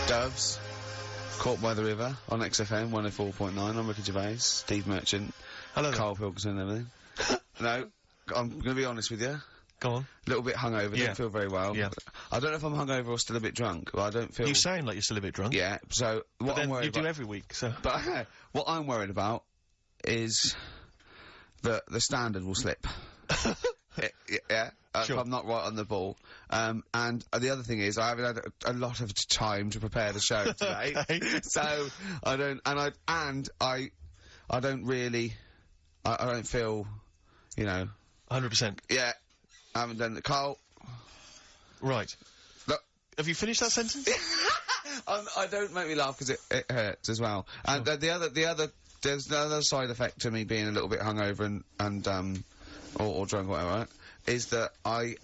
Doves, Caught by the River on XFM 104.9. I'm Ricky Gervais, Steve Merchant, Hello. Karl, Pilkington and everything. No, I'm going to be honest with you. Go on. A little bit hungover, Yeah. don't feel very well. Yeah. I don't know if I'm hungover or still a bit drunk, but I don't feel... You sound like you're still a bit drunk. Yeah, so what But then I'm worried you do about... every week, so... But what I'm worried about is that the standard will slip. Yeah, Sure. if I'm not right on the ball. And the other thing is, I haven't had a lot of time to prepare the show today. Okay. So, I don't really, I don't feel, you know... 100%. Yeah, I haven't done the... Karl... Right. Look... Have you finished that sentence? I don't make me laugh because it hurts as well. And Sure. there's the other side effect to me being a little bit hungover or drunk or whatever, right, is that I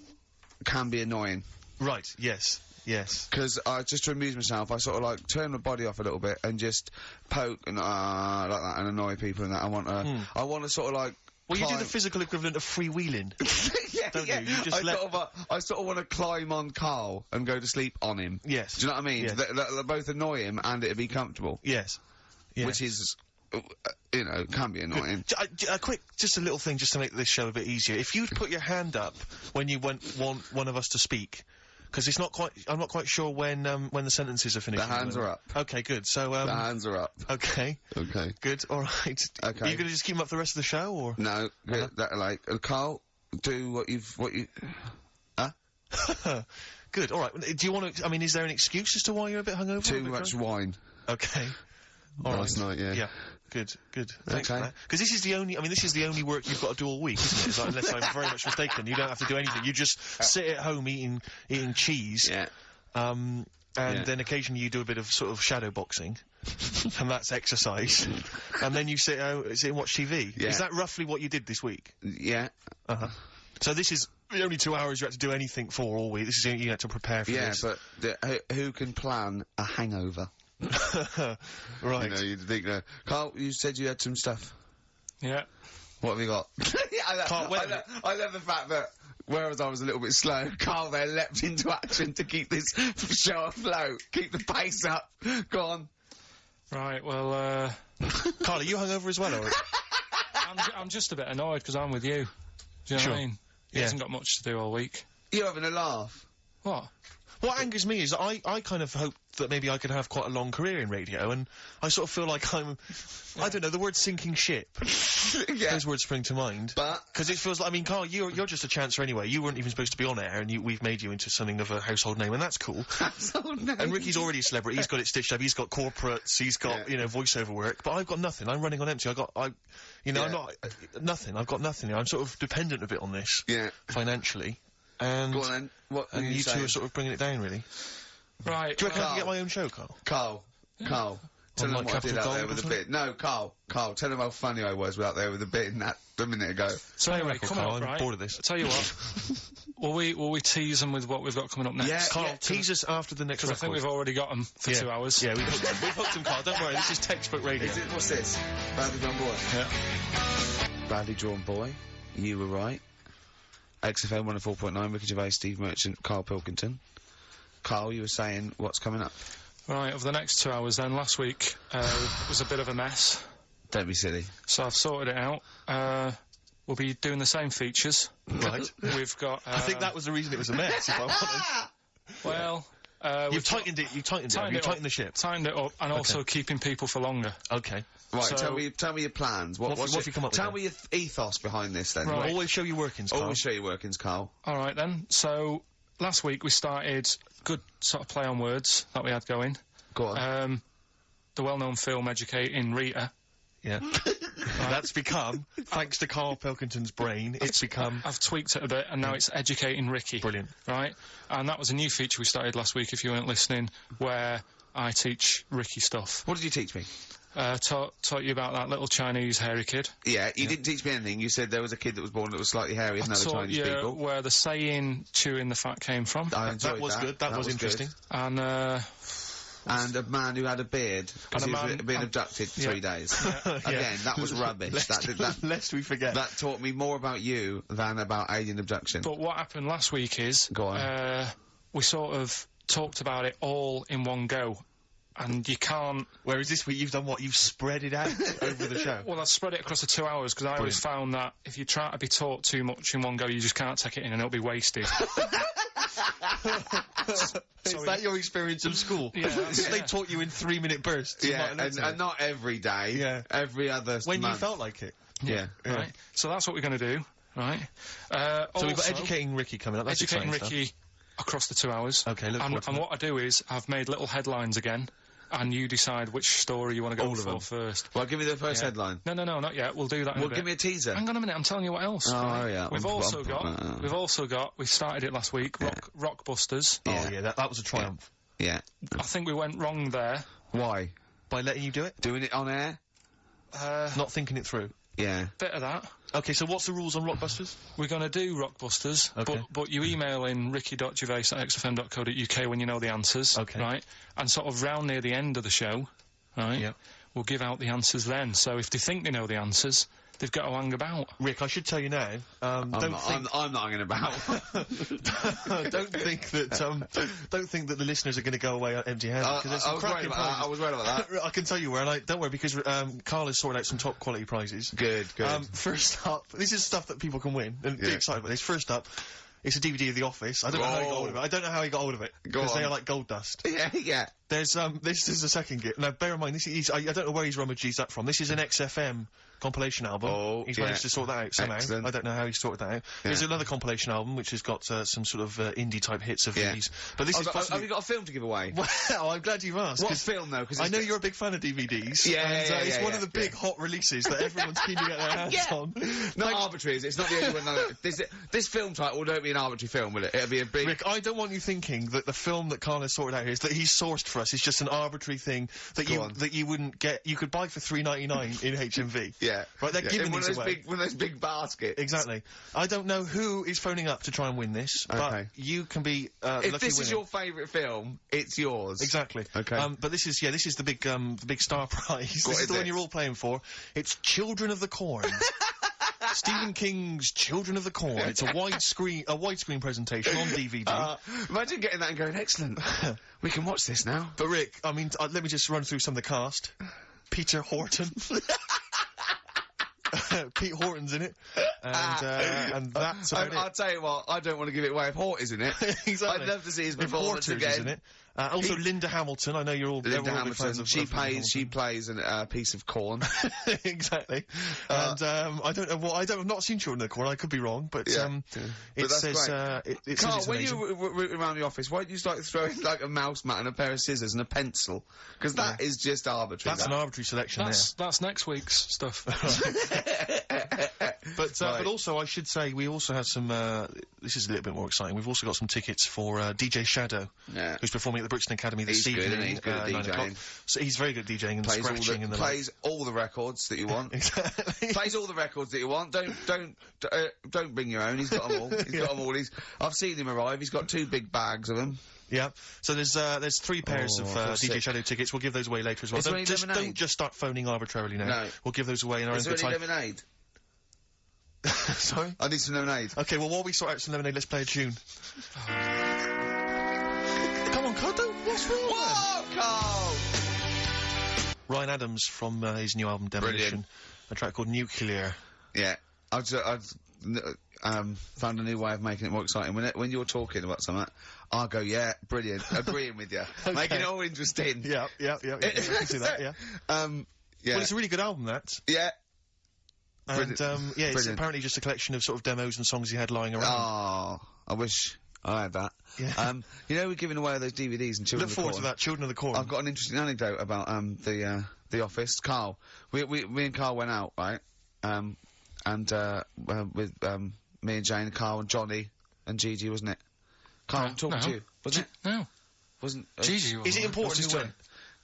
can be annoying. Right, yes. Yes. Because just to amuse myself, I sort of like turn my body off a little bit and just poke and like that and annoy people and that. I want to sort of like... Well, you do the physical equivalent of freewheeling. Yeah, Don't yeah. you? You just I sort of want to climb on Karl and go to sleep on him. Yes. Do you know what I mean? Yes. That both annoy him and it'd be comfortable. Yes. Yes. Which is, you know, can be annoying. Just a little thing just to make this show a bit easier. If you'd put your hand up when you want one of us to speak, because it's not quite, I'm not quite sure when the sentences are finished. The hands are up. Okay, good. So, The hands are up. Okay. Okay. Good, alright. Okay. Are you gonna just keep them up for the rest of the show, or? No, Karl, do what you... Huh? Good, alright. Do you want to, I mean, is there an excuse as to why you're a bit hungover? Too much wine. Okay. Alright. Last night, yeah. Yeah. Good, good. Thanks for Okay. that. Because this is the only work you've got to do all week, isn't it? It's like, unless I'm very much mistaken. You don't have to do anything. You just sit at home eating cheese. Yeah. And then occasionally you do a bit of sort of shadow boxing. And that's exercise. And then you sit and watch TV. Yeah. Is that roughly what you did this week? Yeah. Uh-huh. So this is the only 2 hours you had to do anything for all week. This is the only you had to prepare for this. Yeah, but who can plan a hangover? Right. You know, you'd think, Karl, you said you had some stuff. Yeah. What have you got? Yeah, I love the fact that, whereas I was a little bit slow, Karl there leapt into action to keep this show afloat, keep the pace up. Go on. Right, well, Karl, are you hungover as well, or? I'm just a bit annoyed because I'm with you. Do you know Sure. what I mean? He Yeah. hasn't got much to do all week. You're having a laugh. What? What angers me is I kind of hope that maybe I could have quite a long career in radio, and I sort of feel like I don't know, the word sinking ship. Yeah. Those words spring to mind. But... Because it feels like, I mean, Karl, you're just a chancer anyway. You weren't even supposed to be on air, and we've made you into something of a household name, and that's cool. Household name. And Ricky's already a celebrity. He's got it stitched up. He's got corporates. He's got, Yeah. you know, voiceover work. But I've got nothing. I'm running on empty. I'm Yeah. not, nothing. I've got nothing. I'm sort of dependent a bit on this. Yeah. Financially. And, Go on then. What and are you two saying? are sort of bringing it down, really. Right. Do you reckon I Karl. can get my own show, Karl? Carl. Tell them like what I did Capital out there Gold with or a bit. No, Karl, tell them how funny I was out there with a bit in that a minute ago. So anyway, record, come Karl, on, I'm right? bored of this. I'll tell you what. will we tease them with what we've got coming up next? Yeah, Karl, tease us after the next Because I record. think we've already got them for 2 hours. Yeah, we've hooked them, Karl. Don't worry, this is textbook radio. What's this? Badly Drawn Boy. Yeah. Badly Drawn Boy. You were right. XFM 104.9, Ricky Gervais, Steve Merchant, Karl Pilkington. Karl, you were saying what's coming up? Right, over the next 2 hours then, last week was a bit of a mess. Don't be silly. So I've sorted it out. We'll be doing the same features. Right. We've got... I think that was the reason it was a mess, if I'm honest. Well... You've tightened it, you've tightened the ship. Tightened it up, and also keeping people for longer. Okay. Right, So- tell me your plans. What have you come up with Tell then? me your ethos behind this then. Right. Always show your workings, Karl. Always show your workings, Karl. Alright then, so last week we started good sort of play on words that we had going. Go on. The well-known film Educating Rita. Yeah. That's become, thanks to Karl Pilkington's brain, it's become... I've tweaked it a bit, and now it's Educating Ricky. Brilliant. Right? And that was a new feature we started last week, if you weren't listening, where I teach Ricky stuff. What did you teach me? Taught you about that little Chinese hairy kid. Yeah, you didn't teach me anything. You said there was a kid that was born that was slightly hairy than other Taught Chinese you people. where the saying chewing the fat came from. I enjoyed That was good, that was interesting. And, And a man who had a beard, because And he a was man- being abducted for 3 days. Yeah. Again, that was rubbish. Lest we forget. That taught me more about you than about alien abduction. but what happened last week is... Go on. we sort of talked about it all in one go. And you can't... Whereas this week you've done what? You've spread it out over the show. Well, I've spread it across the 2 hours, because I always found that if you try to be taught too much in one go, you just can't take it in and it'll be wasted. Is that your experience of school? Yeah. They taught you in 3-minute bursts. Yeah, and not every day. Yeah. Every other When month. you felt like it. Yeah. Right? So that's what we're going to do, right? So we've got Educating Ricky coming up. That's Educating exciting Ricky across the 2 hours. Okay, look forward to And that. what I do is, I've made little headlines again, and you decide which story you want to go for first. Well, give me the first headline. No, not yet. We'll do that in a bit. Give me a teaser. Hang on a minute, I'm telling you what else. Oh, yeah. We've also got, we started it last week, Rockbusters. Oh, yeah, that was a triumph. Yeah. I think we went wrong there. Why? By letting you do it? Doing it on air? Not thinking it through. Yeah. Bit of that. Okay, so what's the rules on Rockbusters? We're going to do Rockbusters, okay. but you email in ricky.gervais@xfm.co.uk when you know the answers, okay. right? And sort of round near the end of the show, right, yep. we'll give out the answers then. So if they think they know the answers, they've got to hang about. Rick, I should tell you now, I'm not hanging about. don't think that the listeners are going to go away empty-handed. I was worried about that. I can tell you where, and don't worry, because Karl has sorted out some top quality prizes. Good. First up, this is stuff that people can win, and be excited about this. First up, it's a DVD of The Office. I don't know how he got hold of it. I don't know how he got hold of it, because they are like gold dust. Yeah. There's, this is the second gift. Now, bear in mind, I don't know where he's rummaged that from. This is an XFM compilation album. Oh, he's managed to sort that out somehow. Excellent. I don't know how he sorted that out. Yeah. There's another compilation album which has got some sort of indie-type hits of these. But this is have you got a film to give away? Well, I'm glad you've asked. What film, though? Cause I know you're a big fan of DVDs. It's one of the big hot releases that everyone's keen to get their hands on. Not arbitrary, is it? It's not the only one. This film title won't be an arbitrary film, will it? It'll be a big... Rick, I don't want you thinking that the film that Karl has sorted out here is that he's sourced for us. It's just an arbitrary thing that you wouldn't get. You could buy for $3.99 in HMV. Yeah. Right, they're giving these away. One of those big baskets. Exactly. I don't know who is phoning up to try and win this, but you can be lucky if this winner. is your favourite film, it's yours. Exactly. Okay. But this is the big star prize. This is the one you're all playing for. It's Children of the Corn. Stephen King's Children of the Corn. It's a widescreen presentation on DVD. Imagine getting that and going, excellent. We can watch this now. But Rick, I mean, let me just run through some of the cast. Peter Horton. Pete Horton's in it, and that's about it. I'll tell you what, I don't want to give it away if Hort is in it. Exactly. I'd love to see his performance again. In it. Also, Linda Hamilton. I know you're all Linda Hamilton. Hamilton. She plays a piece of corn. Exactly. And I don't know what. I've not seen Children of the Corn. I could be wrong, but it says it Carl, says when you root around the office, why don't you start throwing like a mouse mat and a pair of scissors and a pencil? Because that is just arbitrary. That's an arbitrary selection. That's next week's stuff. But also, I should say, we also have some. This is a little bit more exciting. We've also got some tickets for DJ Shadow, who's performing at the Brixton Academy this evening. He's good at DJing. So he's very good at DJing and scratching and plays all the records that you want. Exactly. Plays all the records that you want. Don't bring your own. He's got them all. He's got them all. I've seen him arrive. He's got 2 big bags of them. Yeah. So there's 3 pairs of DJ Shadow tickets. We'll give those away later as well. Don't just start phoning arbitrarily now. No. We'll give those away in our own good time. Is there any lemonade? Sorry? I need some lemonade. Okay, well, while we sort out some lemonade, let's play a tune. Come on, Carl, what's wrong? Whoa, Carl! Ryan Adams from his new album, Demolition. Brilliant. A track called Nuclear. Yeah. I've found a new way of making it more exciting. When you're talking about something, I'll go, yeah, brilliant, agreeing with you. Okay. Making it all interesting. Yeah. I can see that, yeah. Yeah. Well, it's a really good album, that. Yeah. And, it's apparently just a collection of sort of demos and songs he had lying around. Oh, I wish I had that. Yeah. We're giving away those DVDs and Children of the Corn. Look forward to that, Children of the Corn. I've got an interesting anecdote about, the Office. Carl. Me and Carl went out, right? With, me and Jane, Carl and Johnny and Gigi, wasn't it? Carl, I'm talking to you. Wasn't it? No. Wasn't... Gigi was. Is it important who went?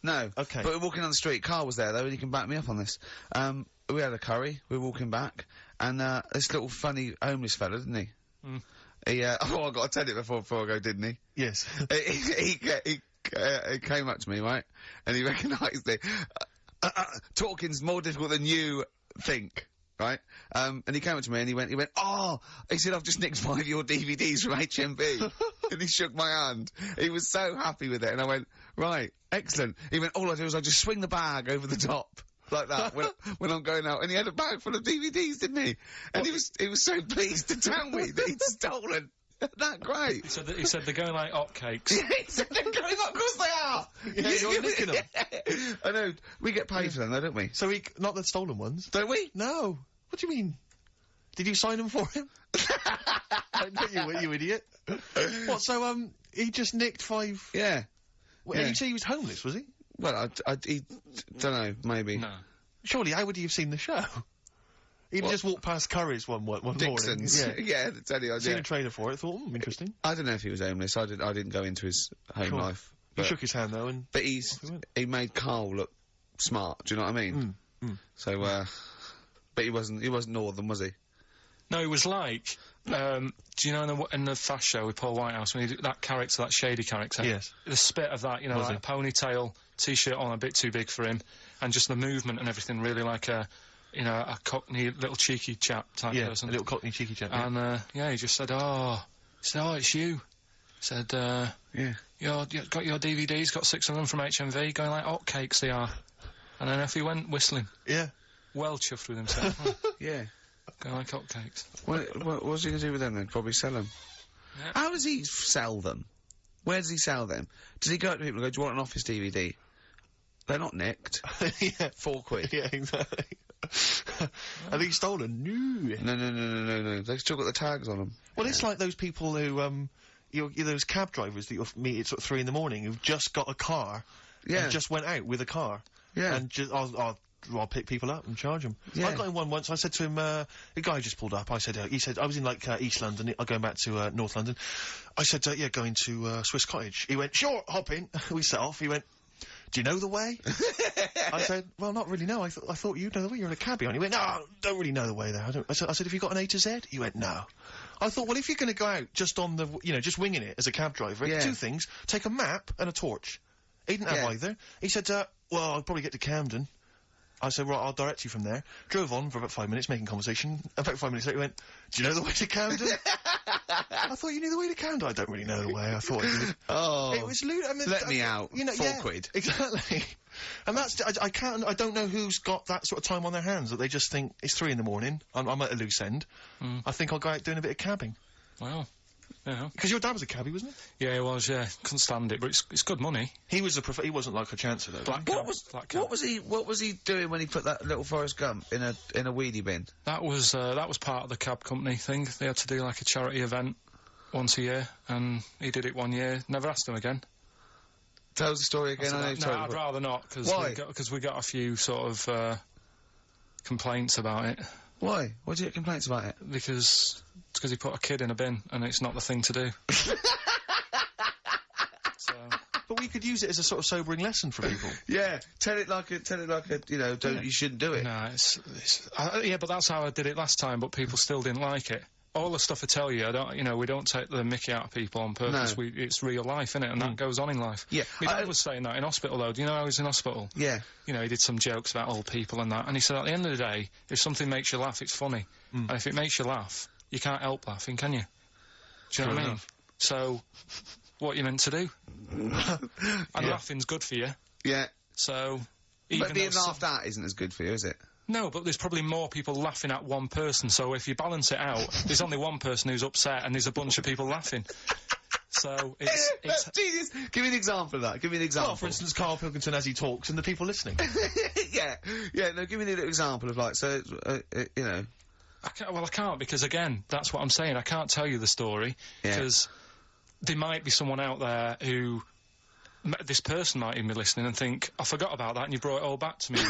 No. Okay. But we're walking on the street. Carl was there, though, and he can back me up on this. We had a curry. We were walking back, and this little funny homeless fella, didn't he? Mm. He, I got to tell it before I go, didn't he? Yes. He came up to me, right? And he recognised it. Talking's more difficult than you think. Right? And he came up to me and he went, oh! He said, I've just nicked 5 of your DVDs from HMV. and he shook my hand. He was so happy with it, and I went, right, excellent. He went, all I do is I just swing the bag over the top. Like that, when I'm going out. And he had a bag full of DVDs, didn't he? And he was so pleased to tell me that he'd stolen. That great. He said they're going like hotcakes. Yeah, he said they're going up, of course they are. Yeah, you're nicking them. I know. We get paid for them, though, don't we? So not the stolen ones. Don't we? No. What do you mean? Did you sign them for him? I know you idiot. What, so, he just nicked 5... Yeah. Well, Yeah. You say he was homeless, was he? Well, he don't know, maybe. No. Surely, how would he have seen the show? He'd just walked past Curry's one morning. Dixon's. Yeah. Yeah, tell you, Seen a trailer for it, thought, interesting. I don't know if he was homeless. I didn't go into his home Sure. life. He But, shook his hand, though, and... but he made Karl look smart, do you know what I mean? So, but he wasn't northern, was he? No, it was like, do you know in the Fast Show with Paul Whitehouse, when he did that character, that shady character? Yes. The spit of that, Was like a ponytail, T-shirt on, a bit too big for him, and just the movement and everything, really like a cockney, little cheeky chap type person. A little cockney cheeky chap. And, he just said, oh, it's you. He said, Yeah. you got your DVDs, got 6 of them from HMV, going like hotcakes they are. And then off he went, whistling. Yeah. Well chuffed with himself. Yeah. Going like hotcakes. What's he going to do with them then? Probably sell them. Yeah. How does he sell them? Where does he sell them? Does he go up to people and go, do you want an office DVD? They're not nicked. Yeah. 4 quid. Yeah, exactly. Are these stolen? No. No. They've still got the tags on them. Well, it's like those people who, you're those cab drivers that you'll meet at sort of 3 in the morning who've just got a car. Yeah. And just went out with a car. Yeah. And just, I'll pick people up and charge them. Yeah. I got in one once. I said to him, the guy just pulled up. I said, he said, I was in like East London. I'm going back to North London. I said, yeah, going to Swiss Cottage. He went, sure, hop in. We set off. He went, do you know the way? I said, well, not really, no. I thought you'd know the way. You're in a cabbie. He went, no, don't really know the way there. I said, have you got an A to Z? He went, no. I thought, well, if you're going to go out just on the, just winging it as a cab driver, Yeah. 2 things. Take a map and a torch. He didn't have either. He said, well, I'll probably get to Camden. I said, right, I'll direct you from there. Drove on for about 5 minutes, making conversation. About 5 minutes later, he went, do you know the way to Camden? I thought you knew the way to Camden. I don't really know the way. I thought you did. Oh. It was lewd. I mean, Let me out. 4 quid. Exactly. And that's, I don't know who's got that sort of time on their hands, that they just think, it's 3 in the morning, I'm at a loose end. I think I'll go out doing a bit of cabbing. Wow. Yeah. Because your dad was a cabbie, wasn't he? Yeah, he was, yeah. Couldn't stand it, but it's good money. He was he wasn't like a chancer, though. What was he doing when he put that little Forrest Gump in a weedy bin? That was part of the cab company thing. They had to do like a charity event once a year, and he did it one year. Never asked him again. Tell us the story again. I'd rather not, because we got a few sort of complaints about it. Why? Why did you get complaints about it? Because he put a kid in a bin, and it's not the thing to do. So. But we could use it as a sort of sobering lesson for people. Yeah, tell it like a, you shouldn't do it. No, yeah, but that's how I did it last time, but people still didn't like it. All the stuff I tell you, we don't take the mickey out of people on purpose. No. It's real life, innit? And that goes on in life. Yeah. My dad was saying that in hospital, though. Do you know I was in hospital? Yeah. He did some jokes about old people and that. And he said, at the end of the day, if something makes you laugh, it's funny. And if it makes you laugh, you can't help laughing, can you? Do you know what I mean? So, what you meant to do? And laughing's good for you. Yeah. So, But being laughed at isn't as good for you, is it? No, but there's probably more people laughing at one person, so if you balance it out, there's only one person who's upset and there's a bunch of people laughing. So, it's... Genius! Give me an example of that. Give me an example. Well, for instance, Karl Pilkington as he talks and the people listening. Yeah, no, give me an example of, like, so, I can't, because, again, that's what I'm saying. I can't tell you the story, because there might be someone out there who... This person might even be listening and think, I forgot about that and you brought it all back to me.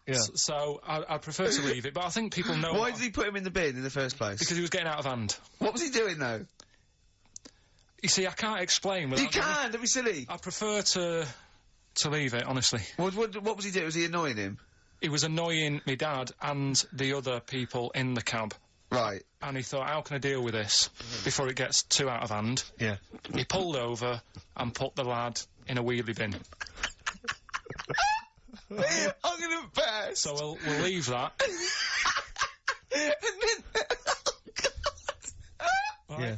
Yeah. So I prefer to leave it, but I think people know... Why did he put him in the bin in the first place? Because he was getting out of hand. What was he doing, though? You see, I can't explain... You can! Don't be silly! I prefer to leave it, honestly. What was he doing? Was he annoying him? He was annoying my dad and the other people in the cab. Right. And he thought, how can I deal with this before it gets too out of hand? Yeah. He pulled over and put the lad in a wheelie bin. I'm gonna burst! So we'll leave that. Yeah.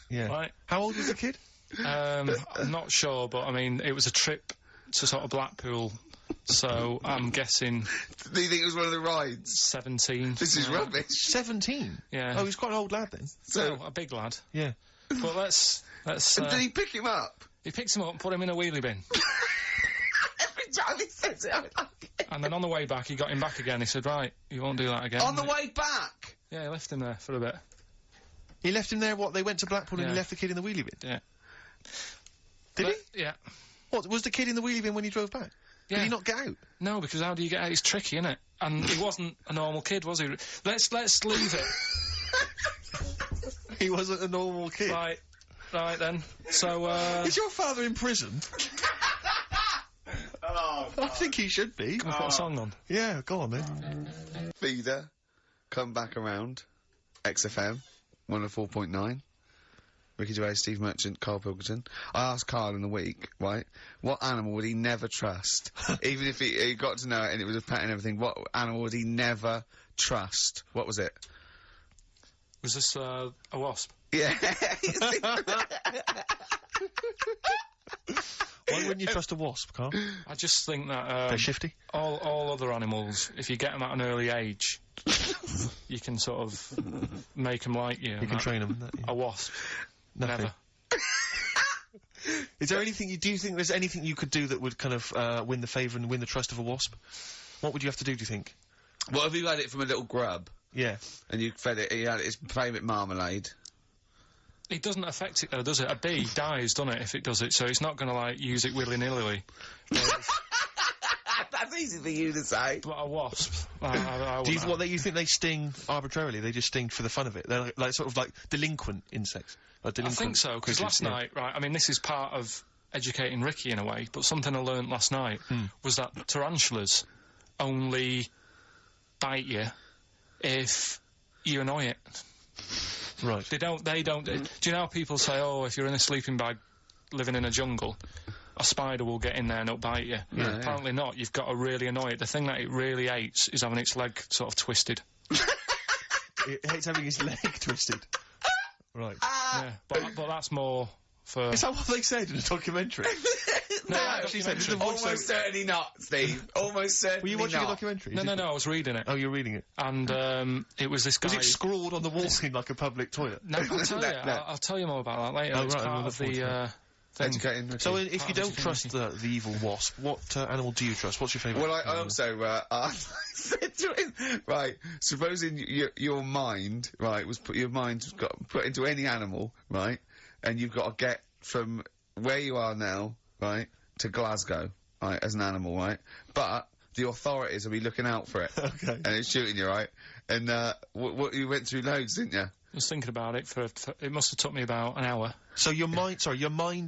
Yeah. Right. How old was the kid? I'm not sure, but I mean, it was a trip to sort of Blackpool, so I'm guessing Do you think it was one of the rides? 17. This is rubbish. 17? Yeah. Oh, he's quite an old lad then. So a big lad. Yeah. But let's. Did he pick him up? He picked him up and put him in a wheelie bin. Every time he says it, I like it. And then on the way back, he got him back again. He said, right, you won't do that again. On the way back? Yeah, he left him there for a bit. He left him there, what, they went to Blackpool and Yeah. he left the kid in the wheelie bin? Yeah. Did But- he? Yeah. What, was the kid in the wheelie bin when he drove back? Yeah. Did he not get out? No, because how do you get out? It's tricky, isn't it? And he wasn't a normal kid, was he? Let's leave it. He wasn't a normal kid. Right then. So, Is your father in prison? I think he should be. can we put a song on? Yeah, go on then. Feeder, come back around. XFM, 104.9. Ricky Gervais, Steve Merchant, Karl Pilkington. I asked Karl in the week, right, what animal would he never trust? Even if he got to know it and it was a pet and everything, what animal would he never trust? What was it? Was this a wasp? Yeah. Why wouldn't you trust a wasp, Carl? I just think that They're shifty. all other animals, if you get them at an early age, you can sort of make them like you. You can train them. A wasp, Nothing. never. Is there anything do you think there's anything you could do that would kind of win the favour and win the trust of a wasp? What would you have to do you think? What if you had it from a little grub Yeah. and you fed it, you had its favourite marmalade? It doesn't affect it though, does it? A bee dies, doesn't it, if it does it, so it's not going to, like, use it willy-nilly. That's easy for you to say. But a wasp, I Do you, wouldn't- you think they sting arbitrarily? They just sting for the fun of it? They're like sort of like delinquent insects? Like I delinquent think so, because critters, last yeah. night, right, I mean, this is part of educating Ricky in a way, but something I learnt last night was that tarantulas only bite you if you annoy it. Right. They don't, do you know how people say, oh, if you're in a sleeping bag living in a jungle, a spider will get in there and it'll bite you? Yeah. Apparently not, you've got to really annoy it. The thing that it really hates is having its leg sort of twisted. It hates having his leg twisted. Right. Yeah, but that's more for... Is that what they said in a documentary? No, They actually said... documentary. Almost certainly not, Steve. Almost certainly Were you watching not. a documentary? No, I was reading it. Oh, you're reading it. And it was this guy... Was it scrawled on the wall in like a public toilet? No, I'll tell you. No. I'll tell you more about that later. Oh, It's right, part I'm of looking forward to the thing. Educating Ricky. So if you don't Obviously, trust the evil wasp, what animal do you trust? What's your favourite? Well, I also, I said to him, right, supposing your mind, right, your mind's got put into any animal, right, and you've got to get from where you are now, right, to Glasgow, right, as an animal, right, but the authorities will be looking out for it. Okay. And it's shooting you, right, and, you went through loads, didn't you? I was thinking about it for it must have took me about an hour. So your mind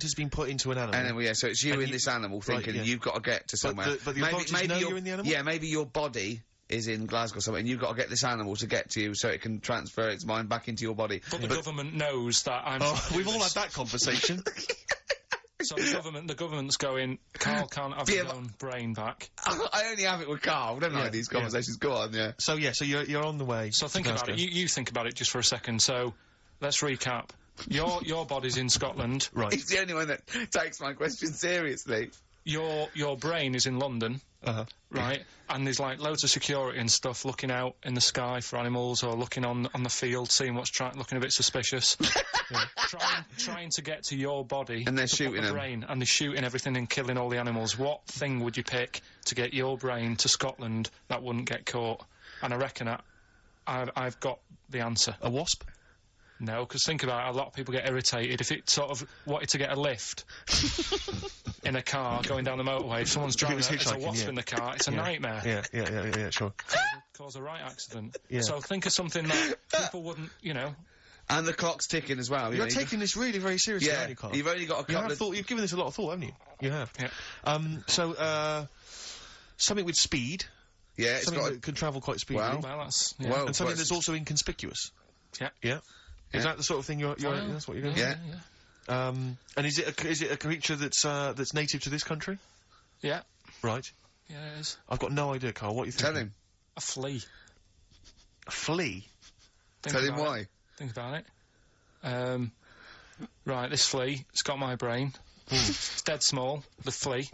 has been put into an animal. And then, yeah, so it's you And in you- this animal thinking yeah. you've got to get to somewhere. but the authorities know you're in the animal? Yeah, maybe your body is in Glasgow somewhere, and you've got to get this animal to get to you so it can transfer its mind back into your body. But the government knows that I'm... Oh, we've all had that conversation. So the government's going, Karl can't have his own brain back. I only have it with Karl, don't I, Yeah, these yeah. conversations. Go on, yeah. So you're on the way. So to think about Glasgow. it. You think about it just for a second. So let's recap. Your body's in Scotland. Right. He's the only one that takes my question seriously. Your brain is in London. Uh-huh. Right, and there's like loads of security and stuff looking out in the sky for animals or looking on the field, seeing what's looking a bit suspicious. trying to get to your body, And they're to put shooting the them. brain, and they're shooting everything and killing all the animals. What thing would you pick to get your brain to Scotland that wouldn't get caught? And I reckon I've got the answer. A wasp? No, because think about it, a lot of people get irritated if it sort of wanted to get a lift in a car going down the motorway. If someone's driving was there's a hitchhiking, wasp yeah. in the car, it's a nightmare. Yeah, sure. Cause a right accident. Yeah. So think of something that people wouldn't, And the clock's ticking as well. You're taking this really very seriously, Yeah, aren't you, Carl? you've only got a couple of... You've given this a lot of thought, haven't you? You have. Yeah. So, something with speed. Yeah, it's Something got... that can travel quite speedily. Well, Well, that's... Yeah. Well, and something but- that's also inconspicuous. Yeah. Yeah. Is Yeah. that the sort of thing you're that's what you're going Yeah. And is it a creature that's native to this country? Yeah. Right. Yeah, it is. I've got no idea, Carl. What are you thinking? Tell him. A flea. A flea? Think Tell him about why. it. Think about it. Right, this flea, it's got my brain. It's dead small, the flea.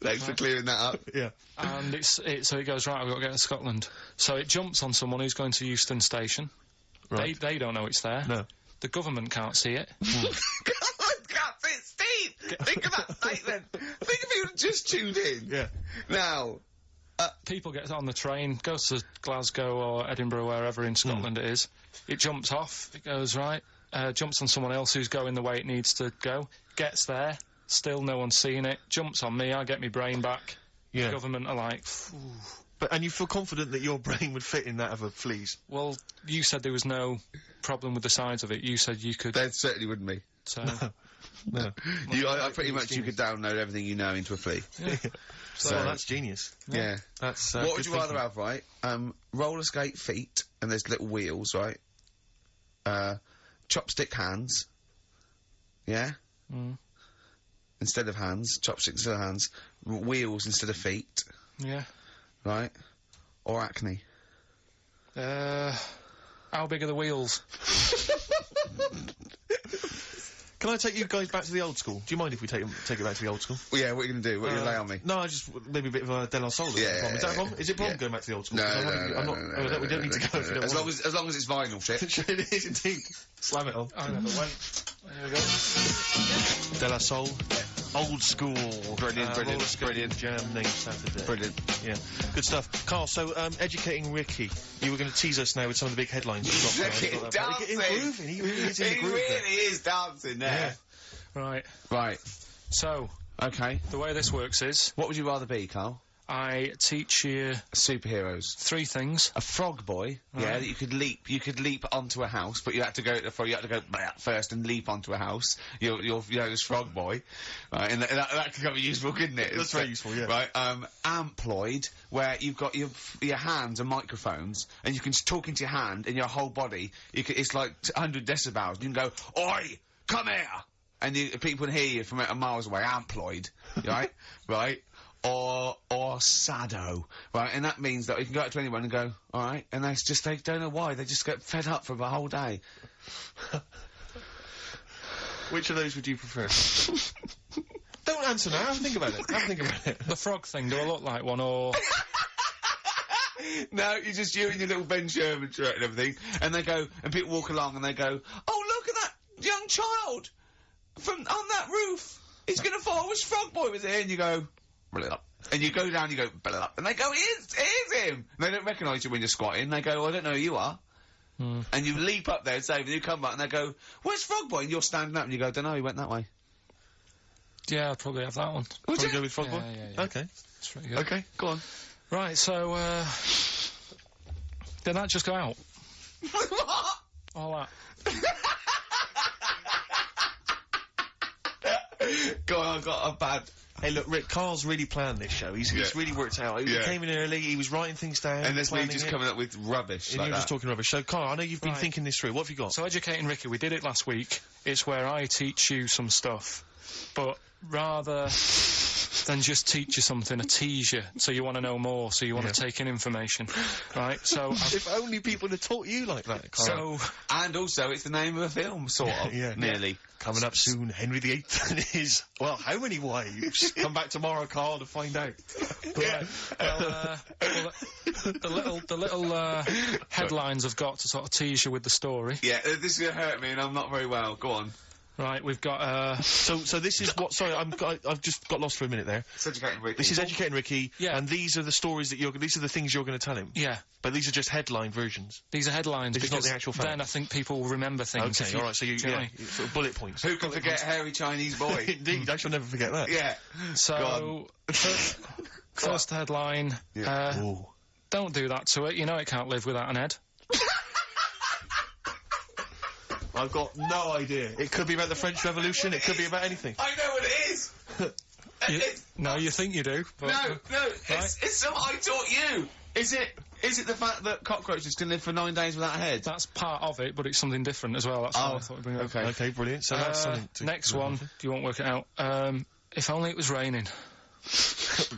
Thanks for clearing that up. Yeah. And so it goes, right, I've got to get to Scotland. So it jumps on someone who's going to Euston Station. Right. They don't know it's there. No. The government can't see it. God, can't see it, Steve! Think of that statement! Think if you just tuned in. Yeah. Now, People get on the train, goes to Glasgow or Edinburgh, wherever in Scotland it is. It jumps off, it goes right, jumps on someone else who's going the way it needs to go, gets there, still no one's seen it, jumps on me, I get my brain back. Yeah. The government are like, phew. And you feel confident that your brain would fit in that of a flea's? Well, you said there was no problem with the size of it. You said you could. there certainly wouldn't be. So, No. I pretty much you could download everything you know into a flea. So that's genius. Yeah. That's What would good you rather thinking. have, right? Roller skate feet, and there's little wheels, right? Chopstick hands. Yeah? Instead of hands. Chopsticks instead of hands. Wheels instead of feet. yeah. Right? Or acne. How big are the wheels? Can I take you guys back to the old school? Do you mind if we take it back to the old school? Well, yeah, what are you going to do? What are you going to lay on me? No, I just maybe a bit of a De La Soul. Is that a problem? Is it a problem going back to the old school? No, 'Cause no, I'm not. no, We don't need to go. If you don't As want long as it's vinyl shit. it is indeed. Slam it on. I never went. There we go. De La Soul. Old school. Brilliant, brilliant, roller skating brilliant. Jam named Saturday. Brilliant. Yeah. Good stuff. Carl, so, educating Ricky. You were going to tease us now with some of the big headlines. Look at Getting dancing. grooving. He really is in the He groove there. really is dancing there. Right. Right. So, Okay. the way this works is, What would you rather be, Carl? I teach you Superheroes. 3 things. A frog boy, yeah, Right. that you could leap onto a house, but you had to go blah, first and leap onto a house. You're this frog boy, right? And that could be useful, couldn't it? That's very useful, yeah. Right. Amploid, where you've got your hands and microphones, and you can talk into your hand and your whole body. It's like 100 decibels. You can go, "Oi, come here," and people can hear you from miles away. Amploid, right? Right. Or sado, right? And that means that you can go up to anyone and go, all right, and they don't know why, they just get fed up for the whole day. Which of those would you prefer? Don't answer now. Have a think about it. Have a think about it. The frog thing, do I look like one, or... No, you're just you in your little Ben Sherman shirt and everything, and they go, and people walk along and they go, oh, look at that young child on that roof. He's gonna fall. I wish Frog Boy was here. And you go, blah, and you go down, you go, blah, and they go, here's him. And they don't recognise you when you're squatting. They go, I don't know who you are. And you leap up there and save, and you come back and they go, where's Frog Boy? And you're standing up and you go, don't know, he went that way. Yeah, I'd probably have that one. Would Probably you? go with Frog Boy? Yeah. Okay. That's pretty good. Okay, go on. Right, so, did that just go out? What? All that. Go on, I've got a bad... Hey, look, Rick, Carl's really planned this show. He's really worked out. He Yeah. came in early, he was writing things down, And there's me planning just it, coming up with rubbish and like you were just that. talking rubbish. So, Carl, I know you've been Right. thinking this through. What have you got? So, Educating Ricky, we did it last week. It's where I teach you some stuff, but rather than just teach you something, I tease you, so you want to know more, so you want to take in information, right? So, If only people had taught you like that, Carl. And also, it's the name of a film, sort of, Yeah. nearly. Coming up soon, Henry VIII and his, well, how many wives? Come back tomorrow, Carl, to find out. Right. The little headlines I've got to sort of tease you with the story. Yeah, this is gonna hurt me, and I'm not very well. Go on. Right, we've got So this is what, sorry, I've just got lost for a minute there. It's Educating Ricky. This is Educating Ricky, Yeah. and these are the stories that these are the things you're going to tell him. yeah. But these are just headline versions. These are headlines This is not because the actual fact. then I think people will remember things. Okay, if alright, so do you know what I mean? sort of bullet points. Who can forget hairy Chinese boy? Indeed, I shall never forget that. Yeah. So, first headline, Ooh. don't do that to it, you know it can't live without an head. I've got no idea. It could be about the French Revolution, it could be about anything. I know what it is. No, you think you do, but... No, it's something I taught you. Is it the fact that cockroaches can live for 9 days without a head? That's part of it, but it's something different as well. That's why I thought we'd bring it up. okay. Okay, brilliant. So that's something to... Next one, you won't work it out. If only it was raining.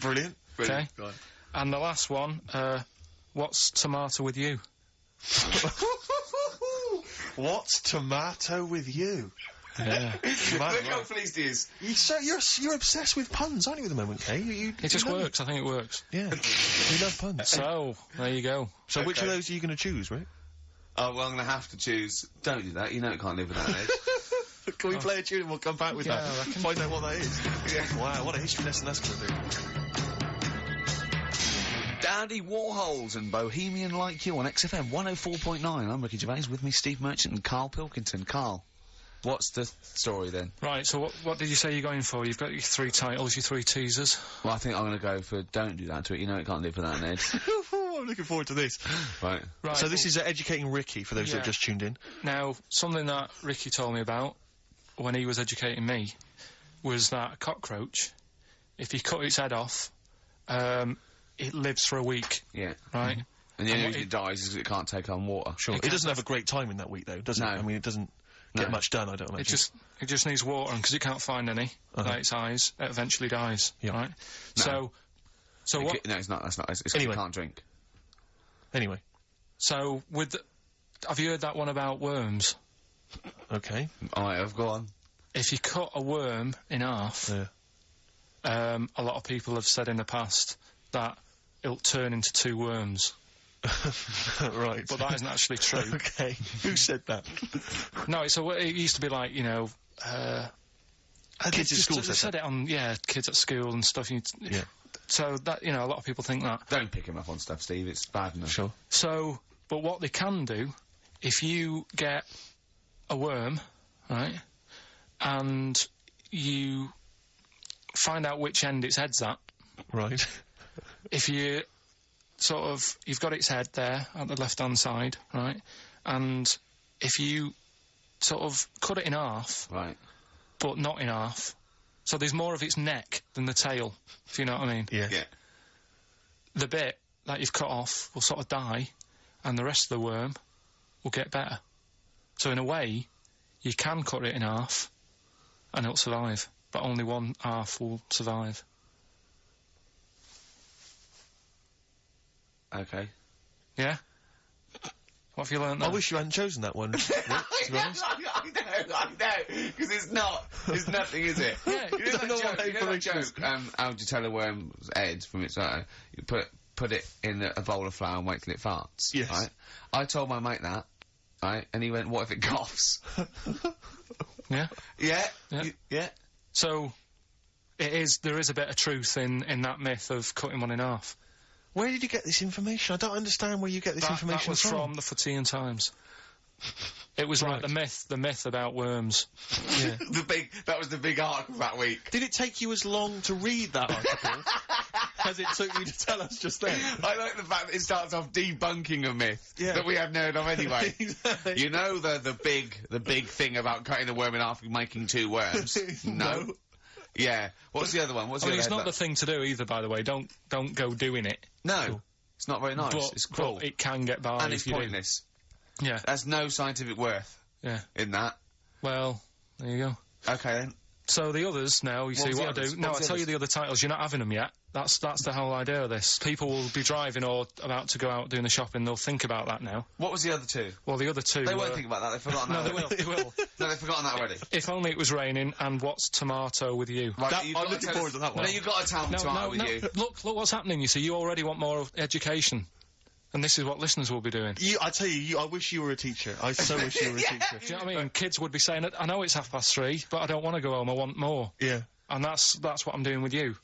Brilliant. Okay. Go on. And the last one, what's tomato with you? What's tomato with you? Yeah. Look how pleased he is. You're obsessed with puns, aren't you, at the moment, Kay? It just works. I think it works. Yeah. We love puns. So, there you go. So which of those are you going to choose, Rick? Oh, well, I'm going to have to choose... Don't do that. You know it can't live without Ed. Can we play a tune and we'll come back with that? I reckon. Find out what that is. Yeah. Wow, what a history lesson that's going to do. Dandy Warhols and Bohemian Like You on XFM 104.9. I'm Ricky Gervais, with me Steve Merchant and Karl Pilkington. Karl, what's the story then? Right, so what did you say you're going for? You've got your 3 titles, your 3 teasers. Well, I think I'm going to go for Don't Do That to It. You know it can't live without Ed. I'm looking forward to this. Right. So this is educating Ricky, for those that have just tuned in. Now, something that Ricky told me about when he was educating me was that a cockroach, if you cut its head off, it lives for a week. Yeah. Right? And the only reason it dies is because it can't take on water. Sure. It doesn't have a great time in that week, though, does it? No. I mean, it doesn't get much done, I don't imagine. It just needs water, and because it can't find any, like its eyes, it eventually dies. Yeah. Right? No. So what... No, it's not. That's not. It's 'cause Anyway. it can't drink. Anyway. So, have you heard that one about worms? Okay. I have gone. If you cut a worm in half, Yeah. a lot of people have said in the past that it'll turn into 2 worms. Right. But that isn't actually true. Okay. Who said that? No, it used to be like, you know... Kids at school said it on, kids at school and stuff. Yeah. So, that, you know, a lot of people think that. Don't pick him up on stuff, Steve. It's bad enough. Sure. So, but what they can do, if you get a worm, right, and you find out which end its head's at. Right. If you you've got its head there at the left-hand side, right, and if you sort of cut it in half, Right. but not in half, so there's more of its neck than the tail, if you know what I mean. Yeah. Yeah. The bit that you've cut off will sort of die, and the rest of the worm will get better. So in a way, you can cut it in half, and it'll survive, but only one half will survive. Okay. Yeah? What have you learnt there? I wish you hadn't chosen that one, Rick, to be honest. I know, because it's nothing, is it? Yeah. You know Don't know what that that information is. joke, how do you tell a worm's head from its eye? You put it in a bowl of flour and wait till it farts. Yes. Right? I told my mate that, right, and he went, what if it coughs? Yeah? Yeah? Yeah. Yeah? So, there is a bit of truth in that myth of cutting one in half. Where did you get this information? I don't understand where you get this information That was from the Fortean Times. It was like the myth about worms. Yeah. That was the big article that week. Did it take you as long to read that article as it took you to tell us just then? I like the fact that it starts off debunking a myth Yeah. that we hadn't heard of anyway. Exactly. You know the big thing about cutting a worm in half and making 2 worms? No. Yeah. What's the other one? What's the other It's not headline? the thing to do either, by the way. Don't go doing it. No. Cool. It's not very nice. It's cruel. But it can get by And if it's you do. pointless. Yeah, There's no scientific worth yeah. in that. Well, there you go. Okay then. So the others now, you see was the what I others? do. No, What I was the tell you others? the other titles. You're not having them yet. That's the whole idea of this. People will be driving or about to go out doing the shopping. They'll think about that now. What was the other 2? Well, the other 2. They won't think about that. They've forgotten No, that. they will. They will. No, they've forgotten that already. If only it was raining. And what's tomato with you? Right, That- you've I'm got to looking tell forward us- to that one. No, you've got to tell me tomato with you. Look what's happening. You see, you already want more education, and this is what listeners will be doing. I tell you, I wish you were a teacher. I so wish you were a teacher. Do you know what I mean? Kids would be saying, I know it's 3:30, but I don't want to go home, I want more. Yeah. And that's what I'm doing with you.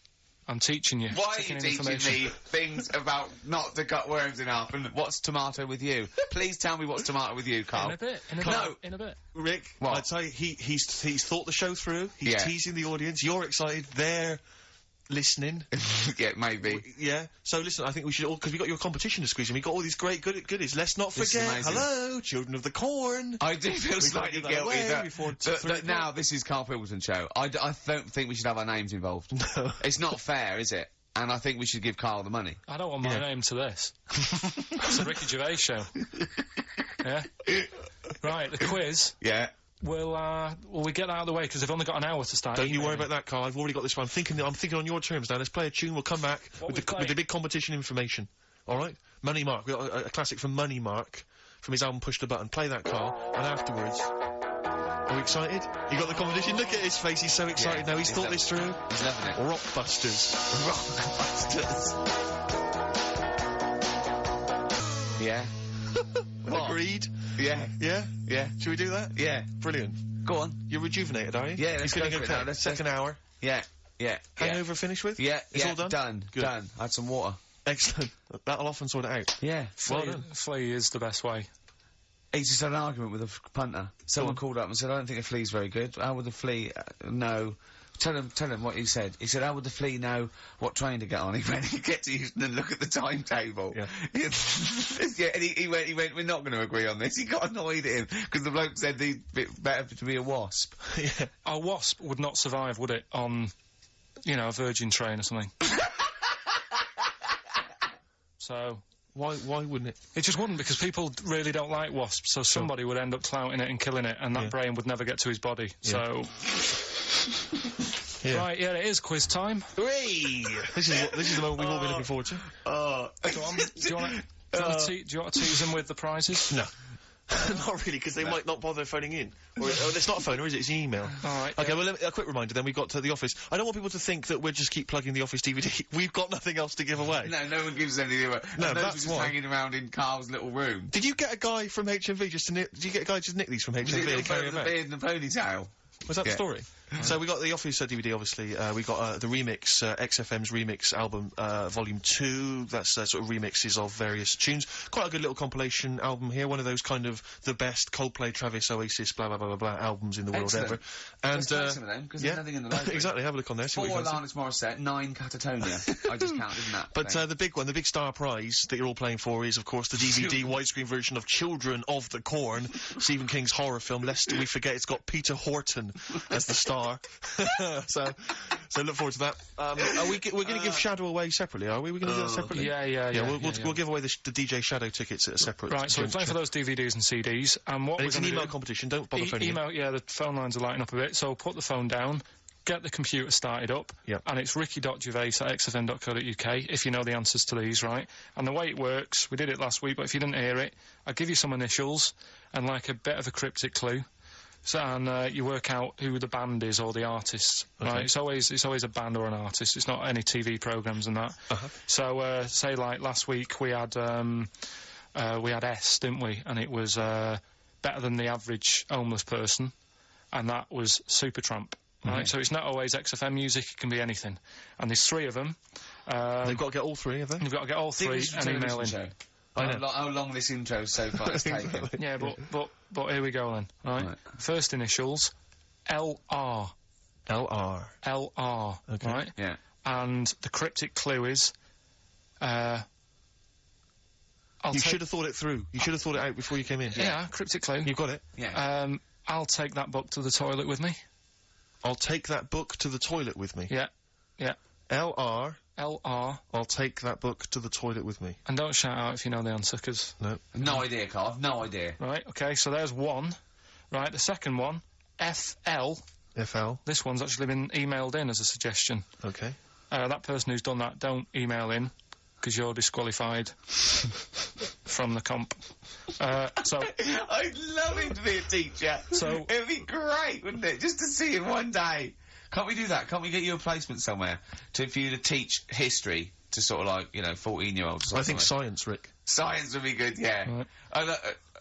I'm teaching you. Why are taking you in teaching information. me things about not to cut worms in half and what's tomato with you? Please tell me what's tomato with you, Karl. In a bit. No. In a bit. Rick, What? I tell you, he's thought the show through. He's Yeah. teasing the audience. You're excited. They're listening. Yeah, maybe. Yeah. So listen, I think we should all, because we got your competition to squeeze and we got all these great goodies. Let's not This is forget. amazing. Hello, children of the corn. I do feel We've got to slightly give that guilty away that, before that now this is Karl Pilkington's show. I don't think we should have our names involved. No. It's not fair, is it? And I think we should give Karl the money. I don't want my name to this. It's a Ricky Gervais show. Yeah? Right, the quiz. Yeah. Will we get that out of the way, because they've only got an hour to start. Don't you worry emailing. about that, Karl. I've already got this one. I'm thinking on your terms now. Let's play a tune. We'll come back What with we the play? big competition information. All right? Money Mark. We've got a classic from Money Mark. from his album Push the Button. Play that, Karl, and afterwards... Are you excited? You got the competition? Look at his face, he's so excited now, he's thought this through. He's loving it. Rockbusters. Rockbusters. Yeah. What? Agreed? Yeah. Yeah? Yeah. Should we do that? Yeah. Brilliant. Go on. You're rejuvenated, are you? Yeah, let's You're go feeling for it okay? now. Second hour. Yeah. Yeah. Hangover finished with? Yeah. It's yeah. all done? Done. Good. Done. I had some water. Excellent. That'll often sort it out. Yeah. Well done. Flea is the best way. He just had an argument with a punter. Someone called up and said, I don't think a flea's very good. How would the flea know? Tell him what he said. He said, how would the flea know what train to get on? He went, he gets to Houston and look at the timetable. Yeah. Yeah, and he went, we're not going to agree on this. He got annoyed at him, because the bloke said he'd be better to be a wasp. Yeah. A wasp would not survive, would it, on, you know, a Virgin train or something? So... Why wouldn't it? It just wouldn't, because people really don't like wasps, so somebody would end up clouting it and killing it, and that brain would never get to his body, so... Yeah. Right, yeah, it is quiz time. Whee! This is the moment we've all been looking forward to. Do you want to tease them with the prizes? No. Not really, because they might not bother phoning in. Or it's not a phone, or is it? It's an email. All right. Okay, well, a quick reminder then. We got to the office. I don't want people to think that we're just keep plugging the office DVD. We've got nothing else to give away. No one gives anything away. No, and those that's are just why. hanging around in Karl's little room. Did you get a guy from HMV just to nick... Did you get a guy just nick these from Was HMV it and carry the them out? beard and the ponytail? Was that the story? So we got the Office DVD, obviously. We got the remix, XFM's remix album, Volume 2. That's sort of remixes of various tunes. Quite a good little compilation album here. One of those kind of the best Coldplay, Travis, Oasis, blah, blah, blah, blah, blah albums in the world ever. And, Just take some of them, because there's nothing in the library. Exactly, have a look on there. See 4 what you fancy. Alanis Morissette, 9 Catatonia. I just counted that. But the big one, the big star prize that you're all playing for is, of course, the DVD widescreen version of Children of the Corn, Stephen King's horror film, lest we forget it's got Peter Horton as the star. so look forward to that. We're going to give Shadow away separately, are we? We're going to do that separately? Yeah. We'll give away the DJ Shadow tickets at a separate... Right, so we're playing for those DVDs and CDs, and what it's an email competition, don't bother phoning in. Email, yeah, the phone lines are lighting up a bit, so put the phone down, get the computer started up, and it's ricky.gervais@xfm.co.uk, if you know the answers to these, right? And the way it works, we did it last week, but if you didn't hear it, I'll give you some initials, and like a bit of a cryptic clue. So, and you work out who the band is or the artist, right? It's always a band or an artist. It's not any TV programs and that. So, say like last week we had S, didn't we? And it was better than the average homeless person, and that was Supertramp, right? So it's not always XFM music; it can be anything. And there's 3 of them. They've got to get all 3, have they? You've got to get all 3 and email in. How long this intro so far has taken. Yeah, but here we go then, right? First initials, LR. LR. LR, okay. Right? Yeah. And the cryptic clue is, you should have thought it through. You should have thought it out before you came in. Yeah, cryptic clue. You've got it? Yeah. I'll take that book to the toilet with me. I'll take that book to the toilet with me. Yeah. LR. LR. I'll take that book to the toilet with me. And don't shout out if you know the answer, because... No idea, Karl. No idea. Right, okay, so there's 1. Right, the second one, FL. FL. This one's actually been emailed in as a suggestion. Okay. That person who's done that, don't email in, because you're disqualified from the comp. So... I'd love him to be a teacher. So... It'd be great, wouldn't it? Just to see him one day. Can't we do that? Can't we get you a placement somewhere for you to teach history to sort of like, 14-year-olds? I think science, Rick. Science would be good, yeah. Right.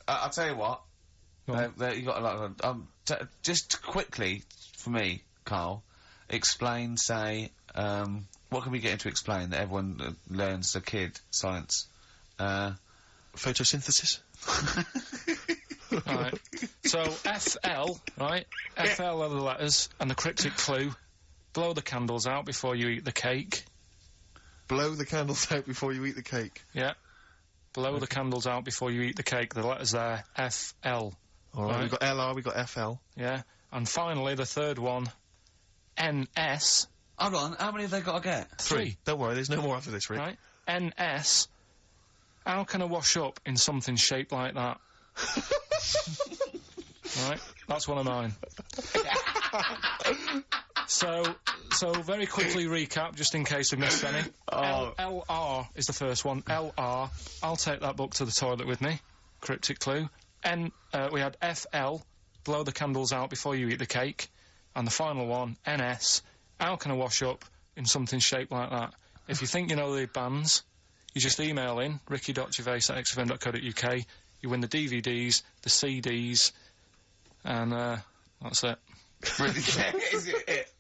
I'll tell you what. You got a lot of... just quickly, for me, Karl, explain, say, what can we get him to explain that everyone learns as a kid, science? Photosynthesis? Right. So, FL, right? FL are the letters, and the cryptic clue, blow the candles out before you eat the cake. Blow the candles out before you eat the cake? Yeah. Blow the candles out before you eat the cake. The letters there, FL. Alright, we've got LR, we've got FL. Yeah. And finally, the third one, NS. Hold on, how many have they got to get? 3. Don't worry, there's no more after this, Rick. Right? NS. How can I wash up in something shaped like that? Right, that's one of mine. So very quickly recap, just in case we've missed any. LR is the first one. LR, I'll take that book to the toilet with me. cryptic clue. We had FL, blow the candles out before you eat the cake. And the final one, NS, how can I wash up in something shaped like that? If you think you know the bands, you just email in, ricky.gervais@xfm.co.uk. You win the DVDs, the CDs, and that's it.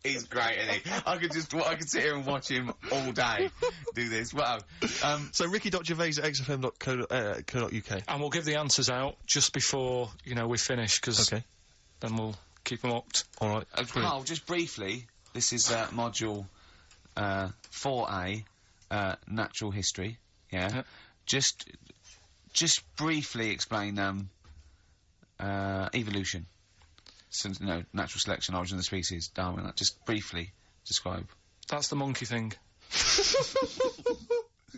He's great, isn't he? I could sit here and watch him all day do this. Wow. So ricky.gervais@xfm.co.uk. And we'll give the answers out just before, we finish, because then we'll keep them up. All right. Karl, just briefly, this is module 4A, natural history. Yeah. Just briefly explain evolution. Since natural selection, origin of the species, Darwin. Just briefly describe. That's the monkey thing. It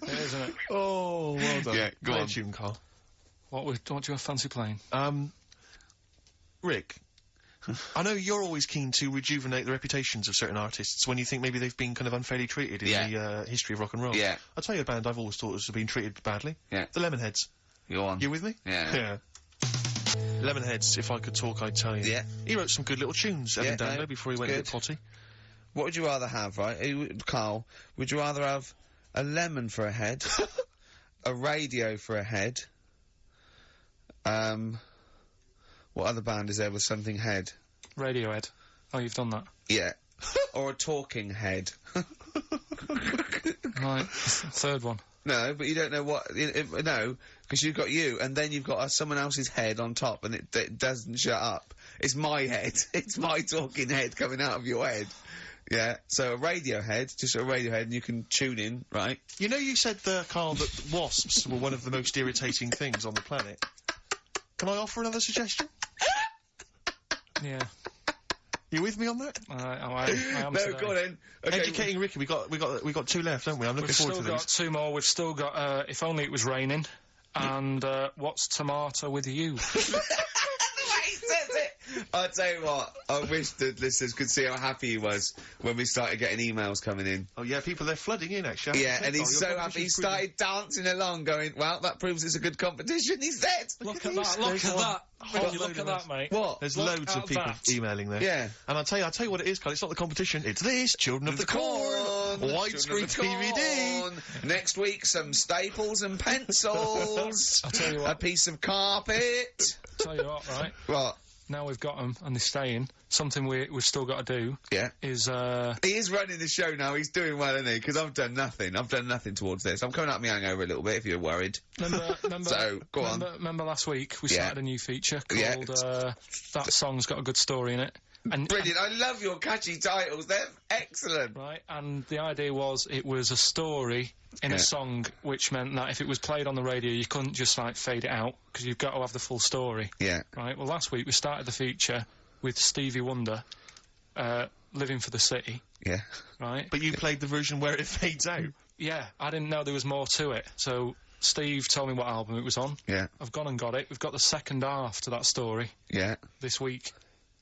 is, isn't it? Oh, well done. Yeah, go on. Tune, Karl. What do you have fancy playing? Rick, I know you're always keen to rejuvenate the reputations of certain artists when you think maybe they've been kind of unfairly treated in the history of rock and roll. Yeah. I'll tell you a band I've always thought has been treated badly. Yeah. The Lemonheads. Go on. You with me? Yeah. Yeah. Lemonheads, if I could talk, I'd tell you. Yeah. He wrote some good little tunes, Evan Dando, before he went a bit potty. What would you rather have, right? Karl, would you rather have a lemon for a head, a radio for a head, what other band is there with something head? Radiohead. Oh, you've done that. Yeah. Or a talking head. Right. Third one. No, but you don't know what... no, because you've got you, and then you've got someone else's head on top, and it doesn't shut up. It's my head. It's my talking head coming out of your head. Yeah, so a radio head, just a radio head, and you can tune in, right? You know you said, Karl, that wasps were one of the most irritating things on the planet. Can I offer another suggestion? Yeah. You with me on that? I am No, today. go on then. Okay. Educating Ricky, we got two left, don't we? I'm looking forward to We've these. still got two more. We've still got If Only It Was Raining, and What's Tomato With You? He says it. I'll tell you what, I wish the listeners could see how happy he was when we started getting emails coming in. Oh yeah, people, they're flooding in, actually. Yeah, and he's so happy. He started dancing along, going, well, that proves it's a good competition, he said. Look at that, look at that. Whole Look at that, mate. What? There's Look loads of at people that. emailing there. Yeah. And I'll tell you what it is, Karl. It's not the competition. It's this, Children of the Corn. Widescreen DVD. Next week, some staples and pencils. I'll tell you what. A piece of carpet. Tell you what, right? What? Now we've got them and they're staying. Something we've still got to do. Yeah. Is He is running the show now. He's doing well, isn't he? Because I've done nothing. I've done nothing towards this. I'm coming out of my hangover a little bit, if you're worried. remember. So, go on. Remember last week we started a new feature called That Song's Got a Good Story in It. And Brilliant. I love your catchy titles. They're excellent. right, and the idea was it was a story in a song, which meant that if it was played on the radio, you couldn't just, fade it out, because you've got to have the full story. Yeah. Right, well, last week we started the feature with Stevie Wonder, Living for the City. Yeah. Right? But you played the version where it fades out. Yeah, I didn't know there was more to it, so Steve told me what album it was on. Yeah. I've gone and got it. We've got the second half to that story Yeah. this week.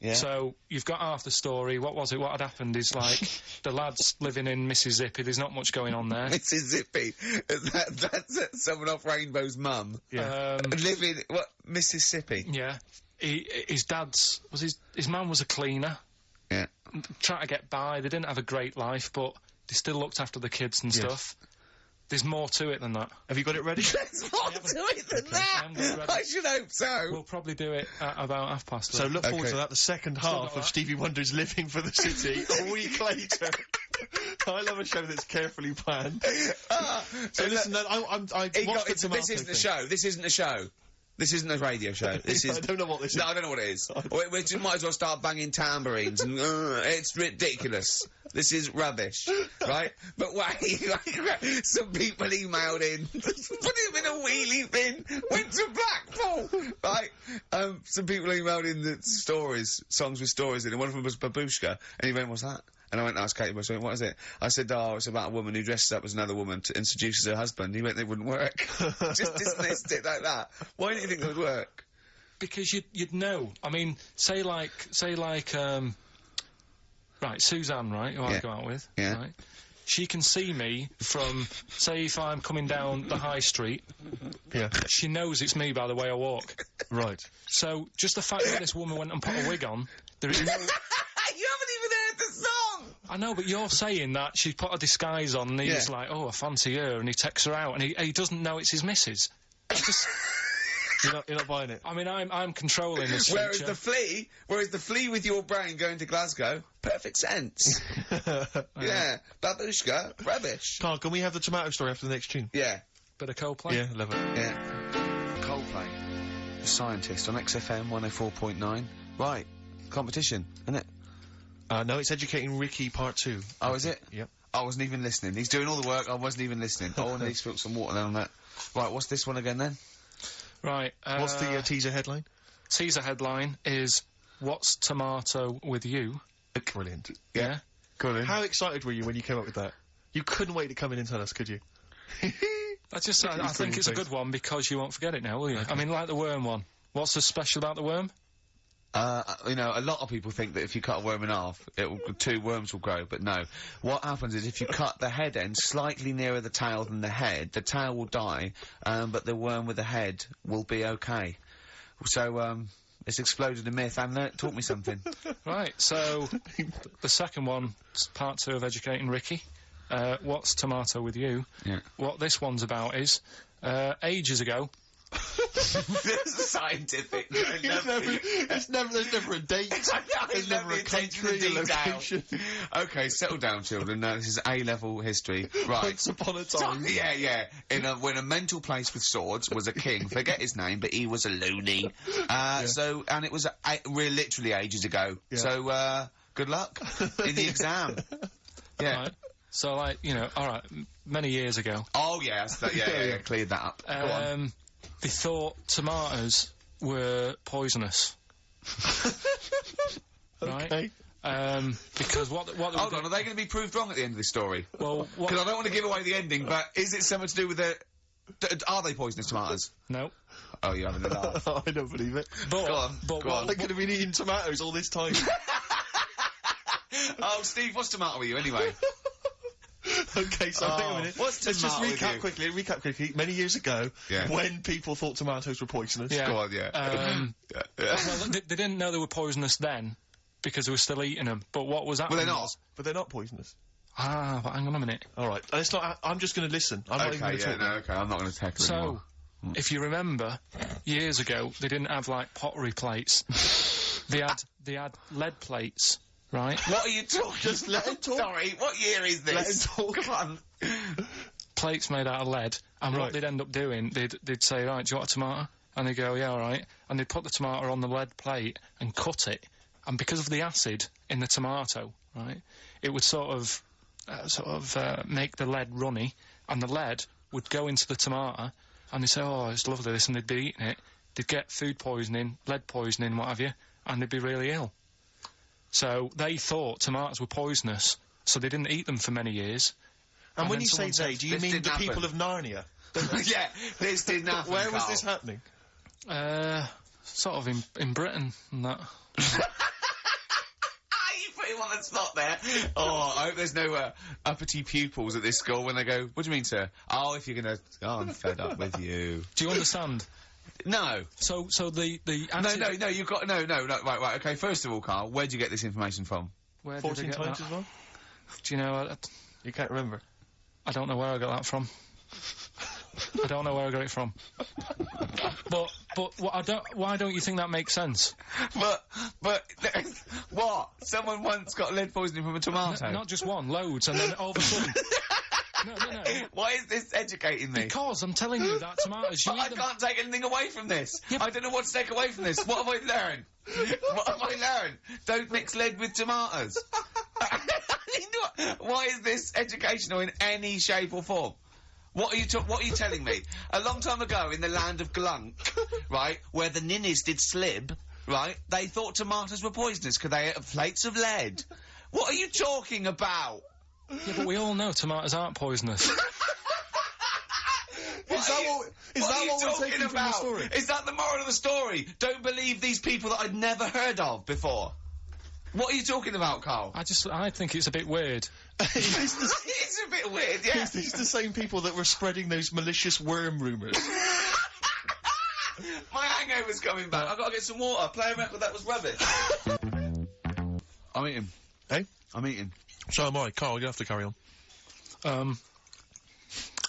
Yeah. So, you've got half the story. What was it? What had happened is, the lad's living in Mississippi. There's not much going on there. Mississippi. That's someone off Rainbow's mum. Yeah. Living, Mississippi? Yeah. His man was a cleaner. Yeah. Trying to get by. They didn't have a great life, but they still looked after the kids and stuff. There's more to it than that. Have you got it ready? There's more to it than that! I should hope so. We'll probably do it at about 3:30. So look forward Okay. to that, the second half of Stevie Wonder's Living for the City, a week later. I love a show that's carefully planned. So listen, I watched the tomato This isn't a show. This isn't a show. This isn't a radio show. This is... I don't know what this is. No, I don't know what it is. We just might as well start banging tambourines and... it's ridiculous. This is rubbish, right? But wait, some people emailed in, put him in a wheelie bin, went to Blackpool, right? Some people emailed in the stories, songs with stories in it. One of them was Babushka, and he went, what's that? And I went and asked Katie Bush, what is it? I said, it's about a woman who dresses up as another woman and seduces her husband. He went, they wouldn't work. Just dismissed it like that. Why didn't you think it would work? Because you'd know. I mean, say like, right, Suzanne, right, who I go out with, Yeah. right? she can see me from, say, if I'm coming down the high street. Yeah. She knows it's me by the way I walk. Right. So, just the fact that this woman went and put a wig on, there is no... You haven't even heard the song! I know, but you're saying that she put a disguise on and he's like, oh, I fancy her, and he takes her out, and he doesn't know it's his missus. It's just... You're not buying it? I mean, I'm controlling this Whereas feature. the flea with your brain going to Glasgow, perfect sense. Yeah. Babushka, rubbish. Karl, can we have the tomato story after the next tune? Yeah. Bit of Coldplay. Yeah, love it. Yeah. Coldplay. The Scientist on XFM 104.9. Right. Competition, isn't it? No, it's Educating Ricky Part 2. Oh, is it? Yep. I wasn't even listening. He's doing all the work, I wasn't even listening. Oh, and he's spilled some water down on that. Right, what's this one again then? Right. What's the teaser headline? Teaser headline is, What's Tomato with You? Brilliant. Yeah. Go on. How excited were you when you came up with that? You couldn't wait to come in and tell us, could you? I think it's a good one because you won't forget it now, will you? Okay. I mean, like the worm one. What's so special about the worm? You know, a lot of people think that if you cut a worm in half, two worms will grow, but no. What happens is if you cut the head end slightly nearer the tail than the tail will die, but the worm with the head will be okay. So, it's exploded a myth, and it taught me something. Right, so, the second one, part 2 of Educating Ricky. What's Tomato with You? Yeah. What this one's about is, ages ago... Scientific. There's never a date. There's never a country, a location. Okay, settle down, children. No, this is A-level history. Right. Once upon a time. Yeah. When a mental place with swords was a king. Forget his name, but he was a loony. So, and it was literally ages ago. Yeah. So, good luck in the exam. Yeah. Right. So, like, you know, alright, many years ago. Oh, yes. Yeah, cleared that up. Go on. They thought tomatoes were poisonous. Right? Okay. Because what Hold on, are they going to be proved wrong at the end of this story? Well, because I don't want to give away the ending, but is it something to do with the... Are they poisonous tomatoes? No. Oh, you're having a laugh. I don't believe it. But, go on. They could have been eating tomatoes all this time. Oh, Steve, what's tomato with you anyway? Okay, so hang on a minute. Let's just recap quickly. Many years ago, when people thought tomatoes were poisonous. Yeah. Go on, yeah. Well, they didn't know they were poisonous then, because they were still eating them. But what was happening? Well, they're not. But they're not poisonous. Ah, but hang on a minute. All right, it's not. I'm just going to listen. I'm not even going to talk. Okay, I'm not going to tackle it anymore. If you remember, years ago they didn't have like pottery plates. they had lead plates. Right? What are you talking? Just let him talk. Sorry, what year is this? Let him talk. Come on. Plates made out of lead, and what they'd end up doing, they'd say, right, do you want a tomato? And they'd go, yeah, all right. And they'd put the tomato on the lead plate and cut it, and because of the acid in the tomato, right, it would sort of make the lead runny, and the lead would go into the tomato, and they'd say, oh, it's lovely, this, and they'd be eating it. They'd get food poisoning, lead poisoning, what have you, and they'd be really ill. So they thought tomatoes were poisonous, so they didn't eat them for many years. And when you say they, do you mean the people of Narnia? Yeah, this didn't happen. Where was this happening? Sort of in Britain and that. You put him on the spot there. Oh, I hope there's no uppity pupils at this school when they go, what do you mean, sir? Oh, if you're going to... Oh, I'm fed up with you. Do you understand? No. So the No, you've got... No, right, okay, first of all, Karl, where'd you get this information from? Where 14 did I get times that? as well? Do you know... You can't remember? I don't know where I got that from. I don't know where I got it from. But why don't you think that makes sense? But what? Someone once got lead poisoning from a tomato? Not just one, loads, and then all of a sudden... No. Why is this educating me? Because I'm telling you that tomatoes... I can't take anything away from this. Yeah, I don't know what to take away from this. What have I learned? What have I learned? Don't mix lead with tomatoes. Why is this educational in any shape or form? What are you telling me? A long time ago in the land of Glunk, right, where the ninnies did slib, right, they thought tomatoes were poisonous because they ate plates of lead. What are you talking about? Yeah, but we all know tomatoes aren't poisonous. Is that what we're taking from the story? Is that the moral of the story? Don't believe these people that I'd never heard of before. What are you talking about, Karl? I think it's a bit weird. It's a bit weird, yeah. It's the same people that were spreading those malicious worm rumours. My hangover's coming back. I've got to get some water. Play a record that was rubbish. I'm eating. Hey? I'm eating. So am I. Karl, you have to carry on.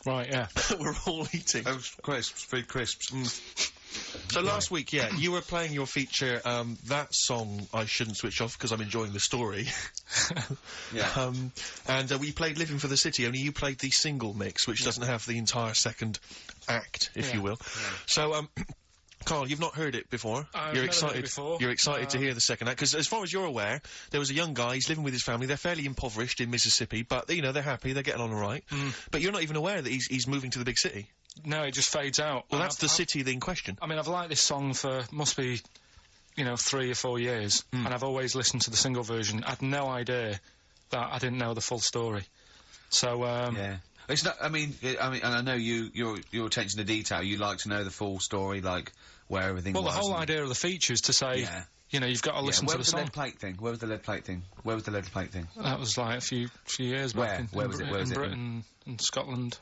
Right, yeah. We're all eating. Those crisps, food crisps. So last week, yeah, you were playing your feature, that song I shouldn't switch off because I'm enjoying the story. Yeah. And we played Living for the City, only you played the single mix, which doesn't have the entire second act, if you will. Yeah. So, Karl, you've not heard it before. I've never heard it before. You're excited to hear the second act, because as far as you're aware, there was a young guy, he's living with his family, they're fairly impoverished in Mississippi, but, you know, they're happy, they're getting on all right. But you're not even aware that he's moving to the big city. No, it just fades out. Well, that's the city in question. I mean, I've liked this song for, must be, 3 or 4 years, and I've always listened to the single version. I had no idea that I didn't know the full story. So, yeah. It's not, I mean, and I know your attention to detail, you like to know the full story, like, where everything was. Well, the whole idea of the feature is to say, you've got to listen to the song. Where was the lead plate thing? Where was the lead plate thing? Where was the lead plate thing? That was like a few years back. Where was it? Where was in it? Britain and Scotland.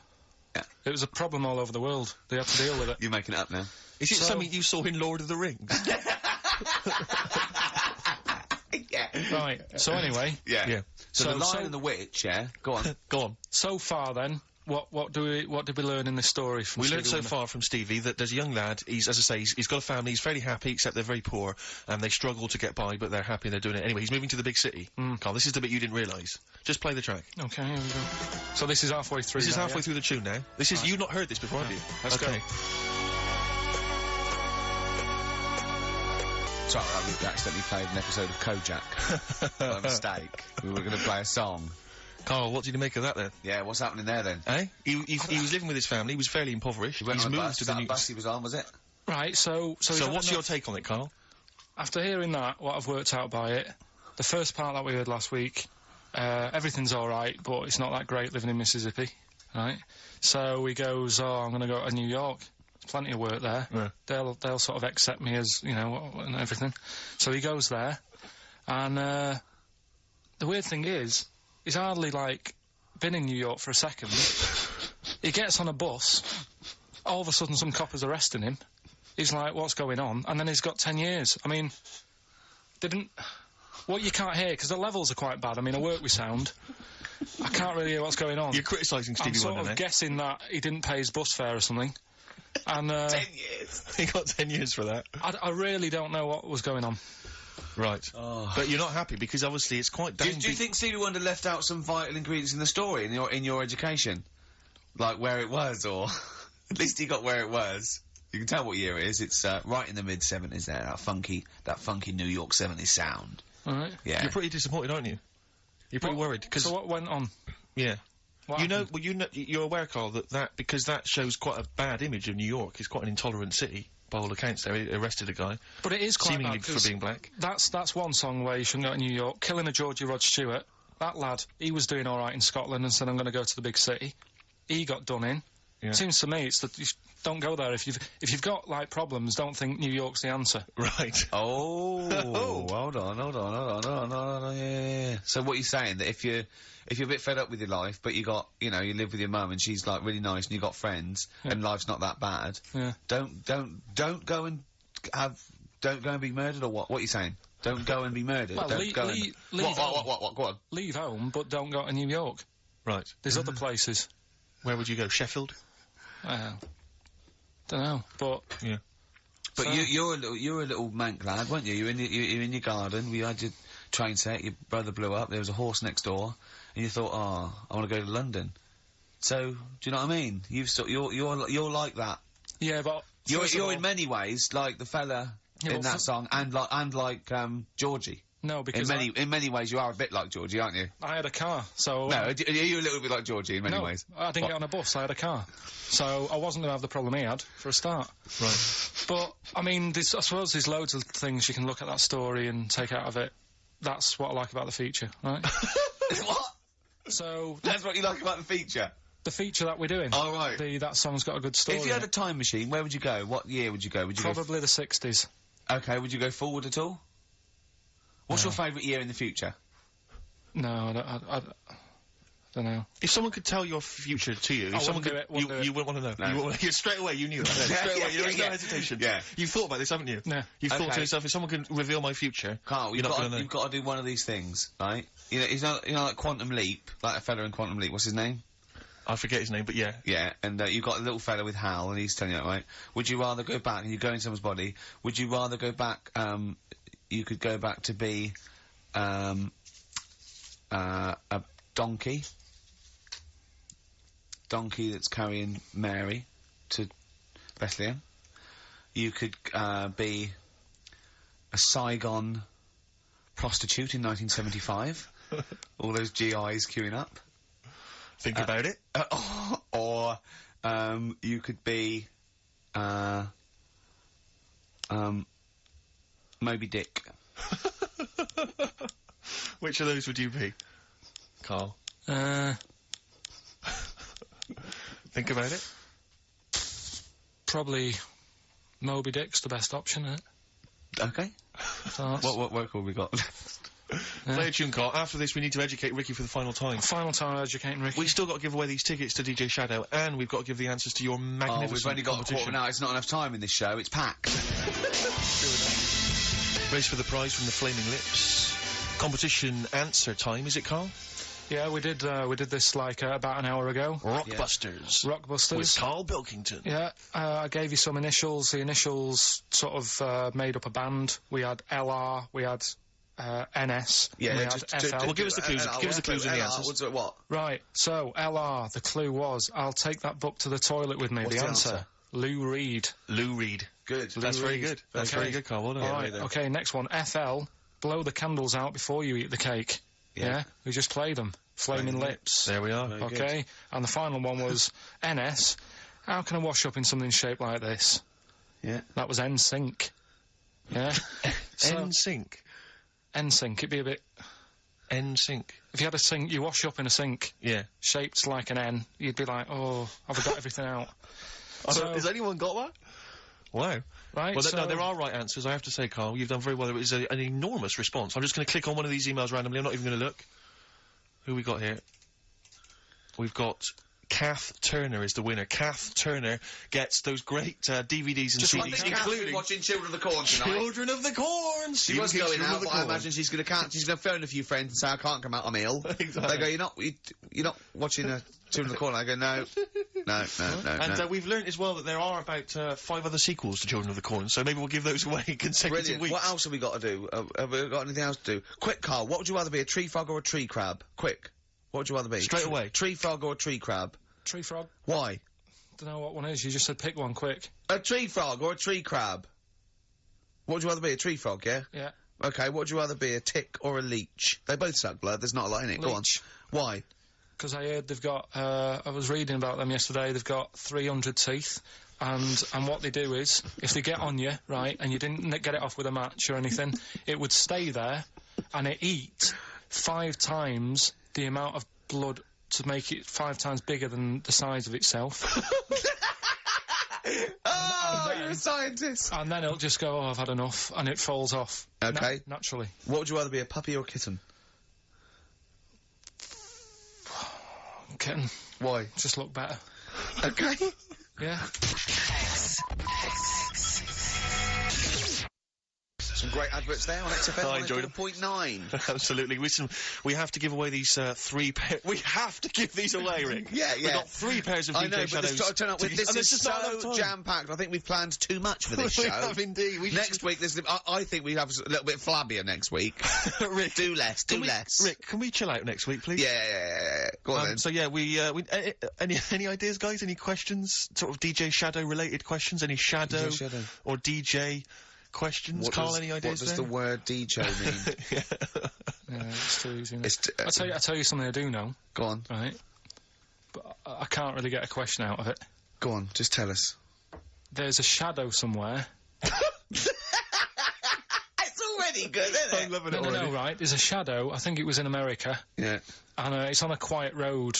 Yeah. It was a problem all over the world. They had to deal with it. You're making it up now. Is it something you saw in Lord of the Rings? Yeah. Right. So anyway. Yeah. So the Lion and the Witch, yeah? Go on. Go on. So far then, what did we learn in this story from We Stevie learned so Wonder? far from Stevie that there's a young lad, as I say, he's got a family, he's fairly happy, except they're very poor, and they struggle to get by, but they're happy and they're doing it. Anyway, he's moving to the big city. Karl, this is the bit you didn't realise. Just play the track. Okay, here we go. So this is halfway through. This is now, halfway through the tune now. This is, you've not heard this before, have you? Let's go. Sorry, we accidentally played an episode of Kojak. By mistake. We were going to play a song. Karl, what did you make of that then? Yeah, what's happening there then? Eh? He was living with his family, he was fairly impoverished. He went He's on a moved bus. to Was that the a new... bus he was on, was it? Right, so what's your take on it, Karl? After hearing that, what I've worked out by it, the first part that we heard last week, everything's alright, but it's not that great living in Mississippi, right? So he goes, I'm going to go to New York. There's plenty of work there. Yeah. They'll sort of accept me as, and everything. So he goes there, and the weird thing is, he's hardly, been in New York for a second. He gets on a bus, all of a sudden some copper's arresting him. He's like, what's going on? And then he's got 10 years. I mean, what you can't hear, because the levels are quite bad. I mean, I work with sound. I can't really hear what's going on. You're criticising Stevie I'm Wonder, sort of guessing that he didn't pay his bus fare or something. And 10 years. He got 10 years for that. I really don't know what was going on. Right. Oh. But you're not happy, because obviously it's quite Do you think Stevie Wonder left out some vital ingredients in the story, in your education? Like where it was, or... At least he got where it was. You can tell what year it is. It's right in the mid-70s there, that funky New York 70s sound. All right. Yeah. You're pretty disappointed, aren't you? You're pretty worried, because... So what went on? Yeah. What happened? You're aware, Karl, because that shows quite a bad image of New York. It's quite an intolerant city, by all accounts there. He arrested a guy. But it is quite seemingly bad, for being black. That's one song where you shouldn't go to New York. Killing a Georgie Rod Stewart. That lad, he was doing all right in Scotland and said, I'm going to go to the big city. He got done in. Yeah. Seems to me it's that you don't go there if you've got problems. Don't think New York's the answer. Right. Oh, hold on, yeah. So what you're saying, that if you're a bit fed up with your life, but you live with your mum and she's like really nice and you got friends and life's not that bad, don't go and be murdered, or what? What are you saying? Don't go and be murdered. Well, Don't go and... leave home. What? Go on. Leave home, but don't go to New York. Right. There's other places. Where would you go? Sheffield? Don't know, but... Yeah. But so, you're a little mank lad, weren't you? You're in your garden. We had your train set. Your brother blew up. There was a horse next door, and you thought, "Oh, I want to go to London." So, do you know what I mean? You're like that. Yeah, but you're in many ways like the fella in that song, and like Georgie. No, because in many ways you are a bit like Georgie, aren't you? I had a car, so... No, are you a little bit like Georgie in many ways? I didn't get on a bus, I had a car. So I wasn't going to have the problem he had, for a start. Right. But, I mean, I suppose there's loads of things you can look at that story and take out of it. That's what I like about the feature, right? What? So... That's what you like about the feature? The feature that we're doing. Oh, right. That song's got a good story. If you had a time machine, where would you go? What year would you go? Probably the 60s. Okay, would you go forward at all? What's your favourite year in the future? No, I don't know. If someone could tell your future to you, if someone could, you wouldn't want to know. No. You wouldn't, straight away, you knew that. Straight away, there was no hesitation. Yeah. You've thought about this, haven't you? No. You've thought to yourself, if someone can reveal my future, Carl, you've got to do one of these things, right? You know, like Quantum Leap, like a fella in Quantum Leap. What's his name? I forget his name, but yeah. Yeah, and you've got a little fella with Hal, and he's telling you that, right? Would you rather go back, and you go in someone's body, would you rather go back, you could go back to be, a donkey that's carrying Mary to Bethlehem. You could, be a Saigon prostitute in 1975. All those GIs queuing up. Think about it. Or you could be Moby Dick. Which of those would you be, Carl? Think about it. Probably Moby Dick's the best option, isn't it? Okay. So that's What work have we got? Play a tune, Carl. After this, we need to educate Ricky for the final time. final time educating Ricky. We've still got to give away these tickets to DJ Shadow, and we've got to give the answers to your magnificent We've only got a quarter competition. now. It's not enough time in this show. It's packed. Race for the prize from the Flaming Lips. Competition answer time, is it, Carl? Yeah, we did this like about an hour ago. Rockbusters. Rockbusters. With Carl Pilkington. Yeah, I gave you some initials. The initials sort of made up a band. We had LR, we had NS, Yeah, we had just FL. Well, give us the clues. Give us the clues in the answers. What? Right, so LR, the clue was, I'll take that book to the toilet with me. What's the the answer? answer? Lou Reed. Lou Reed. Good. That's very good. That's Okay. very good, Carl. Well done. All right, okay, next one. FL, blow the candles out before you eat the cake. Yeah, we just played them. Flaming Lips. There we are. Very Okay, and the final one was NS. How can I wash up in something shaped like this? Yeah. That was NSYNC. Yeah. So, NSYNC. NSYNC, it'd be a bit... NSYNC. If you had a sink, you wash up in a sink Yeah. shaped like an N, you'd be like, oh, have I got everything out? So- Has anyone got that? Wow. Right, Well, so... no, there are right answers, I have to say, Carl. You've done very well. It was an enormous response. I'm just going to click on one of these emails randomly. I'm not even going to look. Who we got here? We've got... Kath Turner is the winner. Kath Turner gets those great DVDs and Just CDs, one thing, including watching Children of the Corn tonight. Children of the Corn. She was going out, but I imagine she's going to phone a few friends and say, I can't come out, I'm ill. Exactly. They go, you're not watching Children of the Corn. I go, no. And we've learnt as well that there are about 5 other sequels to Children of the Corn, so maybe we'll give those away consecutive Brilliant. weeks. What else have we got to do? Have we got anything else to do? Quick, Carl, what would you rather be, a tree frog or a tree crab? Quick. What would you rather be? Straight away. Tree frog or a tree crab? Tree frog? Why? Don't know what one is, you just said pick one quick. A tree frog or a tree crab? What would you rather be, a tree frog, yeah? Yeah. Okay, what would you rather be, a tick or a leech? They both suck blood, there's not a lot in it. Go on. Leech. Why? Because I heard they've got, I was reading about them yesterday, they've got 300 teeth, and what they do is, if they get on you, right, and you didn't get it off with a match or anything, it would stay there, and it eat 5 times the amount of blood to make it 5 times bigger than the size of itself. Oh, you're a scientist! And then it'll just go, oh, I've had enough, and it falls off. Okay. Naturally. What would you rather be, a puppy or a kitten? Kitten. Why? Just look better. Okay. Yeah. Some great adverts there on XFM. I enjoyed them. 104.9. Absolutely. Listen, we have to give away these 3 pairs. We have to give these away, Rick. Yeah. We've got 3 pairs of DJ I know, but Shadows. turn up with this and is there's just not enough so time. jam-packed. I think we've planned too much for this We show. have indeed. We Next week, I think we have a little bit flabbier next week. Rick, Do less. Rick, can we chill out next week, please? Yeah. Go on then. So yeah, any ideas, guys? Any questions? Sort of DJ Shadow related questions? Any Shadow, DJ Shadow. or DJ questions? What Carl, does- any ideas? What does there? the word DJ mean? Yeah, it's too easy. It's I'll tell you something I do know, Go on. right? But I can't really get a question out of it. Go on. Just tell us. There's a shadow somewhere. It's already good, isn't it? I'm loving No, it already. right. There's a shadow. I think it was in America. Yeah. And it's on a quiet road.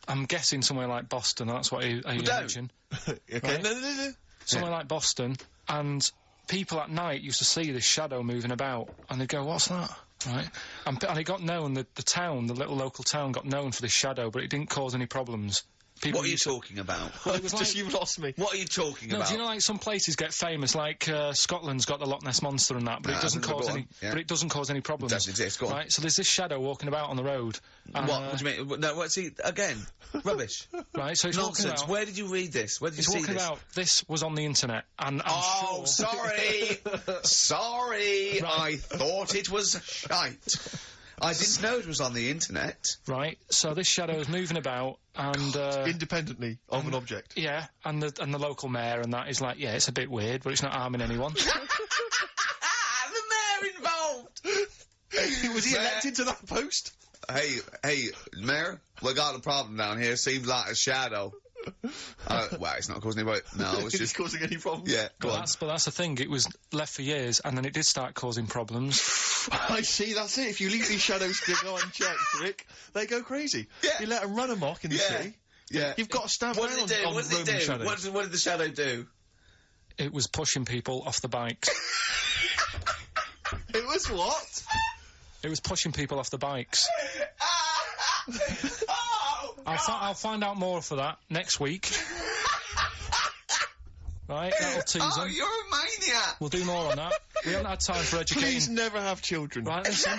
I'm guessing somewhere like Boston. That's what I don't. imagine. Okay. Right. No. Somewhere like Boston. And people at night used to see this shadow moving about. And they'd go, what's that? Right, and it got known, the town, the little local town got known for this shadow, but it didn't cause any problems. People What are you talking about? Well, it was Just you've lost me. What are you talking about? Do you know, like, some places get famous, like, Scotland's got the Loch Ness Monster and that, but it doesn't cause any, but it doesn't cause any problems. It doesn't exist, go on. Right, so there's this shadow walking about on the road. What do you mean? No, what's he, again? Rubbish. Right, so it's walking Nonsense. about... Where did you read this? Where did you see this? It's walking about, this was on the internet, and I'm sure... sorry! Sorry! Right. I thought it was shite. I didn't know it was on the internet. Right, so this shadow is moving about, and... independently of an object. Yeah, and the local mayor and that is like, yeah, it's a bit weird, but it's not harming anyone. The mayor involved! Was he elected to that post? Hey, Mayor, we got a problem down here. Seems like a shadow. Well, it's not causing any... No, it's just... causing any problems? Yeah, go on. But that's the thing, it was left for years, and then it did start causing problems. I see, that's it. If you leave these shadows to go unchecked, Rick, they go crazy. Yeah. You let them run amok in the city. Yeah. You've got to stab What down did it do? on What did it Roman do? shadows. What did the shadow do? It was pushing people off the bikes. It was what? It was pushing people off the bikes. Oh, I'll find out more for that next week. Right, that'll tease them. you're a maniac! We'll do more on that. We haven't had time for educating. Please never have children. Right, listen.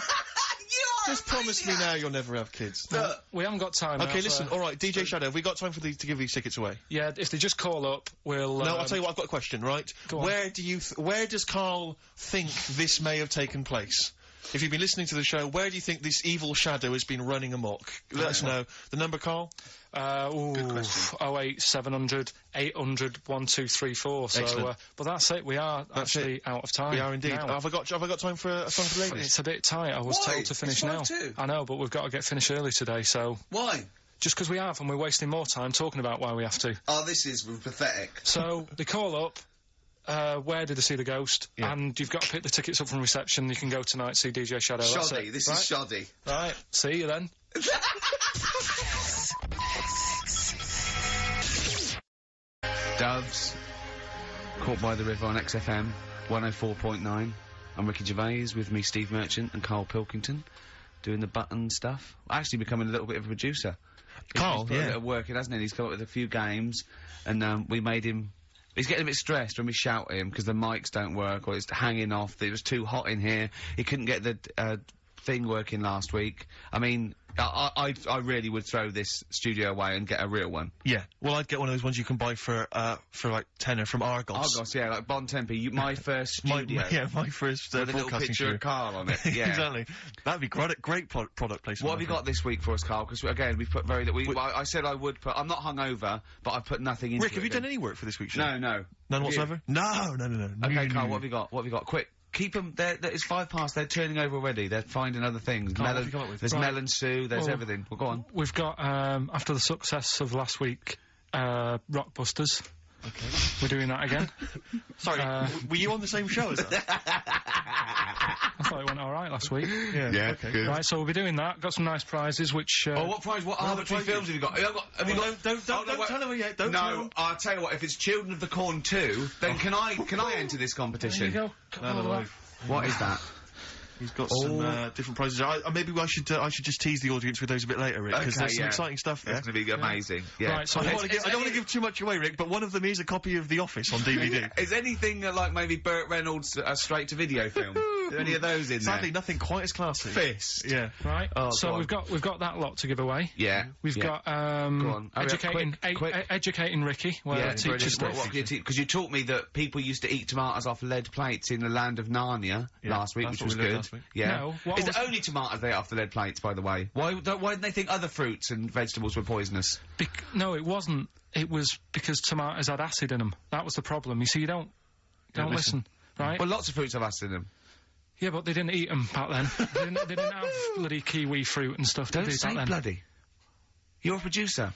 Just promise me now you'll never have kids. We haven't got time. Okay, listen. All right, DJ Shadow, have we got time to give these tickets away? Yeah, if they just call up, we'll. No, I'll tell you what. I've got a question. Right? Go on. Where does Karl think this may have taken place? If you've been listening to the show, where do you think this evil shadow has been running amok? Let us know. The number, Karl? Good question. 08700 800 1234. So, Excellent. but that's it. We are actually out of time. We are indeed. now. Have I got time for a song for the ladies? It's a bit tight. I was Why? told to finish It's now. 5:02. I know, but we've got to get finished early today. So Why? just because we have, and we're wasting more time talking about why we have to. Oh, this is pathetic. So they call up. Where did they see the ghost? Yeah. And you've got to pick the tickets up from reception. You can go tonight, see DJ Shadow. That's Shoddy. it. This Right? is shoddy. Right. See you then. Doves. Caught by the River on XFM 104.9. I'm Ricky Gervais, with me Steve Merchant and Karl Pilkington, doing the button stuff. Actually becoming a little bit of a producer. Karl, He's put a yeah. bit of work in, hasn't he? He's come up with a few games, and we made him... He's getting a bit stressed when we shout at him because the mics don't work or it's hanging off. It was too hot in here. He couldn't get the thing working last week. I mean, I really would throw this studio away and get a real one. Yeah. Well, I'd get one of those ones you can buy for like tenner from Argos. Argos, yeah, like Bon Tempe. My first studio. My first with a little broadcasting picture studio. of Karl on it. Yeah. Exactly. That'd be great product placement. What have you got this week for us, Karl? Because again, we've put very little. I said I would put. I'm not hungover, but I've put nothing into Rick, it. have you done any work for this week's show? No. None Have you? whatsoever? No. Okay, Karl, what have you got? What have you got? Quick. Keep them. It's 5 past. They're turning over already. They're finding other things. Karl, what have you come up with? There's Right. melon stew. There's Well, everything. Well, go on. We've got, after the success of last week, Rockbusters. Okay. We're doing that again. Sorry, were you on the same show as that? I thought it went alright last week. Yeah. Okay. good. Right, so we'll be doing that. Got some nice prizes, which... Oh, what prize? What arbitrary films have you got? Have you got? Don't tell them yet. Don't tell No, them. I'll tell you what. If it's Children of the Corn 2, then can I enter this competition? There you go. No. What is that? He's got some different prizes. Maybe I should just tease the audience with those a bit later, Rick, because Okay, there's some yeah. exciting stuff there. That's going to be amazing. Yeah. Right, so I don't let's- want to give too much away, Rick, but one of them is a copy of The Office on DVD. Is anything like maybe Burt Reynolds' straight-to-video film? Are there any of those in Sadly, there? nothing quite as classy. Fist. Yeah. Right, Oh, so go on. we've got that lot to give away. Yeah. We've yeah. got on, hurry up, quick. educating Ricky, where Yeah, I teach stuff. because you taught me that people used to eat tomatoes off lead plates in the land of Narnia last week, that's which was what we did good. last week. Yeah, No, what it's was- only tomatoes they ate off the lead plates, by the way. Why didn't they think other fruits and vegetables were poisonous? No, it wasn't. It was because tomatoes had acid in them. That was the problem. You see, you don't listen, right? Well, lots of fruits have acid in them. Yeah, but they didn't eat them back then. they didn't have bloody kiwi fruit and stuff. Don't did they, say back then? bloody. You're a producer.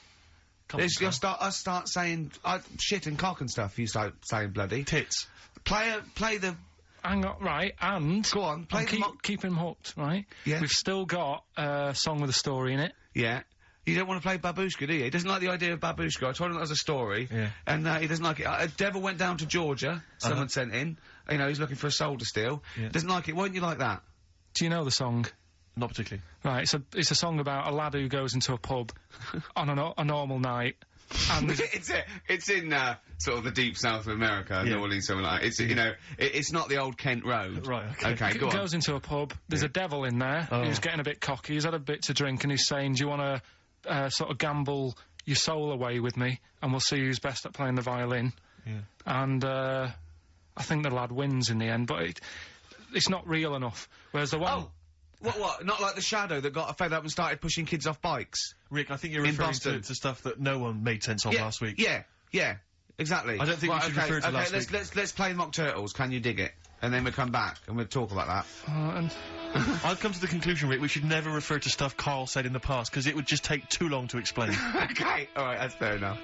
You'll start saying shit and cock and stuff. You start saying bloody. Tits. Play the. Hang on, right, and... Go on, play the keep him hooked, right? Yeah. We've still got a song with a story in it. Yeah. You don't want to play Babushka, do you? He doesn't like the idea of Babushka. I told him that was a story. Yeah. And he doesn't like it. Devil went down to Georgia. Someone sent in. You know, he's looking for a soul to steal. Yeah. Doesn't like it. Won't you like that? Do you know the song? Not particularly. Right, it's a song about a lad who goes into a pub on a normal night, and it's in sort of the deep south of America, New Orleans, something like that. It's you know, it's not the old Kent Road. Right. Okay. Go on. Goes into a pub. There's a devil in there who's getting a bit cocky. He's had a bit to drink, and he's saying, "Do you want to sort of gamble your soul away with me, and we'll see who's best at playing the violin?" Yeah. And I think the lad wins in the end, but it's not real enough. Whereas the one. Oh. What? Not like the Shadow that got fed up and started pushing kids off bikes? Rick, I think you're referring to stuff that no one made sense of last week. Yeah, exactly. I don't think we should refer to last week. Let's play Mock Turtles, Can You Dig It? And then we'll come back and we'll talk about that. I've come to the conclusion, Rick, we should never refer to stuff Karl said in the past, because it would just take too long to explain. Okay, alright, that's fair enough.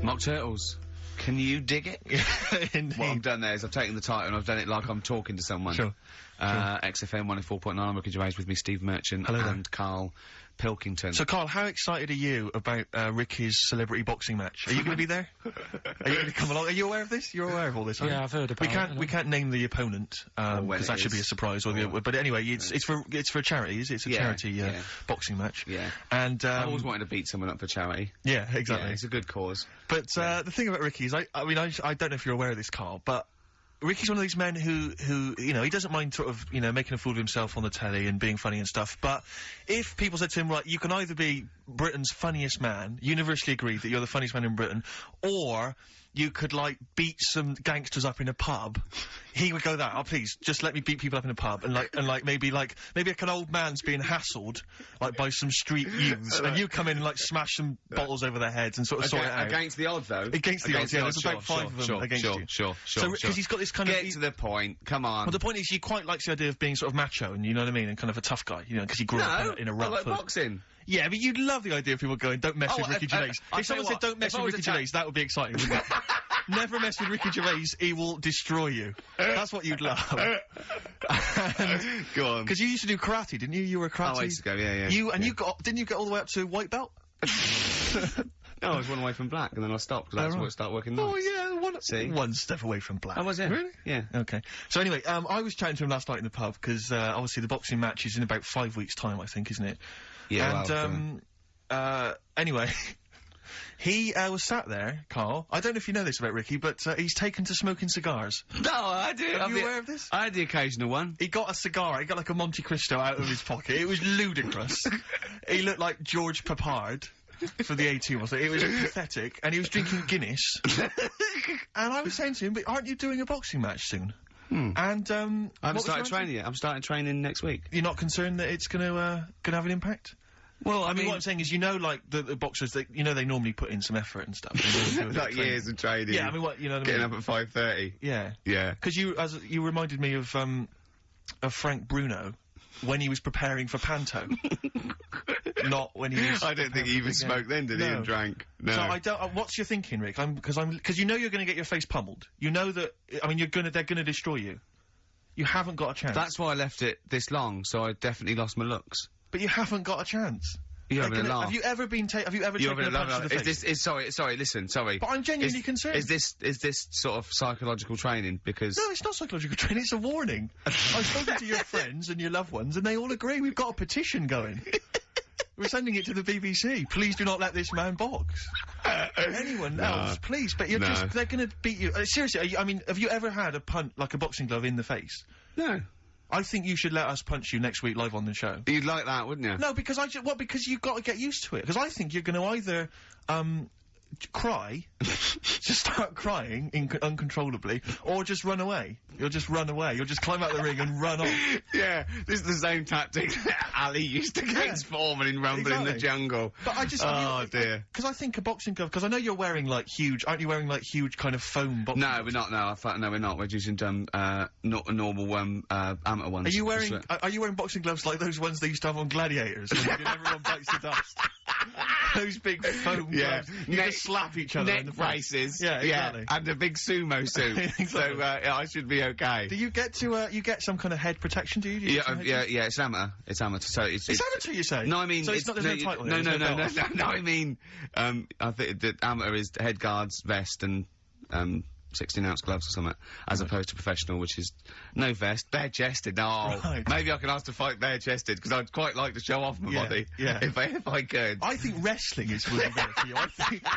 Mock Turtles. Can you dig it? Indeed. What I've done there is I've taken the title and I've done it like I'm talking to someone. Sure. XFM 104.9, I'm Ricky Gervais, with me Steve Merchant. Hello there. And Karl Pilkington. So, Karl, how excited are you about Ricky's celebrity boxing match? Are you going to be there? Are you going to come along? Are you aware of this? You're aware of all this, aren't you? Yeah, I've heard about it. We can't name the opponent, because that should be a surprise. But anyway, it's for charity, is it? It's a charity boxing match. Yeah. And I always wanted to beat someone up for charity. Yeah, exactly. Yeah, it's a good cause. But the thing about Ricky is, I don't know if you're aware of this, Karl, but Ricky's one of these men who, you know, he doesn't mind sort of, you know, making a fool of himself on the telly and being funny and stuff, but if people said to him, right, you can either be Britain's funniest man, universally agreed that you're the funniest man in Britain, or you could, like, beat some gangsters up in a pub, he would go that, oh, please, just let me beat people up in a pub, and maybe like an old man's being hassled, like, by some street youths, and you come in and, like, smash some bottles over their heads and sort of sort it out. Against the odds, though? Against the odds, yeah, there's about 5 of them against you. Sure. So, because he's got this kind of... Get to the point, come on. Well, the point is, he quite likes the idea of being sort of macho, and you know what I mean, and kind of a tough guy, you know, because he grew up in a rough... I like boxing. Yeah, but you'd love the idea of people going, don't mess with Ricky Gervais. If someone said, don't mess with Ricky Gervais, that would be exciting, wouldn't it? Never mess with Ricky Gervais, he will destroy you. That's what you'd love. Go on. Because you used to do karate, didn't you? You were a karate... Oh, I used to go, yeah. Didn't you get all the way up to white belt? No, I was one away from black, and then I stopped, because I started working nights. Oh, yeah, one step away from black. I was, yeah. Really? Yeah. Okay. So anyway, I was chatting to him last night in the pub, because, obviously the boxing match is in about 5 weeks' time, I think, isn't it? Yeah, and, anyway, he, was sat there, Karl. I don't know if you know this about Ricky, but, he's taken to smoking cigars. No, I do. Are you aware of this? I had the occasional one. He got a cigar, he got like a Monte Cristo out of his pocket. It was ludicrous. He looked like George Papard for the A2, wasn't it? It was pathetic, and he was drinking Guinness. And I was saying to him, but aren't you doing a boxing match soon? And, I haven't started training yet. I'm starting training next week. You're not concerned that it's gonna have an impact? Well, I mean, what I'm saying is, you know, like, the boxers, you know, they normally put in some effort and stuff. Like years of training. Yeah, I mean, what, you know what I mean? Getting up at 5:30. Yeah. Yeah. Because you reminded me of Frank Bruno when he was preparing for Panto. Not when he was... I don't think he even smoked then, did he, and drank? No. So I don't... what's your thinking, Rick? Because you know you're gonna get your face pummeled. You know that... I mean, they're gonna destroy you. You haven't got a chance. That's why I left it this long, so I definitely lost my looks. But you haven't got a chance. You having a laugh? Have you ever taken a punch to the face? Sorry, listen, sorry. But I'm genuinely concerned. Is this sort of psychological training? Because... No, it's not psychological training, it's a warning. I've spoken to your friends and your loved ones, and they all agree. We've got a petition going. We're sending it to the BBC. Please do not let this man box. Anyone else, please. But they're gonna beat you. Seriously, I mean, have you ever had a punch, like a boxing glove, in the face? No. I think you should let us punch you next week live on the show. You'd like that, wouldn't you? No, because because you've got to get used to it. Because I think you're going to either, cry, just start crying uncontrollably, or just run away. You'll just run away. You'll just climb out the ring and run off. Yeah, this is the same tactic that Ali used to against Foreman in Rumble in the Jungle. But I just... Oh, dear. Because I think a boxing glove... Because I know you're wearing, like, huge... Aren't you wearing, like, huge kind of foam boxing gloves? No, we're not, no. No, we're not. We're using, not a normal, amateur ones. Are you wearing boxing gloves like those ones they used to have on Gladiators? When everyone bites the dust. Those big foam gloves. You just slap each other in the face. Neck braces. Yeah, exactly. Yeah, and a big sumo suit. Exactly. So, I should be okay. Do you get you get some kind of head protection, do you? Yeah, it's amateur. It's amateur, so it's amateur, you say? No, I mean... So there's no title No, there, I mean, I think that amateur is head guards, vest, and, 16-ounce gloves or something, as opposed to professional, which is no vest, bare-chested. No, Right. maybe I could ask to fight bare-chested, because I'd quite like to show off my body, if I could. I think wrestling would be better for you.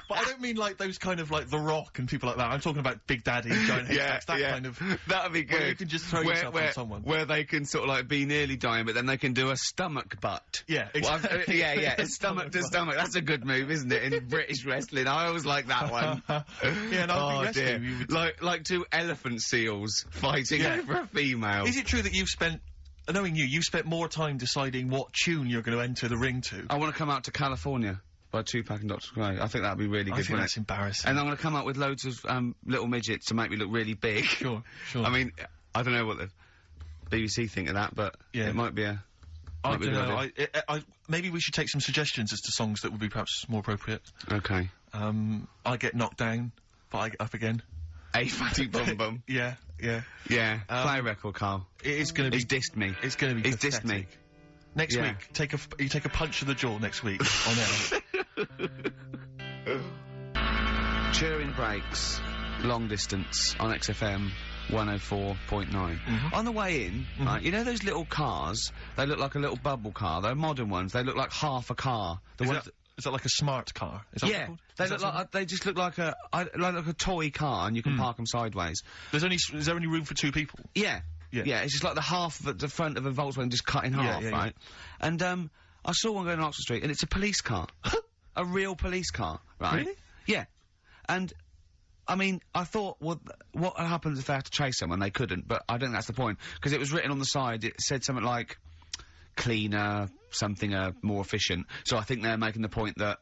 But I don't mean like those kind of like The Rock and people like that. I'm talking about Big Daddy, giant haystacks, that kind of. That'd be good. Where you can just throw yourself on someone. Where they can sort of like be nearly dying, but then they can do a stomach butt. Yeah, Well, a stomach to stomach. That's a good move, isn't it? In British wrestling, I always like that one. Yeah, no, I think wrestling, you would... like two elephant seals fighting over a female. Is it true that you've spent, knowing you've spent more time deciding what tune you're going to enter the ring to? I want to come out to California by Tupac and Dr. Dre. I think that'd be really good. I think that's embarrassing. And I'm going to come up with loads of little midgets to make me look really big. Sure. I mean, I don't know what the BBC think of that, but it might be a. I don't know. Maybe we should take some suggestions as to songs that would be perhaps more appropriate. Okay. I Get Knocked Down, but I Get Up Again. A Fatty Bum Bum. Yeah. Play a record, Carl. It is going to be. He's dissed me. It's going to be. He's dissed me. Next week, you take a punch to the jaw next week on air. Turing breaks, long distance on XFM 104.9. On the way in, right, you know those little cars? They look like a little bubble car. They're modern ones. They look like half a car. Is that like a smart car? Is that what it's called? They just look like a toy car, and you can park them sideways. Is there only room for two people? Yeah. It's just like the half of the front of a Volkswagen just cut in half, right? And I saw one going on Oxford Street, and it's a police car, a real police car, right? Really? Yeah, and. I mean, I thought, well, what happens if they had to chase someone? They couldn't, but I don't think that's the point. Because it was written on the side, it said something like, cleaner, something, more efficient. So I think they're making the point that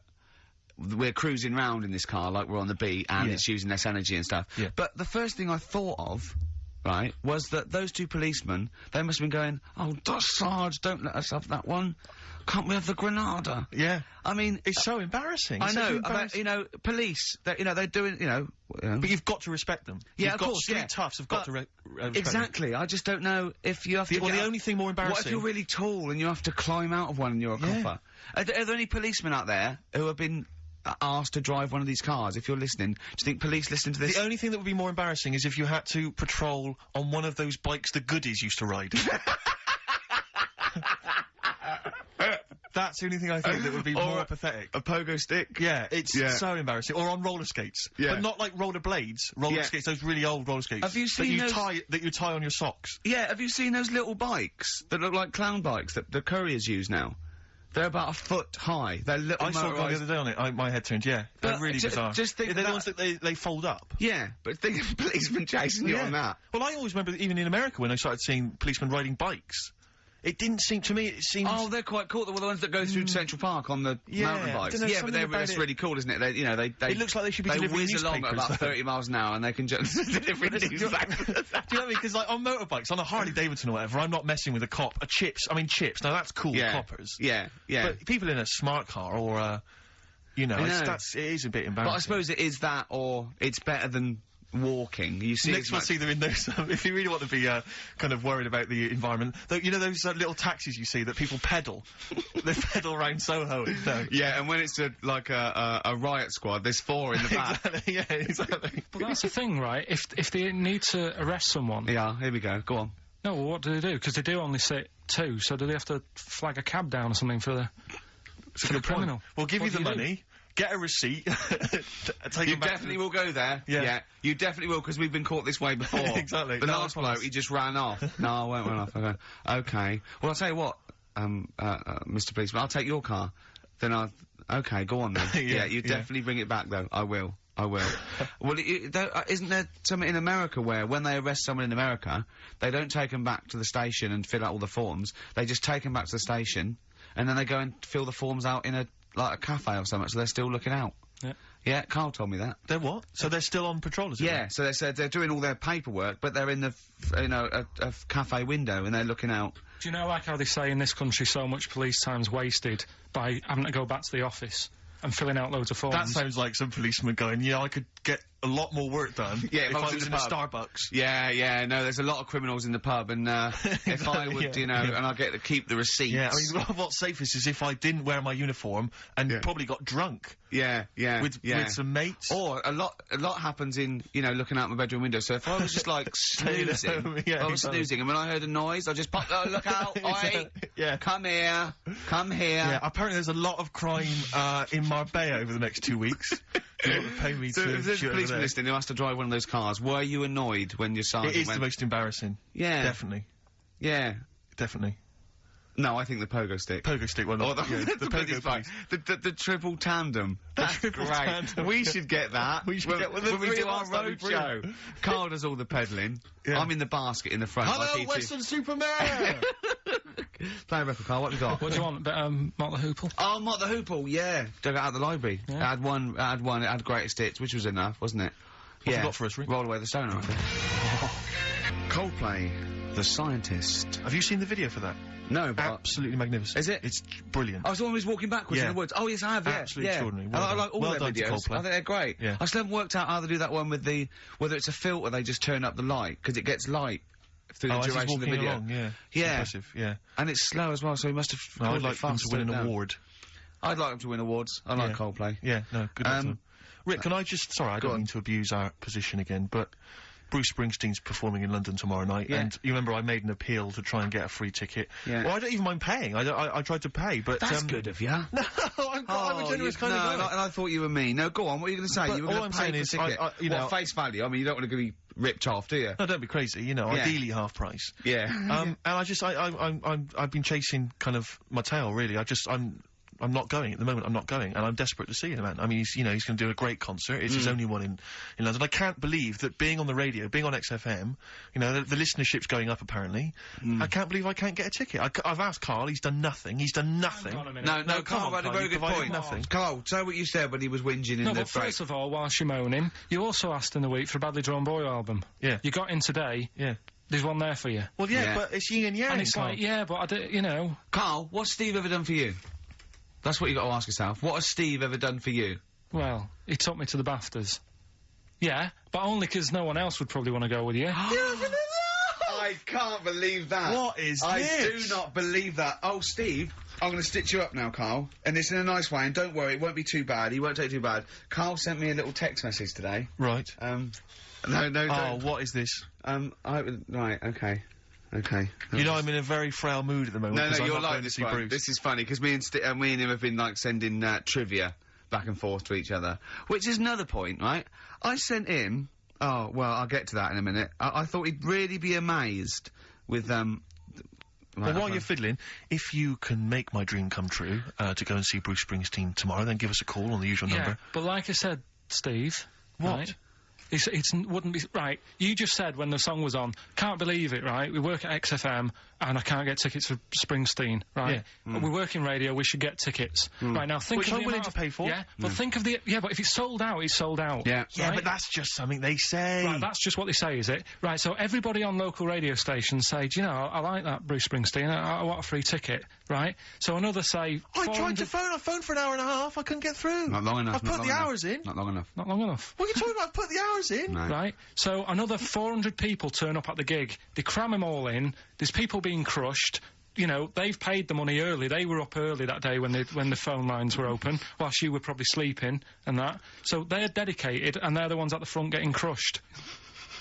we're cruising round in this car like we're on the beat, and it's using less energy and stuff. Yeah. But the first thing I thought of, right, was that those two policemen, they must have been going, oh, Sarge, don't let us have that one. Can't we have the Granada? Yeah. I mean... It's so embarrassing. I know, you know, police, they're doing, But you've got to respect them. Yeah, of course, street toughs have got to respect exactly. them. I just don't know if you have to... Well, the only thing more embarrassing... What if you're really tall and you have to climb out of one and you're a copper? Are there any policemen out there who have been asked to drive one of these cars? If you're listening, do you think police listen to this? The only thing that would be more embarrassing is if you had to patrol on one of those bikes the goodies used to ride. That's the only thing I think that would be more pathetic. A pogo stick? Yeah, it's so embarrassing. Or on roller skates. Yeah. But not like roller blades. Roller skates, those really old roller skates. Have you seen that you tie on your socks. Yeah, have you seen those little bikes that look like clown bikes that the couriers use now? They're about a foot high. They're little I saw one the other day on it. My head turned, They're really bizarre. Just think they're the ones that they fold up. Yeah, but think of policemen chasing you on that. Well, I always remember that even in America when I started seeing policemen riding bikes. It didn't seem to me. It seems. Oh, they're quite cool. They were the ones that go through Central Park on the mountain bikes. Yeah, but that's really cool, isn't it? They it looks like they should be delivering whiz along at about 30 miles an hour, and they can just deliver news. Do you know what I mean? Because like on motorbikes, on a Harley Davidson or whatever, I'm not messing with a cop. Chips. Now that's cool. Coppers. Yeah. But people in a smart car or it is a bit embarrassing. But I suppose it is that, or it's better than walking. You see, next we'll see them in those. If you really want to be kind of worried about the environment, you know those little taxis you see that people pedal. They pedal around Soho. Yeah, and when it's a riot squad, there's four in the back. Exactly. But that's the thing, right? If they need to arrest someone. Yeah, here we go. Go on. No, well, what do they do? Because they do only sit two, so do they have to flag a cab down or something for the criminal? We'll give you the money. Get a receipt. You definitely will go there. Yeah. You definitely will, because we've been caught this way before. Exactly. The last bloke, he just ran off. No, I won't run off. Okay. Well, I'll tell you what, Mr. Policeman, I'll take your car. Then okay, go on then. You definitely bring it back, though. I will. Well, isn't there something in America where when they arrest someone in America, they don't take them back to the station and fill out all the forms. They just take them back to the station, and then they go and fill the forms out in a cafe or something, so they're still looking out. Yeah, Karl told me that. They're what? So they're still on patrol, is it? Yeah, so they said they're doing all their paperwork, but they're in the, a cafe window, and they're looking out. Do you know, like how they say in this country so much police time's wasted by having to go back to the office and filling out loads of forms? That sounds like some policeman going, yeah, I could get a lot more work done Yeah, if I was in a pub. Starbucks. Yeah, no, there's a lot of criminals in the pub, and if I would, Yeah, and I get to keep the receipts. Yeah, I mean, what's safest is if I didn't wear my uniform and probably got drunk yeah, with some mates. Or a lot happens in, looking out my bedroom window. So if I was just like snoozing, Yeah, I was exactly. snoozing, and when I heard a noise, I just popped, look out, oi, Yeah. come here. Yeah, apparently there's a lot of crime in Marbella over the next 2 weeks. You want to pay me So to if there's a shoot over policeman there. listening who has to drive one of those cars, were you annoyed when your sergeant It is went, the most embarrassing. Yeah. Definitely. Yeah. Definitely. No, I think the pogo stick. Pogo stick one. Or the, yeah, the pogo fine. police. The triple tandem. That's triple great. tandem. We should get that. We should get one of the when we three do of our us, that'd road be show. brilliant. Carl does all the peddling. Yeah. I'm in the basket in the front. Hello, like E.T. Western Superman! Play a record, Carl. What have you got? What do you want? Mott the Hoople? Oh, Mott the Hoople, yeah. Dug it out of the library. Yeah. It had one, it had greatest hits, which was enough, wasn't it? What's it got for us, Rick? Roll Away the Stone, I think. Coldplay, The Scientist. Have you seen the video for that? No, but... Absolutely magnificent. Is it? It's brilliant. I was always walking backwards Yeah. in the woods. Oh, yes, I have, yeah. Absolutely yeah. extraordinary. And Well I done. like all Well their done to videos. Coldplay. I think they're great. Yeah. I still haven't worked out how to do that one with whether it's a filter, they just turn up the light, because it gets light through the as he's duration of the walking video. along, yeah. It's Yeah. impressive, yeah. And it's slow as well, so he must have... No, I'd recorded it like them fast to win an down. award. I'd like them to win awards. I like Yeah. Coldplay. Yeah, no, good luck to them. Rick, can I just... Sorry, I Go don't on. mean to abuse our position again, but... Bruce Springsteen's performing in London tomorrow night, Yeah. and you remember I made an appeal to try and get a free ticket. Yeah. Well, I don't even mind paying. I tried to pay, but That's good of you. No, I'm a generous kind of guy. and I thought you were me. No, go on. What are you going to say? But You were all going I'm to pay saying for is, a ticket. you know, face value. I mean, you don't want to be ripped off, do you? No, don't be crazy. You know, Yeah. ideally half price. Yeah. And I've been chasing kind of my tail really. I'm not going at the moment. I'm not going, and I'm desperate to see him, man. I mean, he's going to do a great concert. It's his only one in London. I can't believe that being on the radio, being on XFM, the listenership's going up apparently. I can't believe I can't get a ticket. I've asked Karl. He's done nothing. He's done nothing. Hang on a minute. No, come Carl on, had a Karl, very you good provided point. nothing. Carl, say what you said when he was whinging in No, the but break. first of all, whilst you're moaning, you also asked in the week for a Badly Drawn Boy album. Yeah. You got in today. Yeah. There's one there for you. Well, yeah, Yeah. but it's yin and yang. And it's Karl. like, yeah, but I do, Carl, what's Steve ever done for you? That's what you got to ask yourself. What has Steve ever done for you? well, he took me to the BAFTAs. Yeah, but only 'cause no one else would probably want to go with you. I can't believe that. What is I this? do not believe that. Oh, Steve, I'm going to stitch you up now, Carl. And it's in a nice way, and don't worry, it won't be too bad. He won't take it too bad. Carl sent me a little text message today. Right. No, Oh, don't. what is this? Right, okay. You know, I'm in a very frail mood at the moment. No, 'cause I'm you're not like going to this see one. Bruce. This is funny, because me and him have been, like, sending trivia back and forth to each other. Which is another point, right? I sent him... Oh, well, I'll get to that in a minute. I thought he'd really be amazed with, Well, while you're fiddling, if you can make my dream come true, to go and see Bruce Springsteen tomorrow, then give us a call on the usual Yeah, number. but like I said, Steve... What? Right, it wouldn't be... Right, you just said when the song was on, can't believe it, right? We work at XFM, and I can't get tickets for Springsteen, right? Yeah. We work in radio, we should get tickets. Right, now think Which of I'm the willing amount to pay for. Yeah, but think of the... Yeah, but if it's sold out, it's sold out. Yeah. Yeah, right? but that's just something they say. Right, that's just what they say, is it? Right, so everybody on local radio stations say, do you know, I like that Bruce Springsteen, I want a free ticket, right? So another say... I tried 400 to phone. I phoned for an hour and a half. I couldn't get through. Not long enough. I've put the hours in. Not long enough. Not long enough. What are you talking about? I've put the hours in. No. Right, so another 400 people turn up at the gig. They cram them all in. There's people being crushed. They've paid the money early. They were up early that day when the phone lines were open, whilst you were probably sleeping and that. So they're dedicated, and they're the ones at the front getting crushed.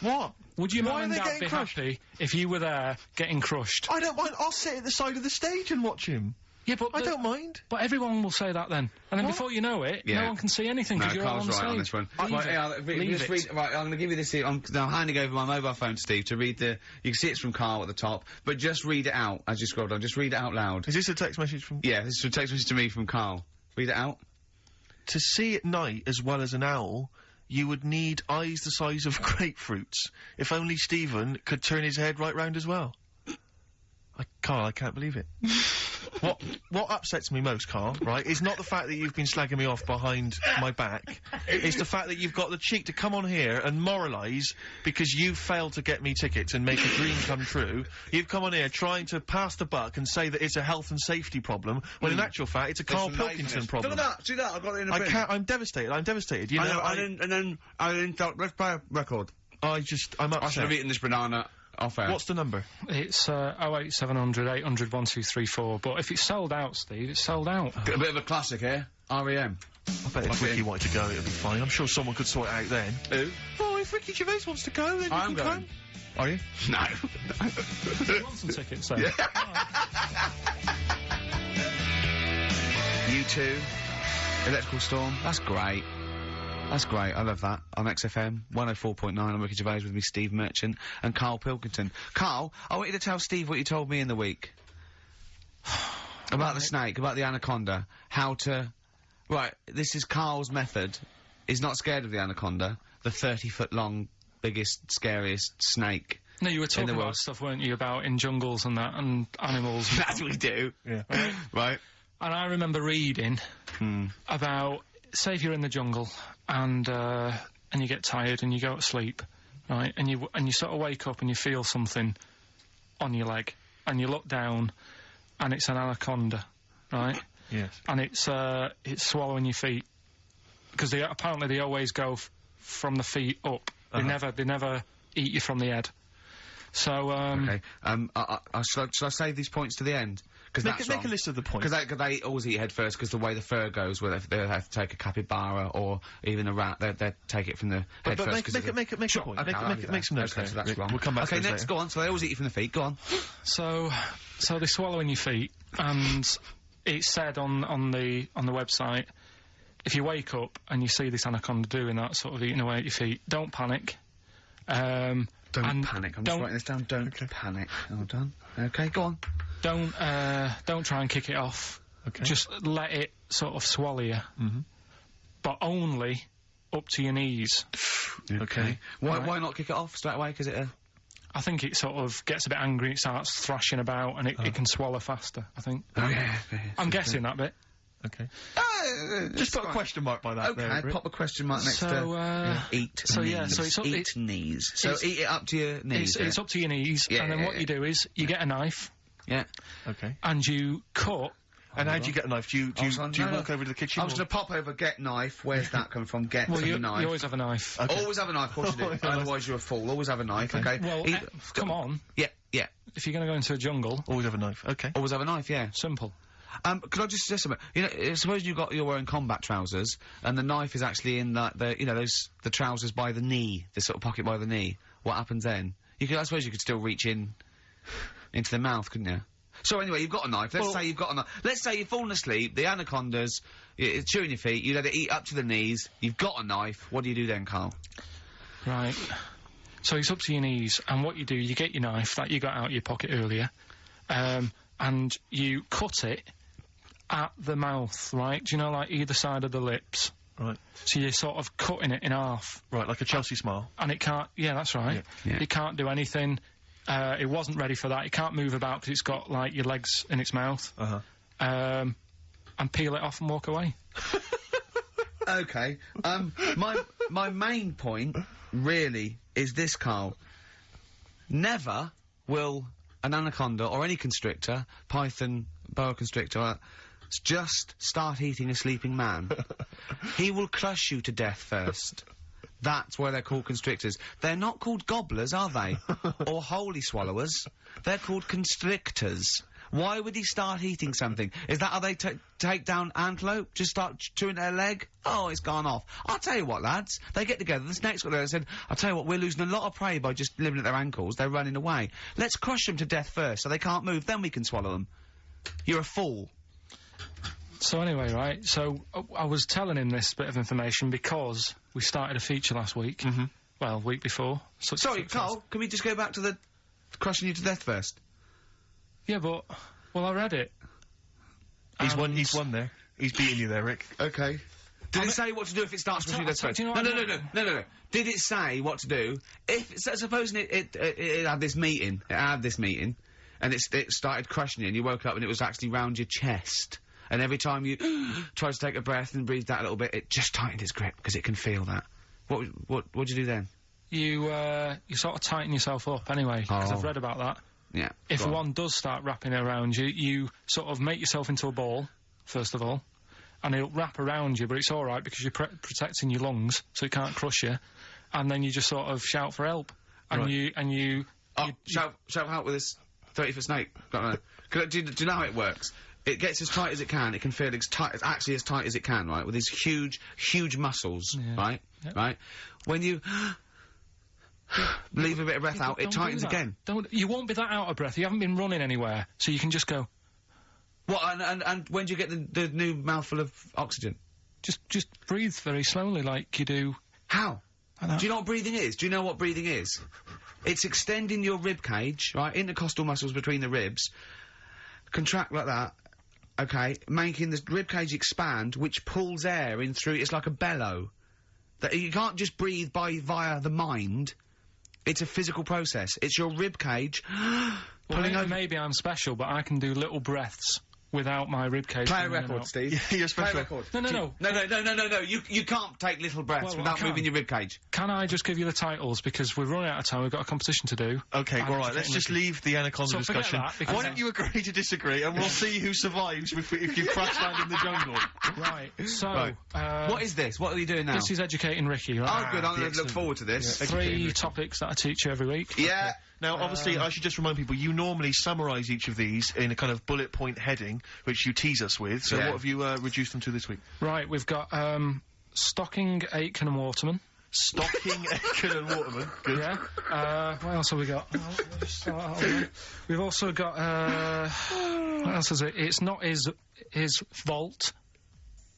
What? Would your Why mum are and they dad getting be crushed? happy if you were there getting crushed? I don't mind. I'll sit at the side of the stage and watch him. Yeah, but I don't mind. But everyone will say that then, and then What? before you know it, Yeah. no one can see anything No, because you're all Carl's on the right stage. on this one. Leave Right, it. yeah, Leave just it. right, I'm going to give you this here. I'm now handing over my mobile phone to Steve to read the... You can see it's from Carl at the top, but just read it out as you scroll down. Just read it out loud. Is this a text message from... Yeah, this is a text message to me from Carl. Read it out. To see at night as well as an owl, you would need eyes the size of grapefruits. If only Stephen could turn his head right round as well. Carl, I can't believe it. What upsets me most, Karl, right, is not the fact that you've been slagging me off behind my back. It's the fact that you've got the cheek to come on here and moralise because you failed to get me tickets and make a dream come true. You've come on here trying to pass the buck and say that it's a health and safety problem, when in actual fact it's a Karl Pilkington problem. Look at that, see that, I got it in a bin. I'm devastated, you know. And then I thought, let's play a record. I'm upset. I should have eaten this banana off air. What's the number? It's 08700 800 1234. But if it's sold out, Steve, it's sold out. A bit of a classic here. REM. I bet if Ricky wanted to go, it'd be fine. I'm sure someone could sort it out then. Who? Oh, if Ricky Gervais wants to go, then I'm you can going. come. Are you? No. You want some tickets, then? U2. Electrical Storm. That's great. That's great. I love that. On XFM 104.9. I'm Ricky Gervais, with me, Steve Merchant and Karl Pilkington. Karl, I want you to tell Steve what you told me in the week. About the snake, about the anaconda. How to... Right, this is Karl's method. He's not scared of the anaconda. The 30-foot long, biggest, scariest snake. No, you were talking about stuff, weren't you, about in jungles and that, and animals. That's what we do. Yeah. Right. And I remember reading about, say if you're in the jungle and you get tired and you go to sleep, right, and you sort of wake up and you feel something on your leg, and you look down, and it's an anaconda, right? Yes. And it's swallowing your feet, because apparently they always go from the feet up. They never eat you from the head. So okay. Shall I save these points to the end? Because make a list of the points. Because they always eat head first, because the way the fur goes, where they have to take a capybara or even a rat, they take it from the head first. Make a point. Okay, make some notes. Okay, so that's wrong. We'll come back to next, later. go on. So they always eat you from the feet. Go on. So they swallow in your feet, and it's said on the website, if you wake up and you see this anaconda doing that, sort of eating away at your feet, don't panic. Don't panic. I'm just writing this down. Don't panic. Well done. Okay, go on. Don't try and kick it off. Okay. Just let it sort of swallow you. But only up to your knees. Okay. Why not kick it off straight away? Because I think it sort of gets a bit angry, it starts thrashing about, and it can swallow faster, I think. Oh, yeah. I'm guessing that bit. Okay. Just put a question mark by that. Okay, pop a question mark next to eat knees. Yeah, so eat knees. So eat it up to your knees. It's up to your knees, and then what you do is you get a knife. Yeah. Okay. And you cut. And how do you get a knife? Do you walk over to the kitchen? I was going to pop over, get knife. Where's that coming from? Get you knife. You always have a knife. Okay. Always have a knife, of course you do. Otherwise you're a fool. Always have a knife, okay? Well, come on. Yeah. If you're going to go into a jungle... Always have a knife, okay. Always have a knife, yeah. Simple. Could I just suggest something? You know, suppose you're wearing combat trousers, and the knife is actually in the trousers by the knee, the sort of pocket by the knee. What happens then? I suppose you could still reach into the mouth, couldn't you? So anyway, you've got a knife. Let's say you've got a knife. Let's say you've fallen asleep, the anaconda's chewing your feet, you let it eat up to the knees, you've got a knife. What do you do then, Karl? Right. So it's up to your knees, and what you do, you get your knife that you got out of your pocket earlier, and you cut it at the mouth, right? Do you know, like either side of the lips? Right. So you're sort of cutting it in half. Right, like a Chelsea smile. And it can't... Yeah, that's right. Yeah. It can't do anything. It wasn't ready for that. It can't move about because it's got, like, your legs in its mouth. And peel it off and walk away. Okay. My main point, really, is this, Karl. Never will an anaconda or any constrictor, python, boa constrictor, just start eating a sleeping man. He will crush you to death first. That's why they're called constrictors. They're not called gobblers, are they? Or holy swallowers. They're called constrictors. Why would he start eating something? Is that how they take down antelope? Just start chewing their leg? Oh, it's gone off. I'll tell you what, lads. They get together. The snakes got there and said, I'll tell you what, we're losing a lot of prey by just living at their ankles. They're running away. Let's crush them to death first so they can't move. Then we can swallow them. You're a fool. So anyway, right, so I was telling him this bit of information because we started a feature last week. Well, week before. Sorry, Karl, can we just go back to the crushing you to death first? Yeah, but... Well, I read it. He's won there. He's beating you there, Rick. Okay. Did it say what to do if it starts crushing you to death first? No. Did it say what to do? If, supposing it had this meeting, and it started crushing you, and you woke up and it was actually round your chest. And every time you tried to take a breath and breathe out a little bit, it just tightened its grip, because it can feel that. What'd you do then? You sort of tighten yourself up anyway, because I've Oh. read about that. Yeah. If go on. one does start wrapping it around you, you sort of make yourself into a ball, first of all, and it'll wrap around you, but it's alright because you're protecting your lungs, so it can't crush you, and then you just sort of shout for help. And Right. Shout for help with this 30-foot snake. Do you know how it works? It gets as tight as it can. It can feel as tight, actually as tight as it can, right? With these huge muscles, right? Yep. Right? When you leave a bit of breath out, it tightens again. You won't be that out of breath. You haven't been running anywhere, so you can just go. What? And when do you get the new mouthful of oxygen? Just breathe very slowly, like you do. How? I know. Do you know what breathing is? Do you know what breathing is? It's extending your rib cage, right? Intercostal muscles between the ribs. Contract like that. Okay, making the rib cage expand, which pulls air in through. It's like a bellow. That you can't just breathe via the mind. It's a physical process. It's your rib cage pulling over. Maybe I'm special, but I can do little breaths without my ribcage. Play a record, Steve. Yeah, you're Play a special. record. No. No. You can't take little breaths Well, I without can't. moving your rib cage. Can I just give you the titles, because we're running out of time, we've got a competition to do. Okay, And all right, it's let's getting just ridiculous. leave the anaconda So forget discussion. that, because Why don't you agree to disagree, and we'll see who survives if you crash land in the jungle. Right, so... Right. What is this? What are you doing now? This is Educating Ricky, right? Oh, good. I'm going to look excellent. forward to this. Three topics that I teach you every week. Yeah. Now, obviously, I should just remind people, you normally summarise each of these in a kind of bullet point heading, which you tease us with. So Yeah. what have you reduced them to this week? Right, we've got, Stocking, Aitken and Waterman. Stocking, Aiken and Waterman. Good. Yeah. What else have we got? Oh, let me just start out there. We've also got, what else is it? It's not his vault.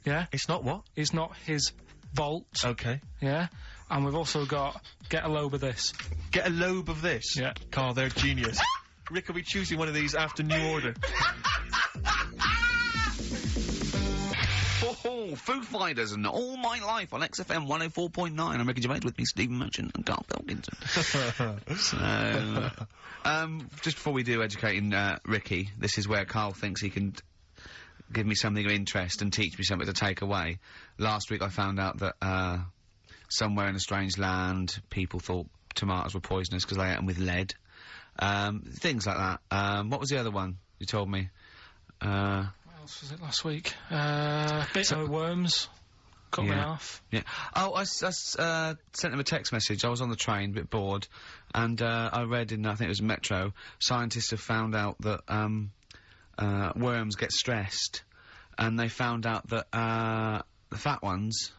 Yeah? It's not what? It's not his vault. Okay. Yeah? And we've also got Get a Lobe of This. Get a lobe of this. Yeah. Carl, they're genius. Rick will be choosing one of these after New Order. Oh, Foo Fighters and All My Life on XFM 104.9. I'm Ricky Gervais, with me, Stephen Merchant and Karl Pilkington. So, just before we do Educating Ricky, this is where Karl thinks he can give me something of interest and teach me something to take away. Last week I found out that somewhere in a strange land people thought tomatoes were poisonous because they ate them with lead. Things like that. What was the other one you told me? What else was it last week? Bit of worms. Cut me off. Yeah. Oh, I sent him a text message. I was on the train, a bit bored, and I read in, I think it was Metro, scientists have found out that worms get stressed, and they found out that the fat ones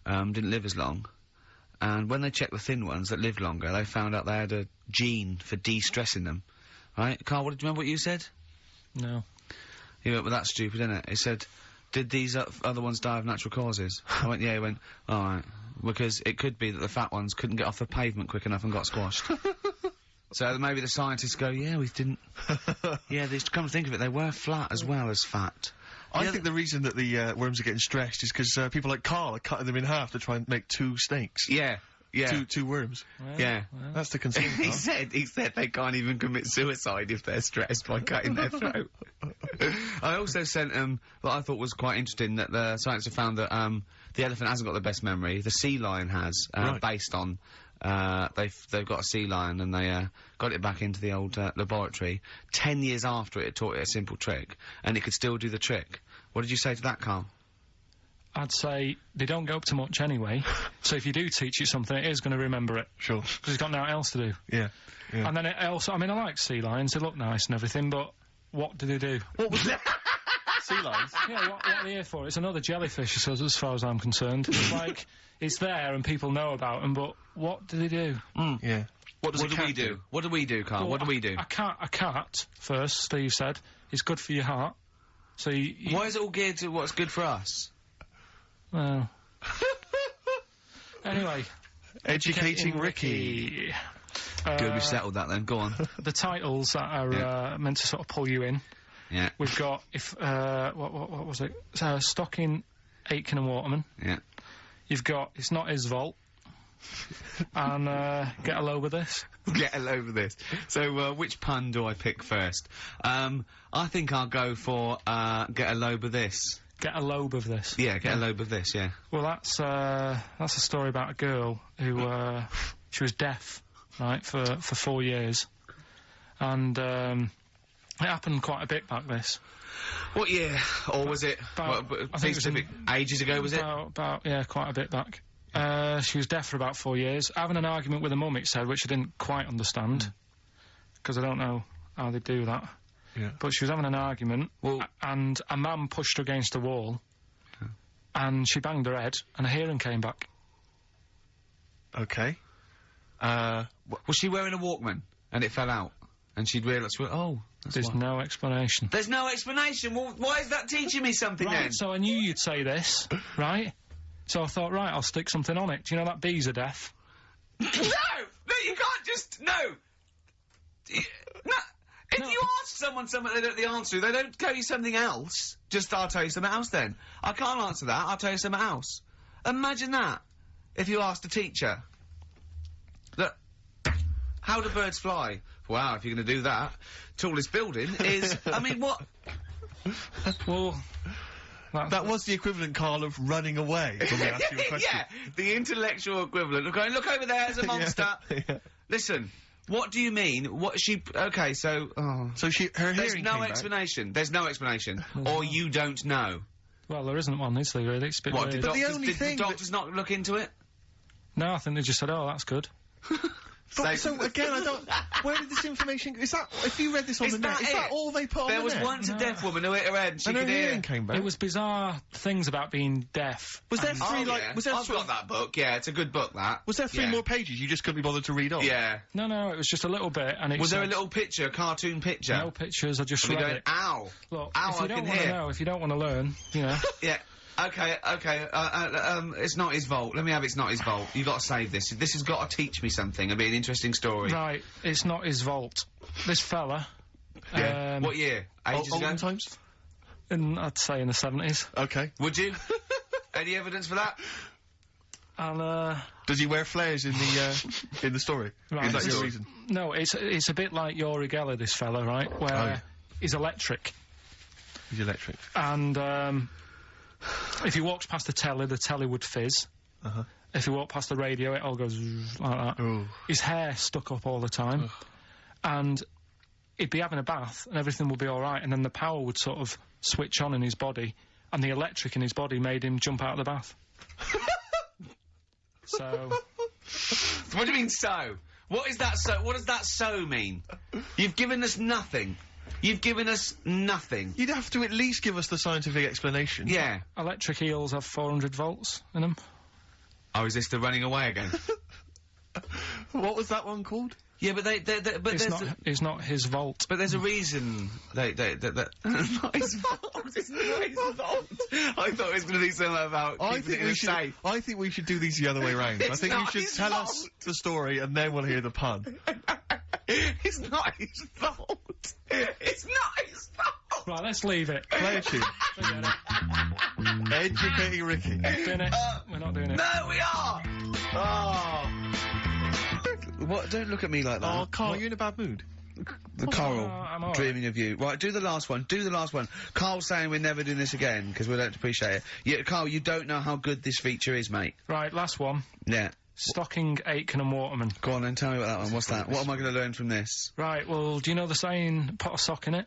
didn't live as long, and when they checked the thin ones that lived longer, they found out they had a gene for de-stressing them. Right? Karl, do you remember what you said? No. He went, well, that's stupid, isn't it? He said, did these other ones die of natural causes? I went, yeah. He went, all right. Because it could be that the fat ones couldn't get off the pavement quick enough and got squashed. So maybe the scientists go, yeah, we didn't... yeah, they come to think of it, they were flat as well as fat. I think the reason that the worms are getting stressed is because people like Karl are cutting them in half to try and make two snakes. Yeah, yeah. Two worms. Well, Yeah. well. That's the concern. he Karl. said they can't even commit suicide if they're stressed by cutting their throat. I also sent what I thought was quite interesting, that the scientists have found that the elephant hasn't got the best memory. The sea lion has, Right. based on they've got a sea lion and they got it back into the old laboratory. 10 years after it taught it a simple trick, and it could still do the trick. What did you say to that, Karl? I'd say they don't go up to much anyway, so if you do teach it something, it is going to remember it, Sure. because it's got nothing else to do. Yeah. Yeah. And then it also, I mean, I like sea lions, they look nice and everything, but what do they do? What was that? Sea lions? Yeah, what are they here for? It's another jellyfish, as far as I'm concerned. It's like, it's there and people know about them, but what do they do? Yeah. What does What a do we cat do? What do we do, Karl? Well, What do we do? A cat, first, Steve said, is good for your heart. So you Why is it all geared to what's good for us? well... Anyway. Educating Ricky. Good, we've settled that then. Go on. The titles that are meant to sort of pull you in. Yeah. We've got, what was it? Stocking, Aitken and Waterman. Yeah. You've got It's Not His Vault. and get a load of this. Get a load of this. So, which pun do I pick first? I think I'll go for, get a load of this. Get a lobe of this. Yeah, get a load of this, yeah. Well, that's a story about a girl who, she was deaf, right, for 4 years. And, it happened quite a bit back this. What year? Or was it, I think it was ages ago, was it? About, yeah, quite a bit back. She was deaf for about 4 years, having an argument with her mum, it said, which I didn't quite understand, because I don't know how they do that. Yeah. But she was having an argument, and a man pushed her against a wall, and she banged her head, and her hearing came back. Okay. Was she wearing a Walkman, and it fell out? And she'd realised, well, There's no explanation. There's no explanation? Well, why is that teaching me something Right, then? so I knew you'd say this, right? So I thought, right, I'll stick something on it. Do you know that bees are deaf? No, you can't just, no. If you ask someone something they don't know the answer to, they don't tell you something else. Just, I'll tell you something else then. I can't answer that, I'll tell you something else. Imagine that, if you asked a teacher. Look, how do birds fly? Wow, if you're going to do that, tallest building is, I mean, what? Well, that was the equivalent, Karl, of running away when we asked you a question. Yeah, the intellectual equivalent of going, look over there, there's a monster. Yeah. Listen, what do you mean? What she, okay, so, So her there's hearing no came back. explanation. There's no explanation. Or you don't know. well, there isn't one, is there, really? It's a bit What, weird. did, But the doctors, only did thing the doctors not look into it? No, I think they just said, oh, that's good. But, so again, I don't. Where did this information? Is that if you read this on Is the net? that Is that it? all they put on There the was net? once a deaf woman who hit her head and she And her could hear. hearing came back. It was bizarre things about being deaf. Was there and- three Oh, like? yeah. Was there I've three, got that book, yeah, it's a good book, that. Was there three Yeah. more pages you just couldn't be bothered to read on? Yeah. No, it was just a little bit, and it Was there a said- little picture, a cartoon picture? No pictures, I just And we read going, it. ow. Look, Ow, if you I don't can want to hear. know, if you don't want to learn, you know. Yeah. Okay, it's not his fault. Let me have it's not his fault. You've got to save this. This has got to teach me something. It'll be an interesting story. Right, it's not his vault. This fella, Yeah. What year? Ages ago? Olden times. I'd say in the 70s, Okay. Would you? Any evidence for that? and Does he wear flares in the story? Right. Is that your Story. reason? no, it's a bit like Yuri Geller, this fella, right, where Oh, yeah. he's electric, He's electric. and if he walks past the telly would fizz. Uh-huh. If he walked past the radio, it all goes like that. Oh. His hair stuck up all the time, and he'd be having a bath, and everything would be all right, and then the power would sort of switch on in his body, and the electric in his body made him jump out of the bath. So, What do you mean so? What is that so? What does that so mean? You've given us nothing. You've given us nothing. You'd have to at least give us the scientific explanation. Yeah. electric eels have 400 volts in them. Oh, is this the running away again? What was that one called? Yeah, but It's not his vault. But there's a reason that not his fault. It's not his fault. I thought it was going to be something about keeping it in a safe. I think we should do these the other way round. I It's think you not should his tell us fault. the story and then we'll hear the pun. It's not his fault. It's not his fault. Right, let's leave it. Play a tune. Forget it. Educating Ricky. Doing it. We're not doing it. No, we are. Oh. What? Don't look at me like that. Oh, Karl, you're in a bad mood. The Coral, I'm all right. dreaming of you. Right, do the last one. Do the last one. Carl's saying we're never doing this again because we don't appreciate it. Yeah, Karl, you don't know how good this feature is, mate. Right, last one. Yeah. Stocking, Aitken and Waterman. Go on and tell me about that one. What's that? What am I going to learn from this? Right, well, do you know the saying, pot a sock in it?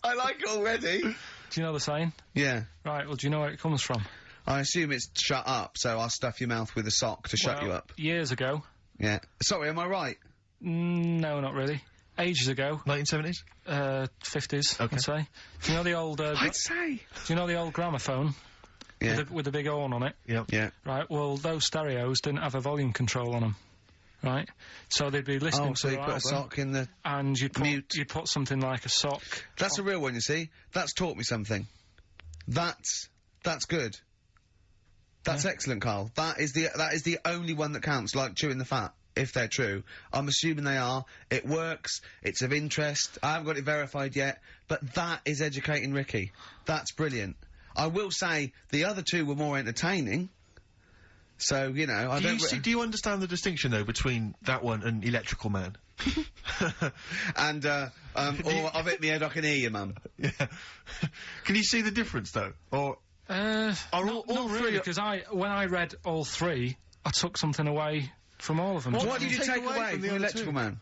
I like it already. Do you know the saying? Yeah. Right, well, do you know where it comes from? I assume it's shut up, so I'll stuff your mouth with a sock to shut you Well, up. Years ago. Yeah. Sorry, am I right? No, not really. Ages ago. 1970s? 50s, Okay. I'd say. Do you know the old, I'd say. do you know the old gramophone? Yeah. With the big horn on it? Yep. Yeah. Right, well, those stereos didn't have a volume control on them. Right? So they'd be listening Oh, to so you their put a album, sock in the... and mute. you'd put something like a sock. That's a real one, you see. That's taught me something. That's good. That's excellent, Karl. That is the only one that counts, like chewing the fat, if they're true. I'm assuming they are. It works. It's of interest. I haven't got it verified yet, but that is educating Ricky. That's brilliant. I will say the other two were more entertaining, So, you know, I don't... Do you understand the distinction, though, between that one and Electrical Man? And, or I've hit my head, I can hear you, Mum. Yeah. Can you see the difference, though? Or... all three, because when I read all three, I took something away from all of them. What did you take away from the Electrical Man?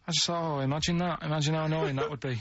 I just thought, oh, imagine that. Imagine how annoying that would be.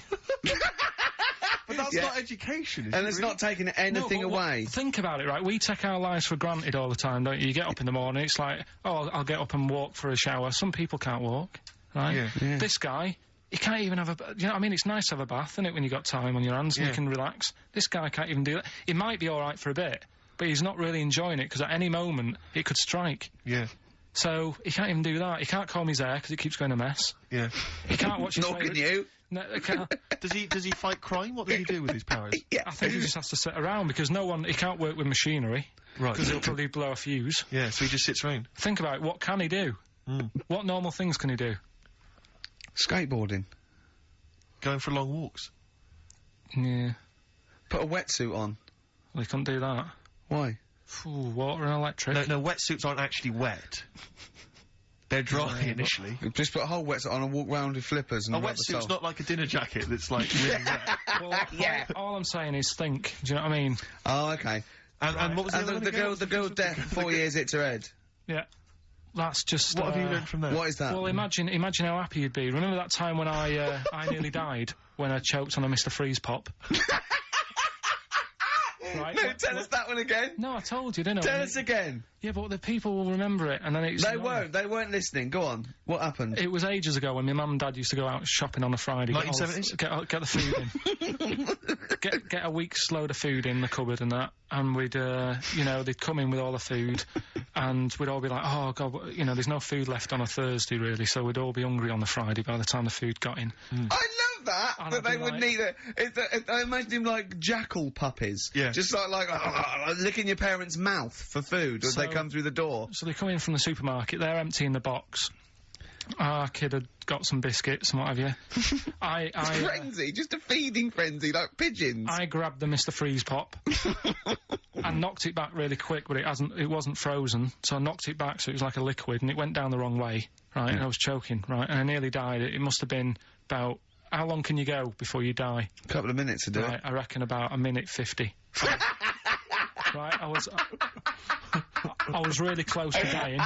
But that's not education, is it? And it's not taking anything away. Think about it, right? We take our lives for granted all the time, don't you? You get up in the morning, it's like, oh, I'll get up and walk for a shower. Some people can't walk, right? Yeah. This guy, he can't even have you know what I mean? It's nice to have a bath, isn't it, when you've got time on your hands and you can relax. This guy can't even do that. He might be alright for a bit, but he's not really enjoying it, because at any moment, it could strike. Yeah. So, he can't even do that. He can't comb his hair, because it keeps going a mess. Yeah. He can't watch his Nor can you. No, he can't. Does he fight crime? What does he do with his powers? I think he just has to sit around, because he can't work with machinery. Right. Because he'll probably blow a fuse. Yeah, so he just sits around. Think about it, what can he do? What normal things can he do? Skateboarding. Going for long walks. Yeah. Put a wetsuit on. Well, he couldn't do that. Why? Ooh, water and electric. No, wetsuits aren't actually wet. They're dry initially. Just put a whole wetsuit on and walk round with flippers and A wetsuit's not like a dinner jacket that's like really wet. Well, all I'm saying is think. Do you know what I mean? Oh, okay. And what was the other one again? The girl deaf, 4 years hit her head. Yeah. That's just. What have you learned from that? What is that? Well, imagine how happy you'd be. Remember that time when I nearly died when I choked on a Mr. Freeze pop? Right, No, tell us that one again. No, I told you, didn't I? Tell us again. Yeah, but the people will remember it, and then it's... They won't. They weren't listening. Go on. What happened? It was ages ago when my mum and dad used to go out shopping on a Friday. 1970s? Get the food in. get a week's load of food in the cupboard and that, and we'd, you know, they'd come in with all the food, and we'd all be like, oh, God, you know, there's no food left on a Thursday, really, so we'd all be hungry on the Friday by the time the food got in. I love that, And that I'd they be would like- need it. I imagine him like jackal puppies. Yeah. Just like licking your parents' mouth for food as they come through the door. So they come in from the supermarket, they're emptying the box. Our kid had got some biscuits and what have you. Frenzy, just a feeding frenzy, like pigeons. I grabbed the Mr. Freeze pop and knocked it back really quick, but it wasn't frozen, so I knocked it back so it was like a liquid, and it went down the wrong way, right, and I was choking, right, and I nearly died. It must have been about, how long can you go before you die? A couple of minutes to do Right, it. I reckon about 1:50. Right, I was really close to dying.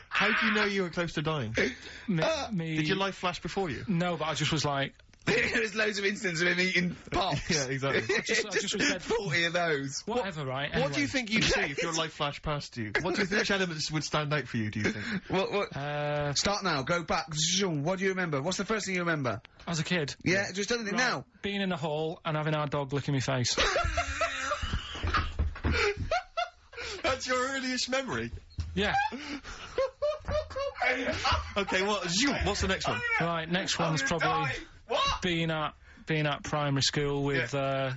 How do you know you were close to dying? Did your life flash before you? No, but I just was like... There's loads of instances of him eating pops. Yeah, exactly. I just was dead. 40 of those. Whatever, right? What do you think you'd see if your life flashed past you? What do you think, which elements would stand out for you, do you think? What? Start now, go back. What do you remember? What's the first thing you remember? As a kid? Yeah, just anything Right, now. being in the hall and having our dog licking my face. That's your earliest memory? Yeah. Okay, what's the next one? Right, next one's probably being at primary school with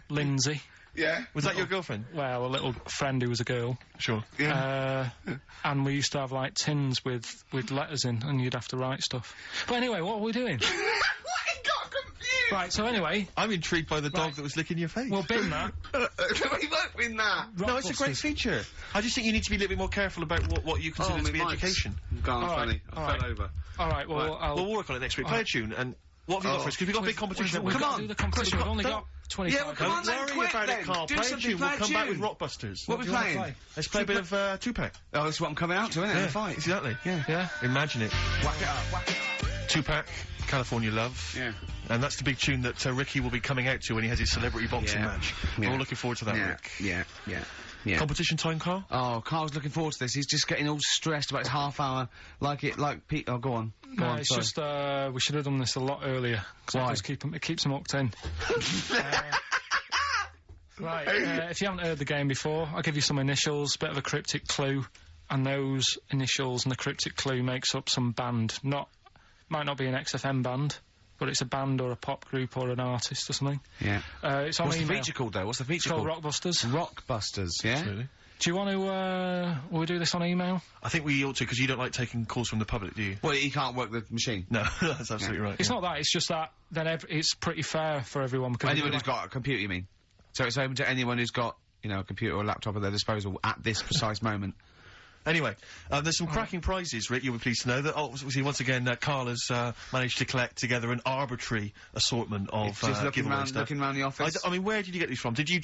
Lindsay. Yeah. Was that your girlfriend? Well, a little friend who was a girl. Sure. And we used to have like tins with letters in, and you'd have to write stuff. But anyway, what were we doing? What? He got confused. Right, so anyway, I'm intrigued by the dog that was licking your face. well, bin that. We won't win that. No, it's a great feature. I just think you need to be a little bit more careful about what you consider to be education. Gone All funny. right, all I fell right. over. All right, well, We'll work on it next week. Play a tune, and what have you got for us? Because we've got a big competition. We've Come got on. to do the competition. We've only got 25 Yeah, well, come on Don't then, worry quick about then. it, Carl. Do Play a something, tune. play We'll a come back with tune. Rockbusters. What are we playing? Let's play a bit of Tupac. Oh, that's what I'm coming out to, isn't it? Yeah, The fight. exactly. Yeah. Imagine it. Whack it up, whack it up. Tupac, California Love. Yeah. And that's the big tune that Ricky will be coming out to when he has his celebrity boxing Yeah. match. Yeah. We're all looking forward to that, Yeah, Rick. yeah. Competition time, Carl? Oh, Carl's looking forward to this. He's just getting all stressed about his half hour, like Pete. Oh, go on. Go No, on, it's sorry. just, we should have done this a lot earlier. 'Cause Why? it keeps them hooked in. Right, if you haven't heard the game before, I'll give you some initials, bit of a cryptic clue, and those initials and the cryptic clue makes up some band. Might not be an XFM band, but it's a band or a pop group or an artist or something. Yeah. It's on What's the email. feature called, though? What's the It's feature called called? Rockbusters. Rockbusters, yeah? Absolutely. Do you want to, will we do this on email? I think we ought to, because you don't like taking calls from the public, do you? Well, he can't work the machine. No, that's absolutely right. It's not that, it's just that then it's pretty fair for everyone because... Anyone who's got a computer, you mean? So it's open to anyone who's got you know, a computer or a laptop at their disposal at this precise moment. Anyway, there's some cracking prizes, Rick, you'll be pleased to know that, obviously, once again, Karl has managed to collect together an arbitrary assortment of Just looking giveaway round, stuff. looking around the office. I mean, where did you get these from? Did you,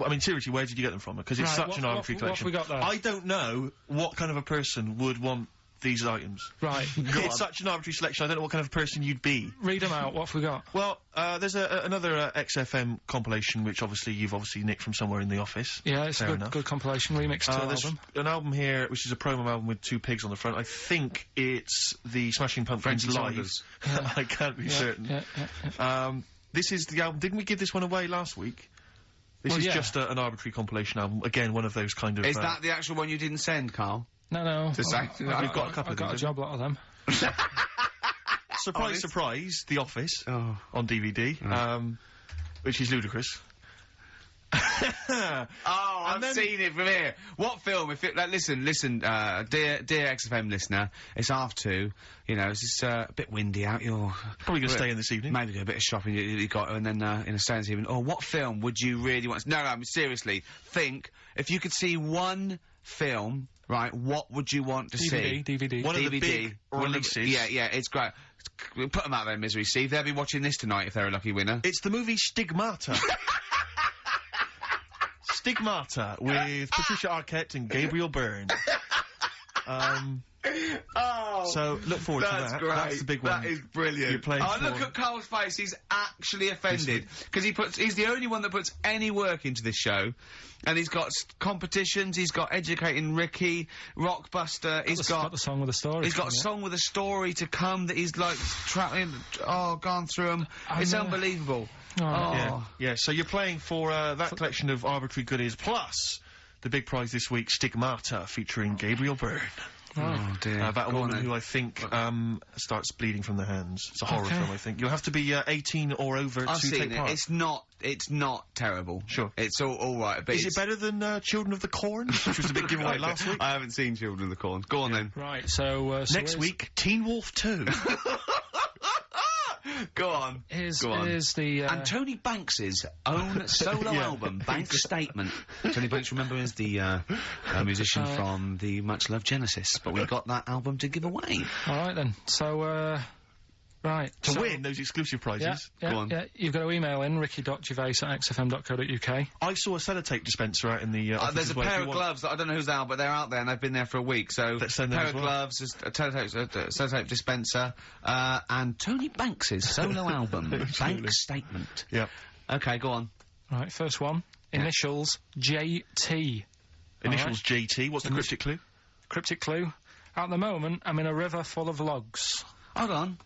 I mean, seriously, where did you get them from? Because it's such an arbitrary collection. What have we got there? I don't know what kind of a person would want these items. Right. It's such an arbitrary selection, I don't know what kind of person you'd be. Read them out, what have we got? Well, there's another XFM compilation, which you've nicked from somewhere in the office. Yeah, it's a good compilation, remixed to there's album. an album here, which is a promo album with two pigs on the front. I think it's the Smashing Pumpkins live. I can't be certain. This is the album. Didn't we give this one away last week? This is just an arbitrary compilation album. Again, one of those kind of... Is that the actual one you didn't send, Carl? No. To say? We've got a couple of these. I've got a job lot of them. Surprise, surprise, The Office on DVD, which is ludicrous. I've seen it from here. What film? If it, listen, dear XFM listener, it's 2:30. You know, it's a bit windy out. You're probably going to stay in this evening. Maybe do a bit of shopping you got, and then in a stay this evening. Or what film would you really want? No, I mean seriously. Think if you could see one film. Right, what would you want to see? DVD. One of the big releases. Yeah, it's great. Put them out there, misery, Steve. They'll be watching this tonight if they're a lucky winner. It's the movie Stigmata. Stigmata with Patricia Arquette and Gabriel Byrne. So look forward to that. That's great. That's the big one. That is brilliant. You're playing for... look at Carl's face. He's actually offended because he's the only one that puts any work into this show, and he's got competitions. He's got Educating Ricky, Rockbuster. He's got the song with a story. He's got a song with a story to come that he's like gone through them. It's unbelievable. Yeah. So you're playing for that collection of arbitrary goodies plus the big prize this week, Stigmata, featuring Gabriel Byrne. Oh dear. About a woman who I think starts bleeding from the hands. It's a horror film, I think. You'll have to be 18 or over to take part. It's not terrible. Sure. It's all right. But is it better than Children of the Corn, which was a big giveaway last week? I haven't seen Children of the Corn. Go on then. Right. So next week, Teen Wolf 2. Go on. Here's the... And Tony Banks's own solo album, Bank Statement. Tony Banks, remember, is the musician from the much-loved Genesis, but we've got that album to give away. All right, then. So, right. To win those exclusive prizes. Go on. Yeah, you've got to email in ricky.gervais@xfm.co.uk. I saw a sellotape dispenser out in the office. There's a pair of gloves that I don't know who's out, but they're out there and they've been there for a week. So let's send a them pair of gloves, a sellotape dispenser, and Tony Banks's solo album, Bank Statement. Yep. Okay, go on. Right, first one. Initials JT. Initials JT. What's the cryptic clue? Cryptic clue. At the moment, I'm in a river full of logs. Hold on.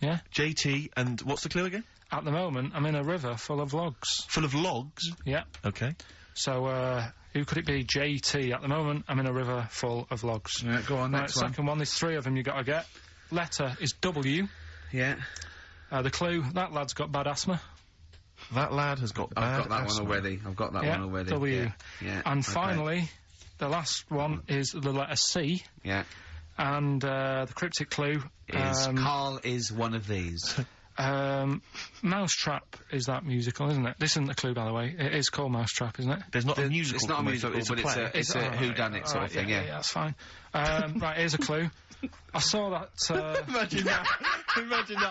Yeah? JT, and what's the clue again? At the moment, I'm in a river full of logs. Full of logs? Yeah. Okay. So, who could it be? JT. At the moment, I'm in a river full of logs. Yeah, go on, next one. Second one, there's 3 of them you got to get. Letter is W. Yeah. The clue, that lad's got bad asthma. That lad has got bad asthma. I've got that one already. W. Yeah. And finally, the last one is the letter C. Yeah. And the cryptic clue is Karl is one of these. Mousetrap is that musical, isn't it? This isn't the clue, by the way. It is called Mousetrap, isn't it? There's not a musical. It's not a musical, it's a but play. it's a whodunit sort of thing. Yeah, that's fine. Right, here's a clue. I saw that. Imagine that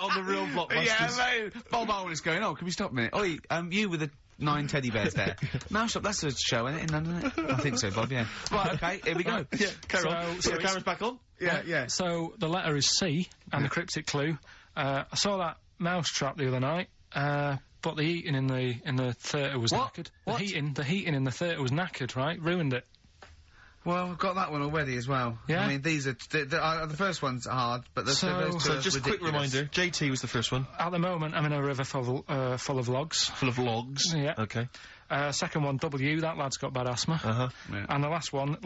on the real Blockbusters. Yeah, mate. Bob Owen is going. Oh, can we stop a minute? Oi, you with the 9 teddy bears there. Mousetrap, that's a show, isn't it? In London, isn't it? I think so, Bob. Yeah. Right. Okay. Here we go. Yeah. Carry on. So the camera's back on. Yeah. So the letter is C, and the cryptic clue. I saw that Mousetrap the other night, but the heating in the theatre was knackered. What? The heating in the theatre was knackered, right? Ruined it. Well, we've got that one already as well. Yeah. I mean, these are the first one's hard, but the so just a quick reminder. JT was the first one. At the moment, I'm in a river full of logs. Full of logs. Yeah. Okay. Second one, W. That lad's got bad asthma. Yeah. And the last one,